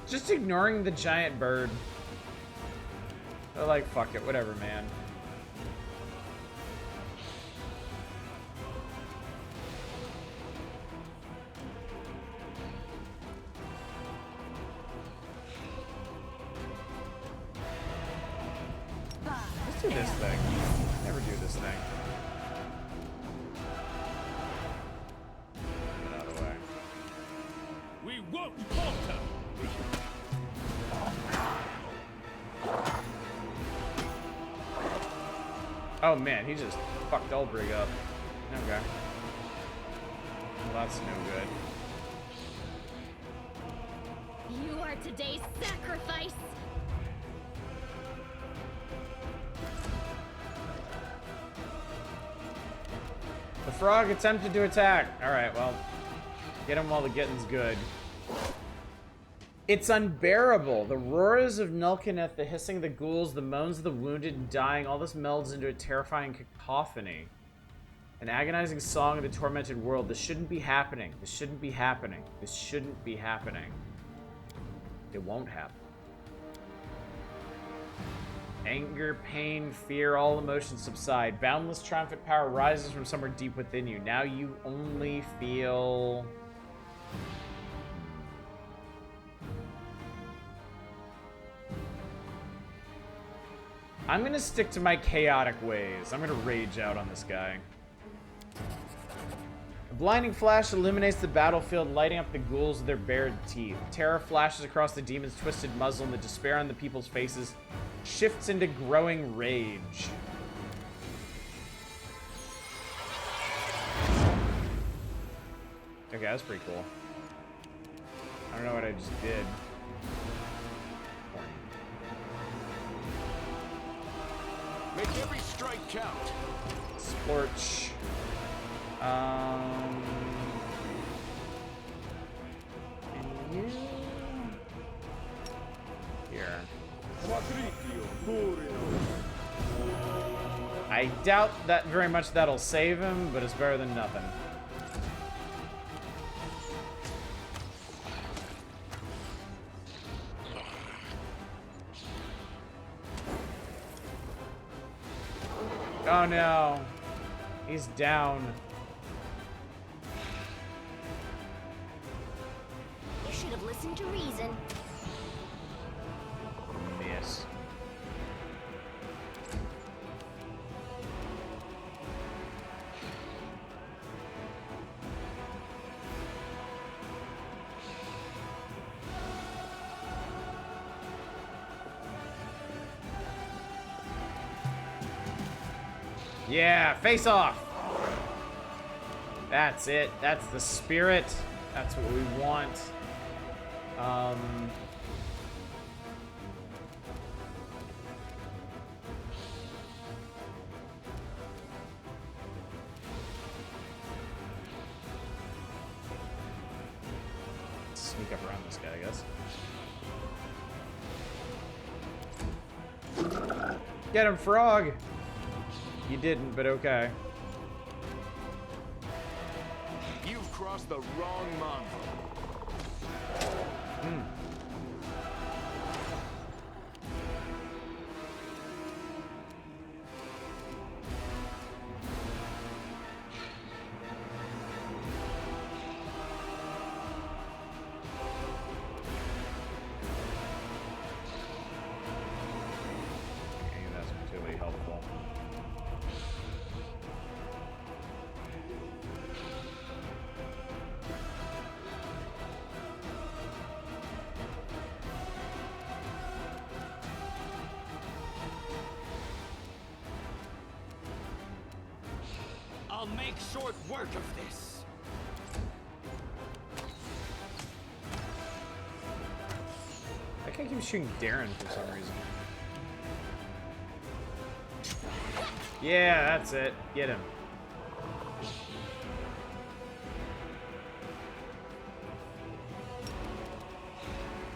Just ignoring the giant bird. They're like, fuck it, whatever, man. Let's do this thing. Never do this thing. Get out of the way. We won't falter. Oh man, he just fucked Elbrig up. Okay. Well, that's no good. You are today's sacrifice. The frog attempted to attack. Alright, well, get him while the getting's good. It's unbearable. The roars of Nulkineth, the hissing of the ghouls, the moans of the wounded and dying, all this melds into a terrifying cacophony. An agonizing song of the tormented world. This shouldn't be happening. This shouldn't be happening. This shouldn't be happening. It won't happen. Anger, pain, fear, all emotions subside. Boundless triumphant power rises from somewhere deep within you. Now you only feel... I'm gonna stick to my chaotic ways. I'm gonna rage out on this guy. A blinding flash illuminates the battlefield, lighting up the ghouls with their bared teeth. Terror flashes across the demon's twisted muzzle, and the despair on the people's faces shifts into growing rage. Okay, that's pretty cool. I don't know what I just did. Make every strike count. Scorch. And you... Here. I doubt that very much that'll save him, but it's better than nothing. Oh no. He's down. You should have listened to reason. Miss. Yeah, face off. That's it. That's the spirit. That's what we want. Sneak up around this guy, I guess. Get him, frog. You didn't, but okay. You've crossed the wrong month. Okay, that's particularly helpful. I'll make short work of this. I can't keep shooting Darren for some reason. Yeah, that's it. Get him.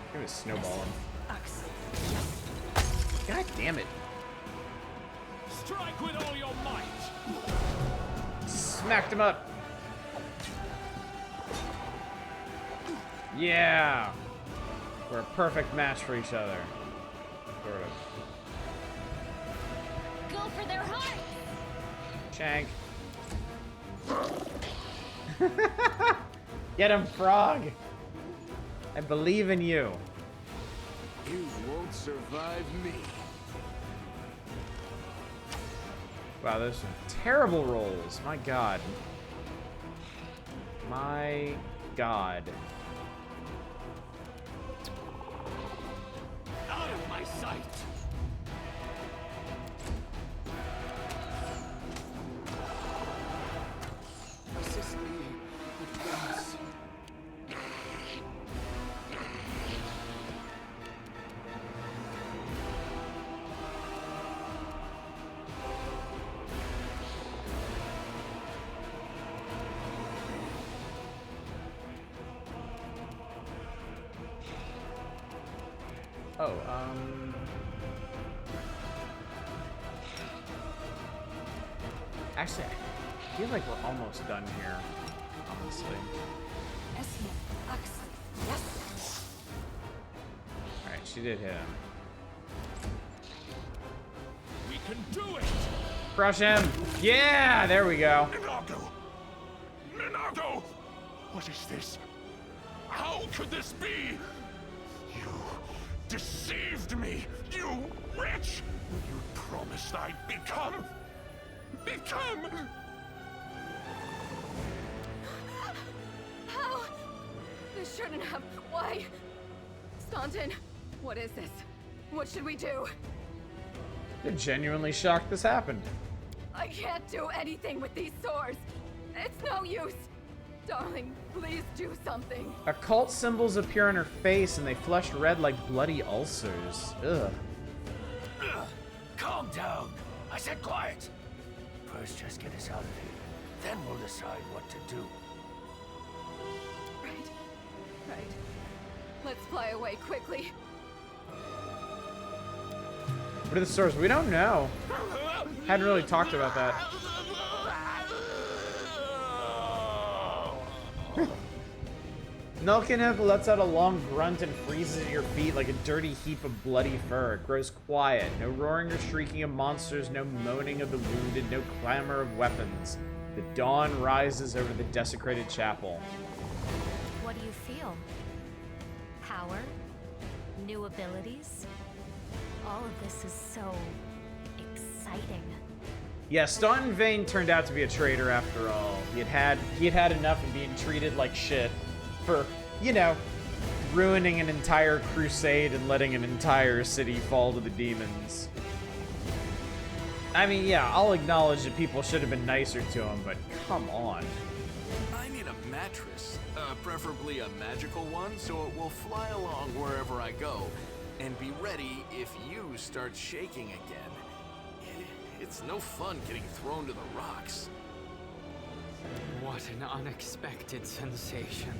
I'm gonna snowball him. God damn it. Strike with all your might. Smacked him up. Yeah. We're a perfect match for each other. Sort of. Go for their heart. Shank. Get him, Frog. I believe in you. You won't survive me. Wow, those are terrible rolls. My God. My God. Out of my sight. Assist me with this. Oh, actually, I feel like we're almost done here, honestly. Alright, she did hit him. We can do it. Crush him! Yeah! There we go. Minago! Minago! What is this? How could this be? You deceived me, you wretch! You promised I'd become... How? This shouldn't have. Why? Staunton, what is this? What should we do? You're genuinely shocked this happened. I can't do anything with these sores. It's no use. Darling, please do something. Occult symbols appear on her face and they flush red like bloody ulcers. Ugh. Calm down. I said quiet. First, just get us out of here. Then we'll decide what to do. Right. Let's fly away quickly. What are the sores? We don't know. Hadn't really talked about that. Nulkinip lets out a long grunt and freezes at your feet like a dirty heap of bloody fur. It grows quiet. No roaring or shrieking of monsters, no moaning of the wounded, no clamor of weapons. The dawn rises over the desecrated chapel. What do you feel? Power? New abilities? All of this is so exciting. Yeah, Staunton Vane turned out to be a traitor after all. He had had enough of being treated like shit for, you know, ruining an entire crusade and letting an entire city fall to the demons. I mean, yeah, I'll acknowledge that people should have been nicer to him, but come on. I need a mattress, preferably a magical one, so it will fly along wherever I go, and be ready if you start shaking again. It's no fun getting thrown to the rocks. What an unexpected sensation.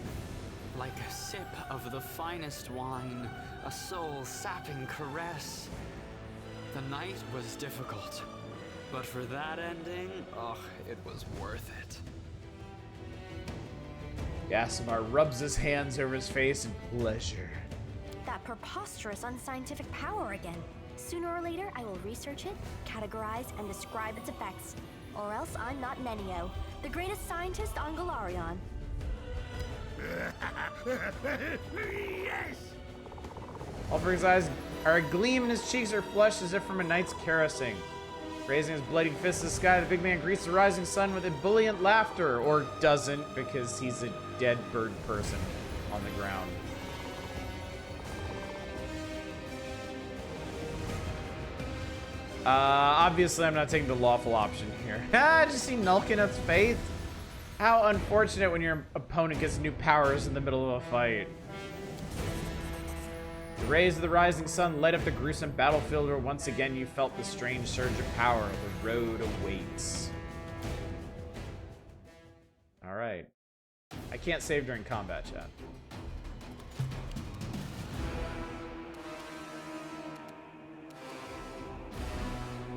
Like a sip of the finest wine, a soul-sapping caress. The night was difficult, but for that ending, oh, it was worth it. Yasimar rubs his hands over his face in pleasure. That preposterous unscientific power again. Sooner or later, I will research it, categorize, and describe its effects. Or else I'm not Nenio, the greatest scientist on Galarion. Yes! Ulfric's eyes are a gleam and his cheeks are flushed as if from a knight's caressing. Raising his bloody fist to the sky, the big man greets the rising sun with ebullient laughter, or doesn't because he's a dead bird person on the ground. Obviously, I'm not taking the lawful option here. Ah, did you see Nulkineth's Faith? How unfortunate when your opponent gets new powers in the middle of a fight. The rays of the rising sun light up the gruesome battlefield where once again you felt the strange surge of power. The road awaits. Alright. I can't save during combat, chat.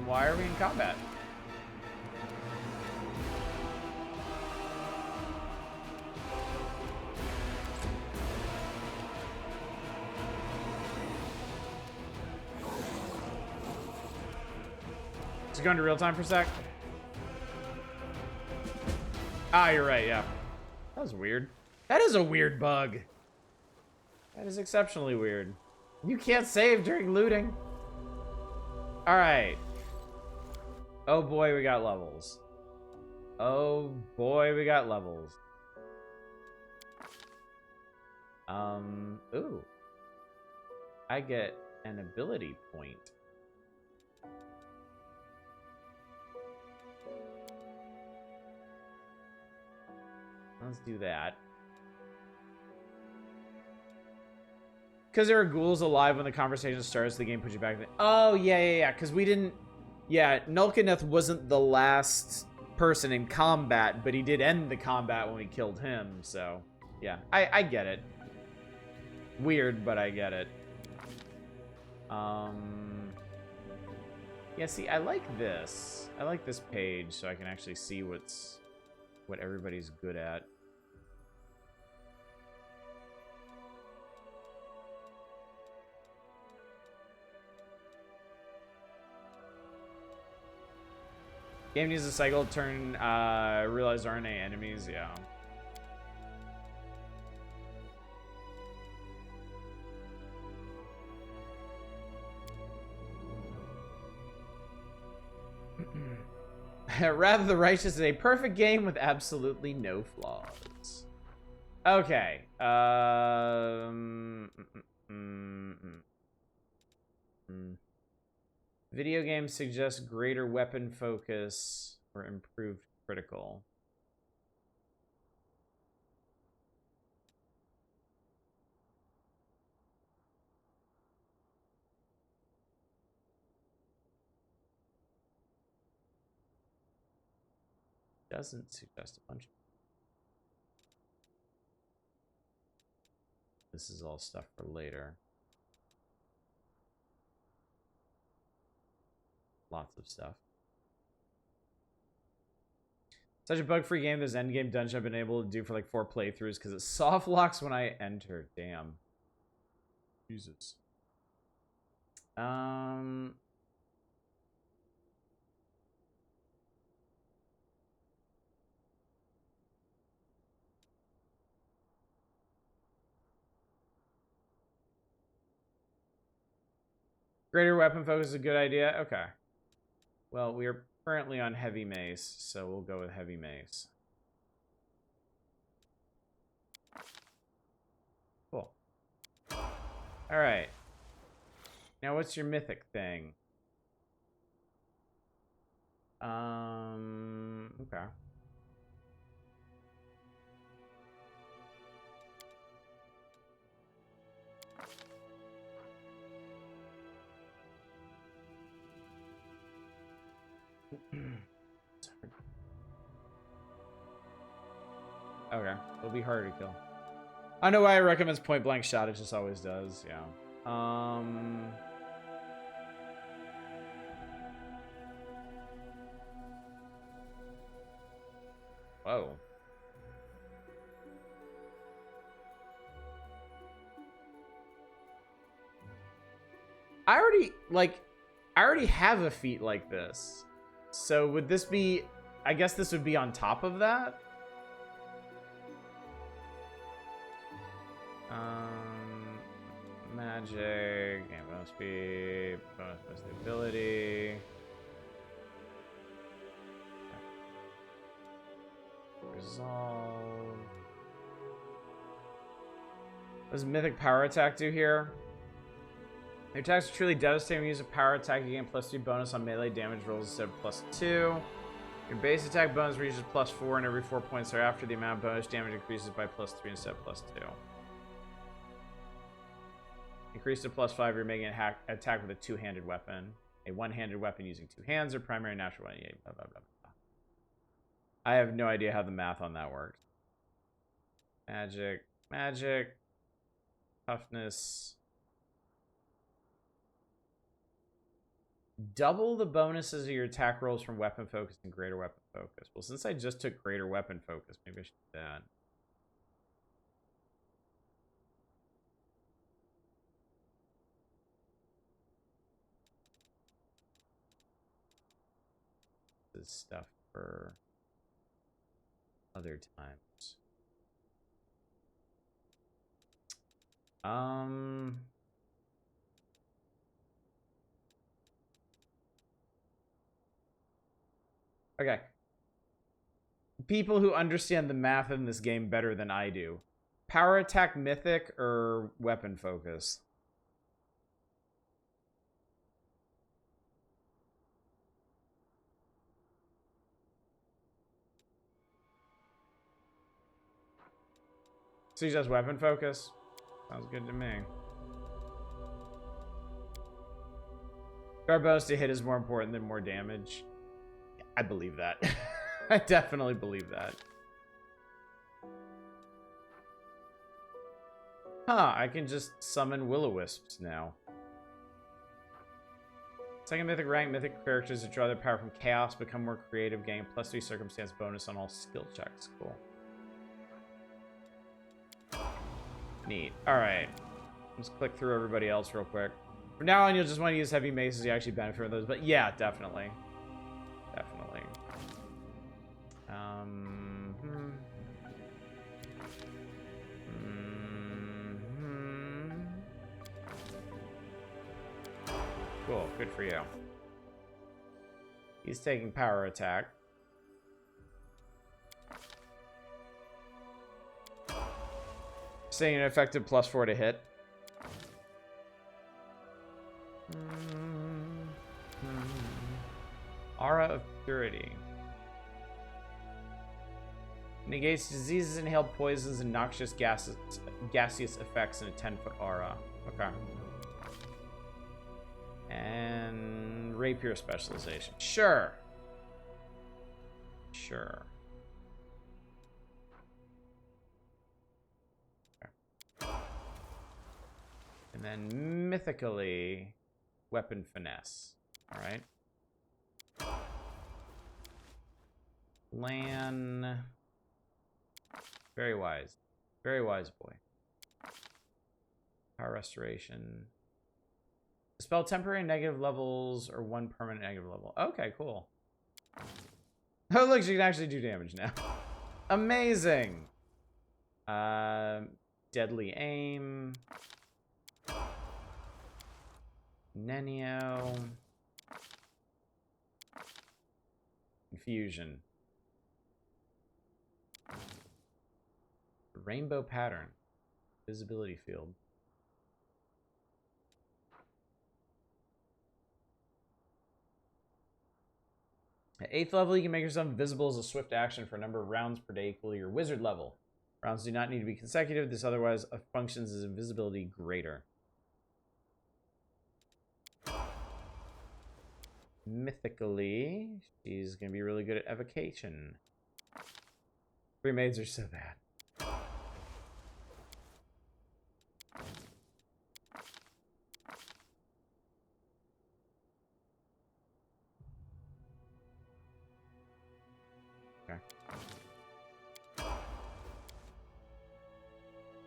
Why are we in combat? Is it going to real time for a sec? Ah, you're right, yeah. That was weird. That is a weird bug. That is exceptionally weird. You can't save during looting. Alright. Oh boy, we got levels. Oh boy, we got levels. Ooh. I get an ability point. Let's do that. Because there are ghouls alive when the conversation starts, the game puts you back. Oh, yeah. Because we didn't... Yeah, Nulkineth wasn't the last person in combat, but he did end the combat when we killed him, so... Yeah, I get it. Weird, but I get it. Yeah, see, I like this. I like this page, so I can actually see what everybody's good at. Game needs a cycle to turn realize RNA enemies, yeah. Wrath of the Righteous is a perfect game with absolutely no flaws. Okay. Video games suggest greater weapon focus or improved critical. Doesn't suggest a bunch. This is all stuff for later. Lots of stuff. Such a bug-free game, this endgame dungeon I've been able to do for like 4 playthroughs because it soft locks when I enter. Damn. Jesus. Greater weapon focus is a good idea. Okay. Well, we are currently on heavy mace, so we'll go with heavy mace. Cool. All right. Now, what's your mythic thing? Okay. Okay, it'll be harder to kill. I know why it recommends point blank shot, it just always does, yeah. Whoa. I already have a feat like this. So would this be, I guess this would be on top of that? Magic, and bonus speed, bonus ability. Resolve. What does Mythic Power Attack do here? Your attacks are truly devastating when you use a power attack. You gain +3 bonus on melee damage rolls instead of +2. Your base attack bonus reaches +4, and every 4 points thereafter, the amount of bonus damage increases by +3 instead of +2. Increase to +5, you're making an attack with a two-handed weapon. A one-handed weapon using two hands or primary natural one. Blah, blah, blah, blah. I have no idea how the math on that works. Magic. Magic. Toughness. Double the bonuses of your attack rolls from weapon focus and greater weapon focus. Well, since I just took greater weapon focus, maybe I should do that. This stuff for other times. Okay. People who understand the math in this game better than I do. Power attack mythic or weapon focus? So he does weapon focus? Sounds good to me. Guard bonus to hit is more important than more damage. I believe that. I definitely believe that. Huh, I can just summon will-o-wisps now. Second mythic rank, mythic characters that draw their power from chaos become more creative, gain +3 circumstance bonus on all skill checks. Cool. Neat. Alright. Let's click through everybody else real quick. From now on, you'll just want to use heavy maces. You actually benefit from those. But yeah, definitely. Definitely. Cool. Good for you. He's taking power attack. Saying an effective +4 to hit. Aura of Purity. Negates diseases, inhaled poisons, and noxious gaseous effects in a 10-foot aura. Okay. And rapier specialization. Sure. Sure. Okay. And then mythically, weapon finesse. All right. Lan. Very wise. Very wise boy. Power restoration. Dispel temporary negative levels or one permanent negative level. Okay, cool. Oh, look, she can actually do damage now. Amazing. Deadly aim. Nenio. Confusion. Rainbow pattern. Visibility field. At 8th level, you can make yourself invisible as a swift action for a number of rounds per day equal to your wizard level. Rounds do not need to be consecutive. This otherwise functions as invisibility greater. Mythically, she's going to be really good at evocation. Three maids are so bad.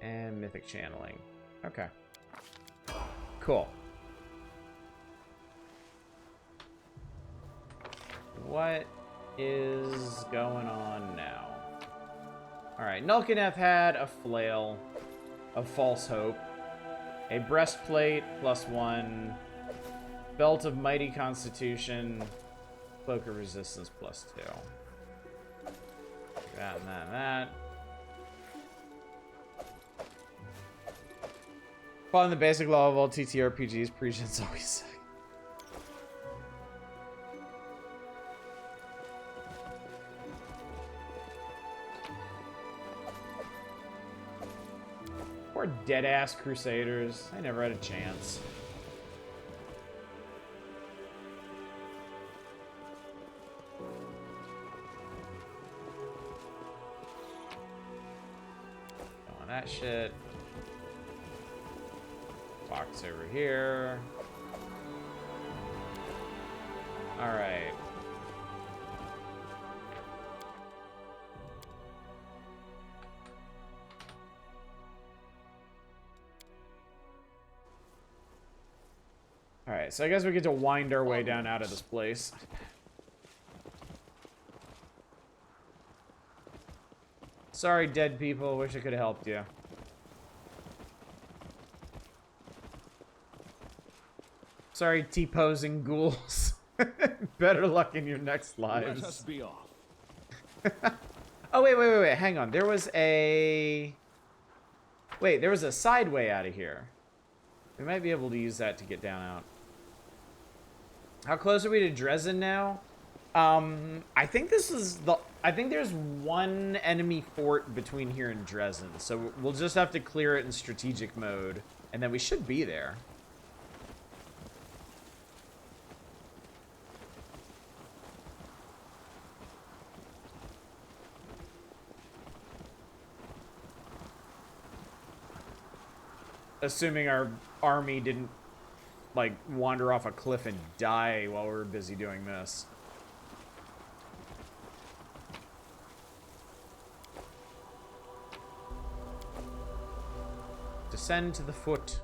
And mythic channeling. Okay. Cool. What is going on now? Alright, Nulkineth had a flail of false hope, a breastplate +1, belt of mighty constitution, cloak of resistance +2. That and that and that. Following the basic law of all TTRPGs, pre-gen's always sick. Poor dead-ass Crusaders. I never had a chance. On that shit. Box over here. Alright. Alright, so I guess we get to wind our way down out of this place. Sorry, dead people. Wish I could have helped you. Sorry, T-posing ghouls. Better luck in your next lives. Let us be off. Oh, wait. Hang on. There was a... Wait, there was a side way out of here. We might be able to use that to get down out. How close are we to Dresden now? I think this is the... I think there's one enemy fort between here and Dresden. So we'll just have to clear it in strategic mode. And then we should be there. Assuming our army didn't, like, wander off a cliff and die while we were busy doing this. Descend to the foot.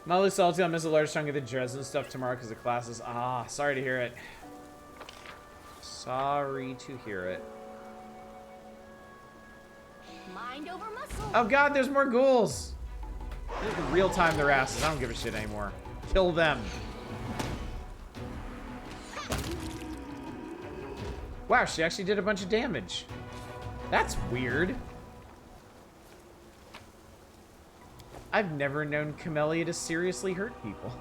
Mildly salty, I'll miss a large chunk of the Dresden stuff tomorrow because the classes. Ah, sorry to hear it. Sorry to hear it. Mind over muscle. Oh god, there's more ghouls! They can real time their asses. I don't give a shit anymore. Kill them. Wow, she actually did a bunch of damage. That's weird. I've never known Camellia to seriously hurt people.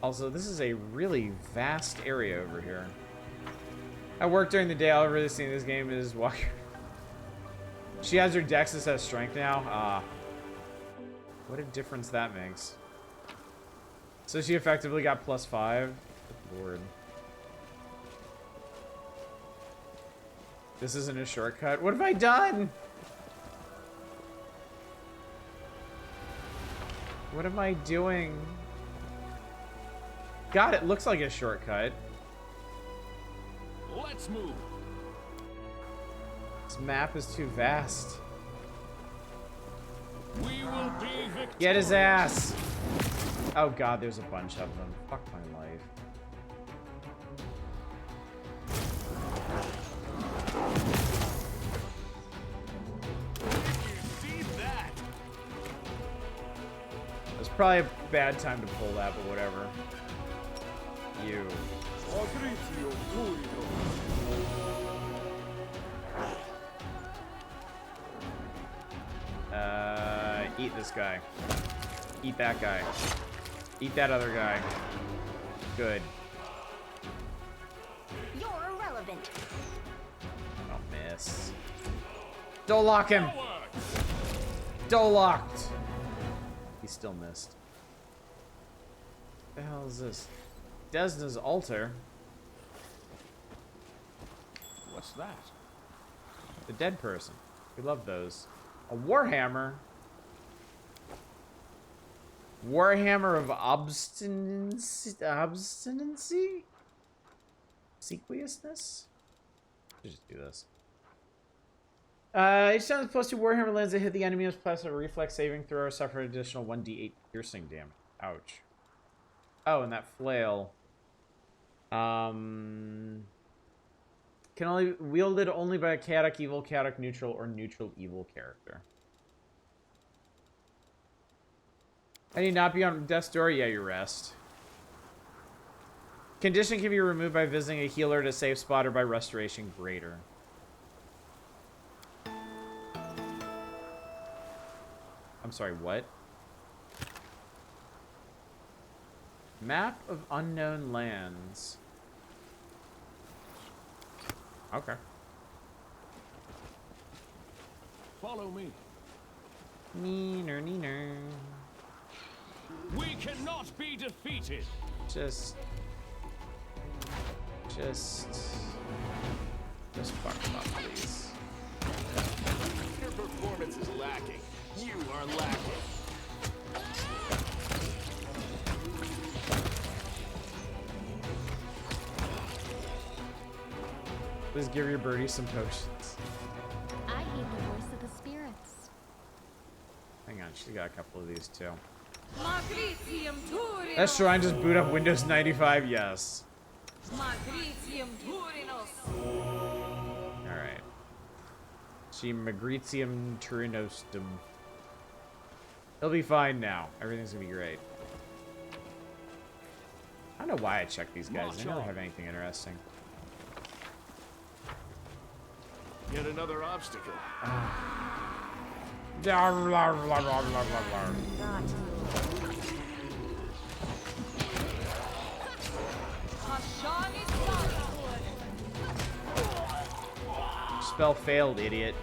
Also, this is a really vast area over here. I work during the day. All I've really seen in this game is Walker. She has her dex as strength now. Ah. What a difference that makes. So she effectively got +5. Good lord. This isn't a shortcut. What have I done? What am I doing? God, it looks like a shortcut. Let's move. This map is too vast. We will be victorious. Get his ass! Oh god, there's a bunch of them. Fuck my life. See that? It's probably a bad time to pull that, but whatever. You. Eat this guy. Eat that guy. Eat that other guy. Good. You're irrelevant. Don't miss. Don't lock him. Don't locked. He still missed. What the hell is this? Desna's altar. What's that? The dead person. We love those. A warhammer. Warhammer of obstinacy? Obstinacy? Sequiousness? Let's just do this. Each time the +2 warhammer lands, they hit the enemy with plus a reflex saving throw or suffer an additional 1d8 piercing damage. Ouch. Oh, and that flail. Can only wielded only by a chaotic evil, chaotic neutral, or neutral evil character. I need not be on death's door. Yeah, you rest. Condition can be removed by visiting a healer at a safe spot or by restoration greater. I'm sorry, what? Map of unknown lands. Okay. Follow me. Neener, neener. We cannot be defeated. Just fuck them up, please. Your performance is lacking. You are lacking. Please give your birdie some potions. I heed the voice of the spirits. Hang on, she's got a couple of these too. Magritium Turinos. That shrine just boot up Windows 95, yes. Magritium Turinos. Alright. Magritium Turinostum. He'll be fine now. Everything's gonna be great. I don't know why I checked these guys. They never have anything interesting. Yet another obstacle. Spell failed, idiot.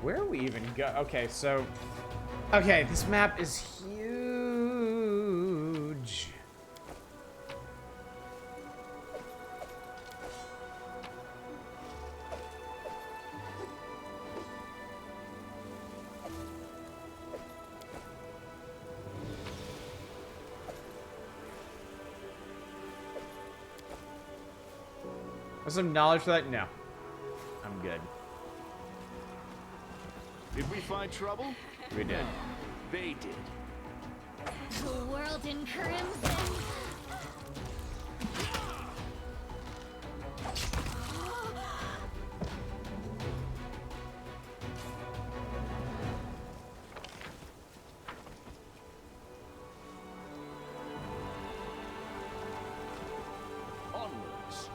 Where are we even go? Okay, so... Okay, this map is huge. Have some knowledge for that? No. I'm good. Did we find trouble? We did. They did. The world in crimson. Onwards.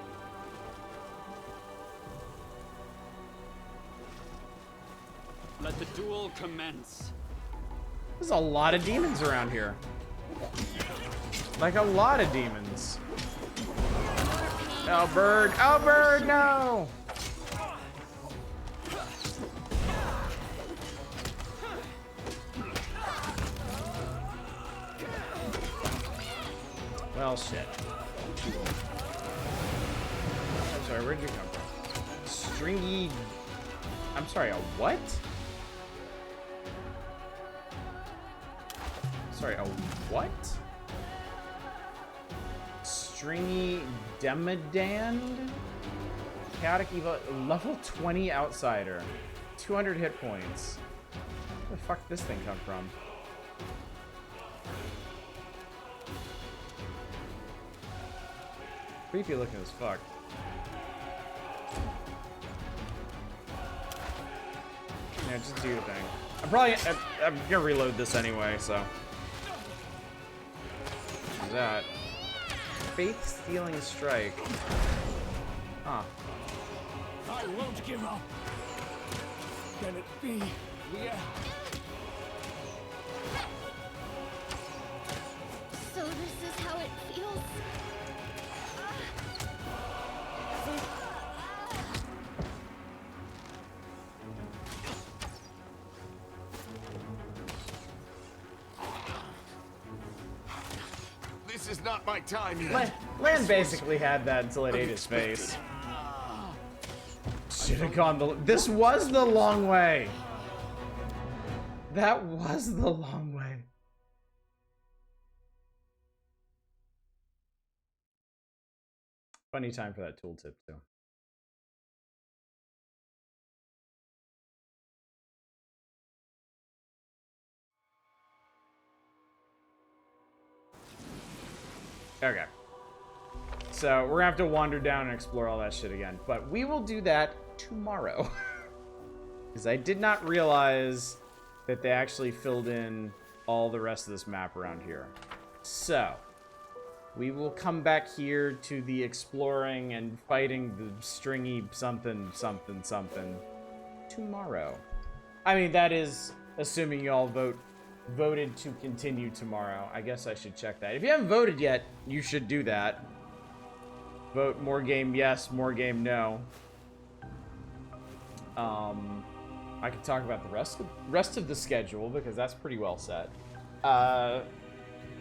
Let the duel commence. There's a lot of demons around here. Like a lot of demons. Oh, bird. Oh, bird, no! Well, shit. I'm sorry, where'd you come from? Stringy... I'm sorry, a what? Sorry, a what? Stringy Demodand? Chaotic Evil, level 20 outsider. 200 hit points. Where the fuck did this thing come from? Creepy looking as fuck. Yeah, just do your thing. I'm gonna reload this anyway, so. What's that? Faith Stealing Strike. Huh. I won't give up. Can it be? Yeah. So this is how it feels. This is not my time yet. Lan basically had that until it ate his face. Should have gone the. This was the long way. That was the long way. Funny time for that tooltip, too. Okay. So we're gonna have to wander down and explore all that shit again. But we will do that tomorrow. Because I did not realize that they actually filled in all the rest of this map around here. So we will come back here to the exploring and fighting the stringy something tomorrow. I mean, that is assuming you all voted to continue tomorrow. I guess I should check that. If you haven't voted yet, you should do that. Vote more game yes, more game no. I can talk about the rest of the schedule because that's pretty well set.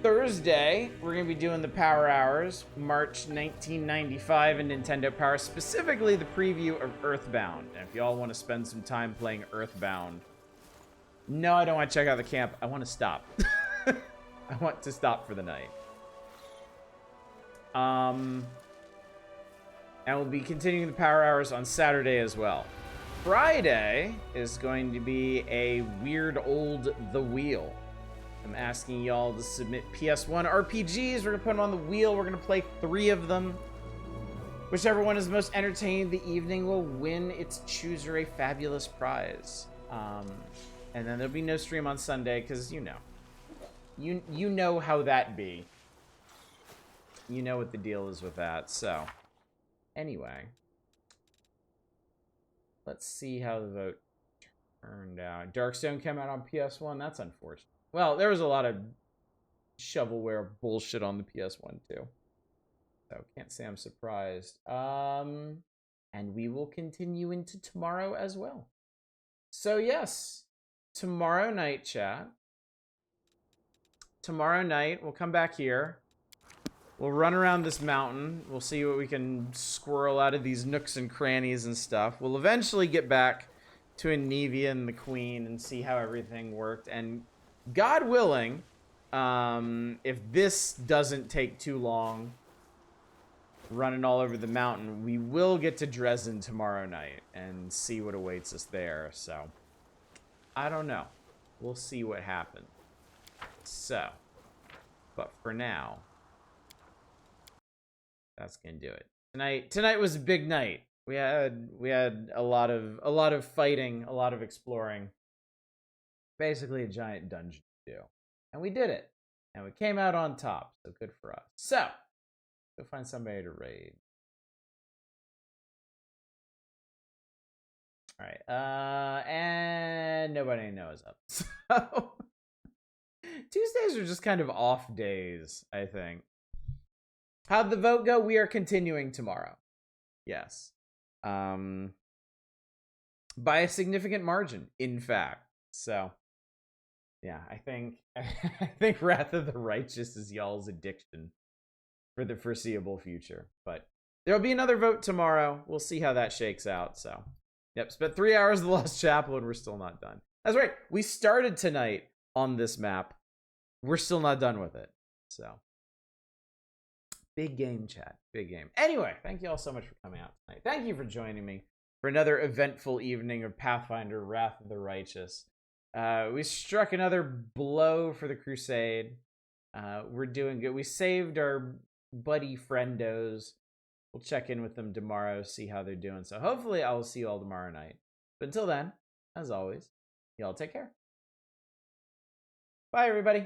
Thursday, we're going to be doing the Power Hours, March 1995 in Nintendo Power, specifically the preview of Earthbound. And if y'all want to spend some time playing Earthbound, no, I don't want to check out the camp. I want to stop. I want to stop for the night. And we'll be continuing the Power Hours on Saturday as well. Friday is going to be a weird old The Wheel. I'm asking y'all to submit PS1 RPGs. We're going to put them on the wheel. We're going to play 3 of them. Whichever one is most entertaining the evening will win its chooser a fabulous prize. And then there'll be no stream on Sunday because, you know. You know how that be. You know what the deal is with that. So, anyway. Let's see how the vote turned out. Darkstone came out on PS1. That's unfortunate. Well, there was a lot of shovelware bullshit on the PS1 too. So can't say I'm surprised. And we will continue into tomorrow as well. So yes, tomorrow night, chat. Tomorrow night, we'll come back here. We'll run around this mountain. We'll see what we can squirrel out of these nooks and crannies and stuff. We'll eventually get back to Anivia and the Queen and see how everything worked. And God willing, if this doesn't take too long running all over the mountain, we will get to Dresden tomorrow night and see what awaits us there. So, I don't know. We'll see what happens. So, but for now, that's gonna do it. Tonight was a big night. We had a lot of fighting, a lot of exploring. Basically a giant dungeon to do. And we did it. And we came out on top. So good for us. So, go find somebody to raid. Alright. And nobody knows up. So Tuesdays are just kind of off days, I think. How'd the vote go? We are continuing tomorrow. Yes. By a significant margin, in fact. So, yeah, I think Wrath of the Righteous is y'all's addiction for the foreseeable future. But there'll be another vote tomorrow. We'll see how that shakes out. So, yep, spent 3 hours of the Lost Chapel and we're still not done. That's right. We started tonight on this map. We're still not done with it. So, big game, chat. Big game. Anyway, thank you all so much for coming out tonight. Thank you for joining me for another eventful evening of Pathfinder Wrath of the Righteous. We struck another blow for the crusade. We're doing good. We saved our buddy friendos. We'll check in with them tomorrow, see how they're doing. So hopefully I will see you all tomorrow night. But until then, as always, y'all take care. Bye, everybody.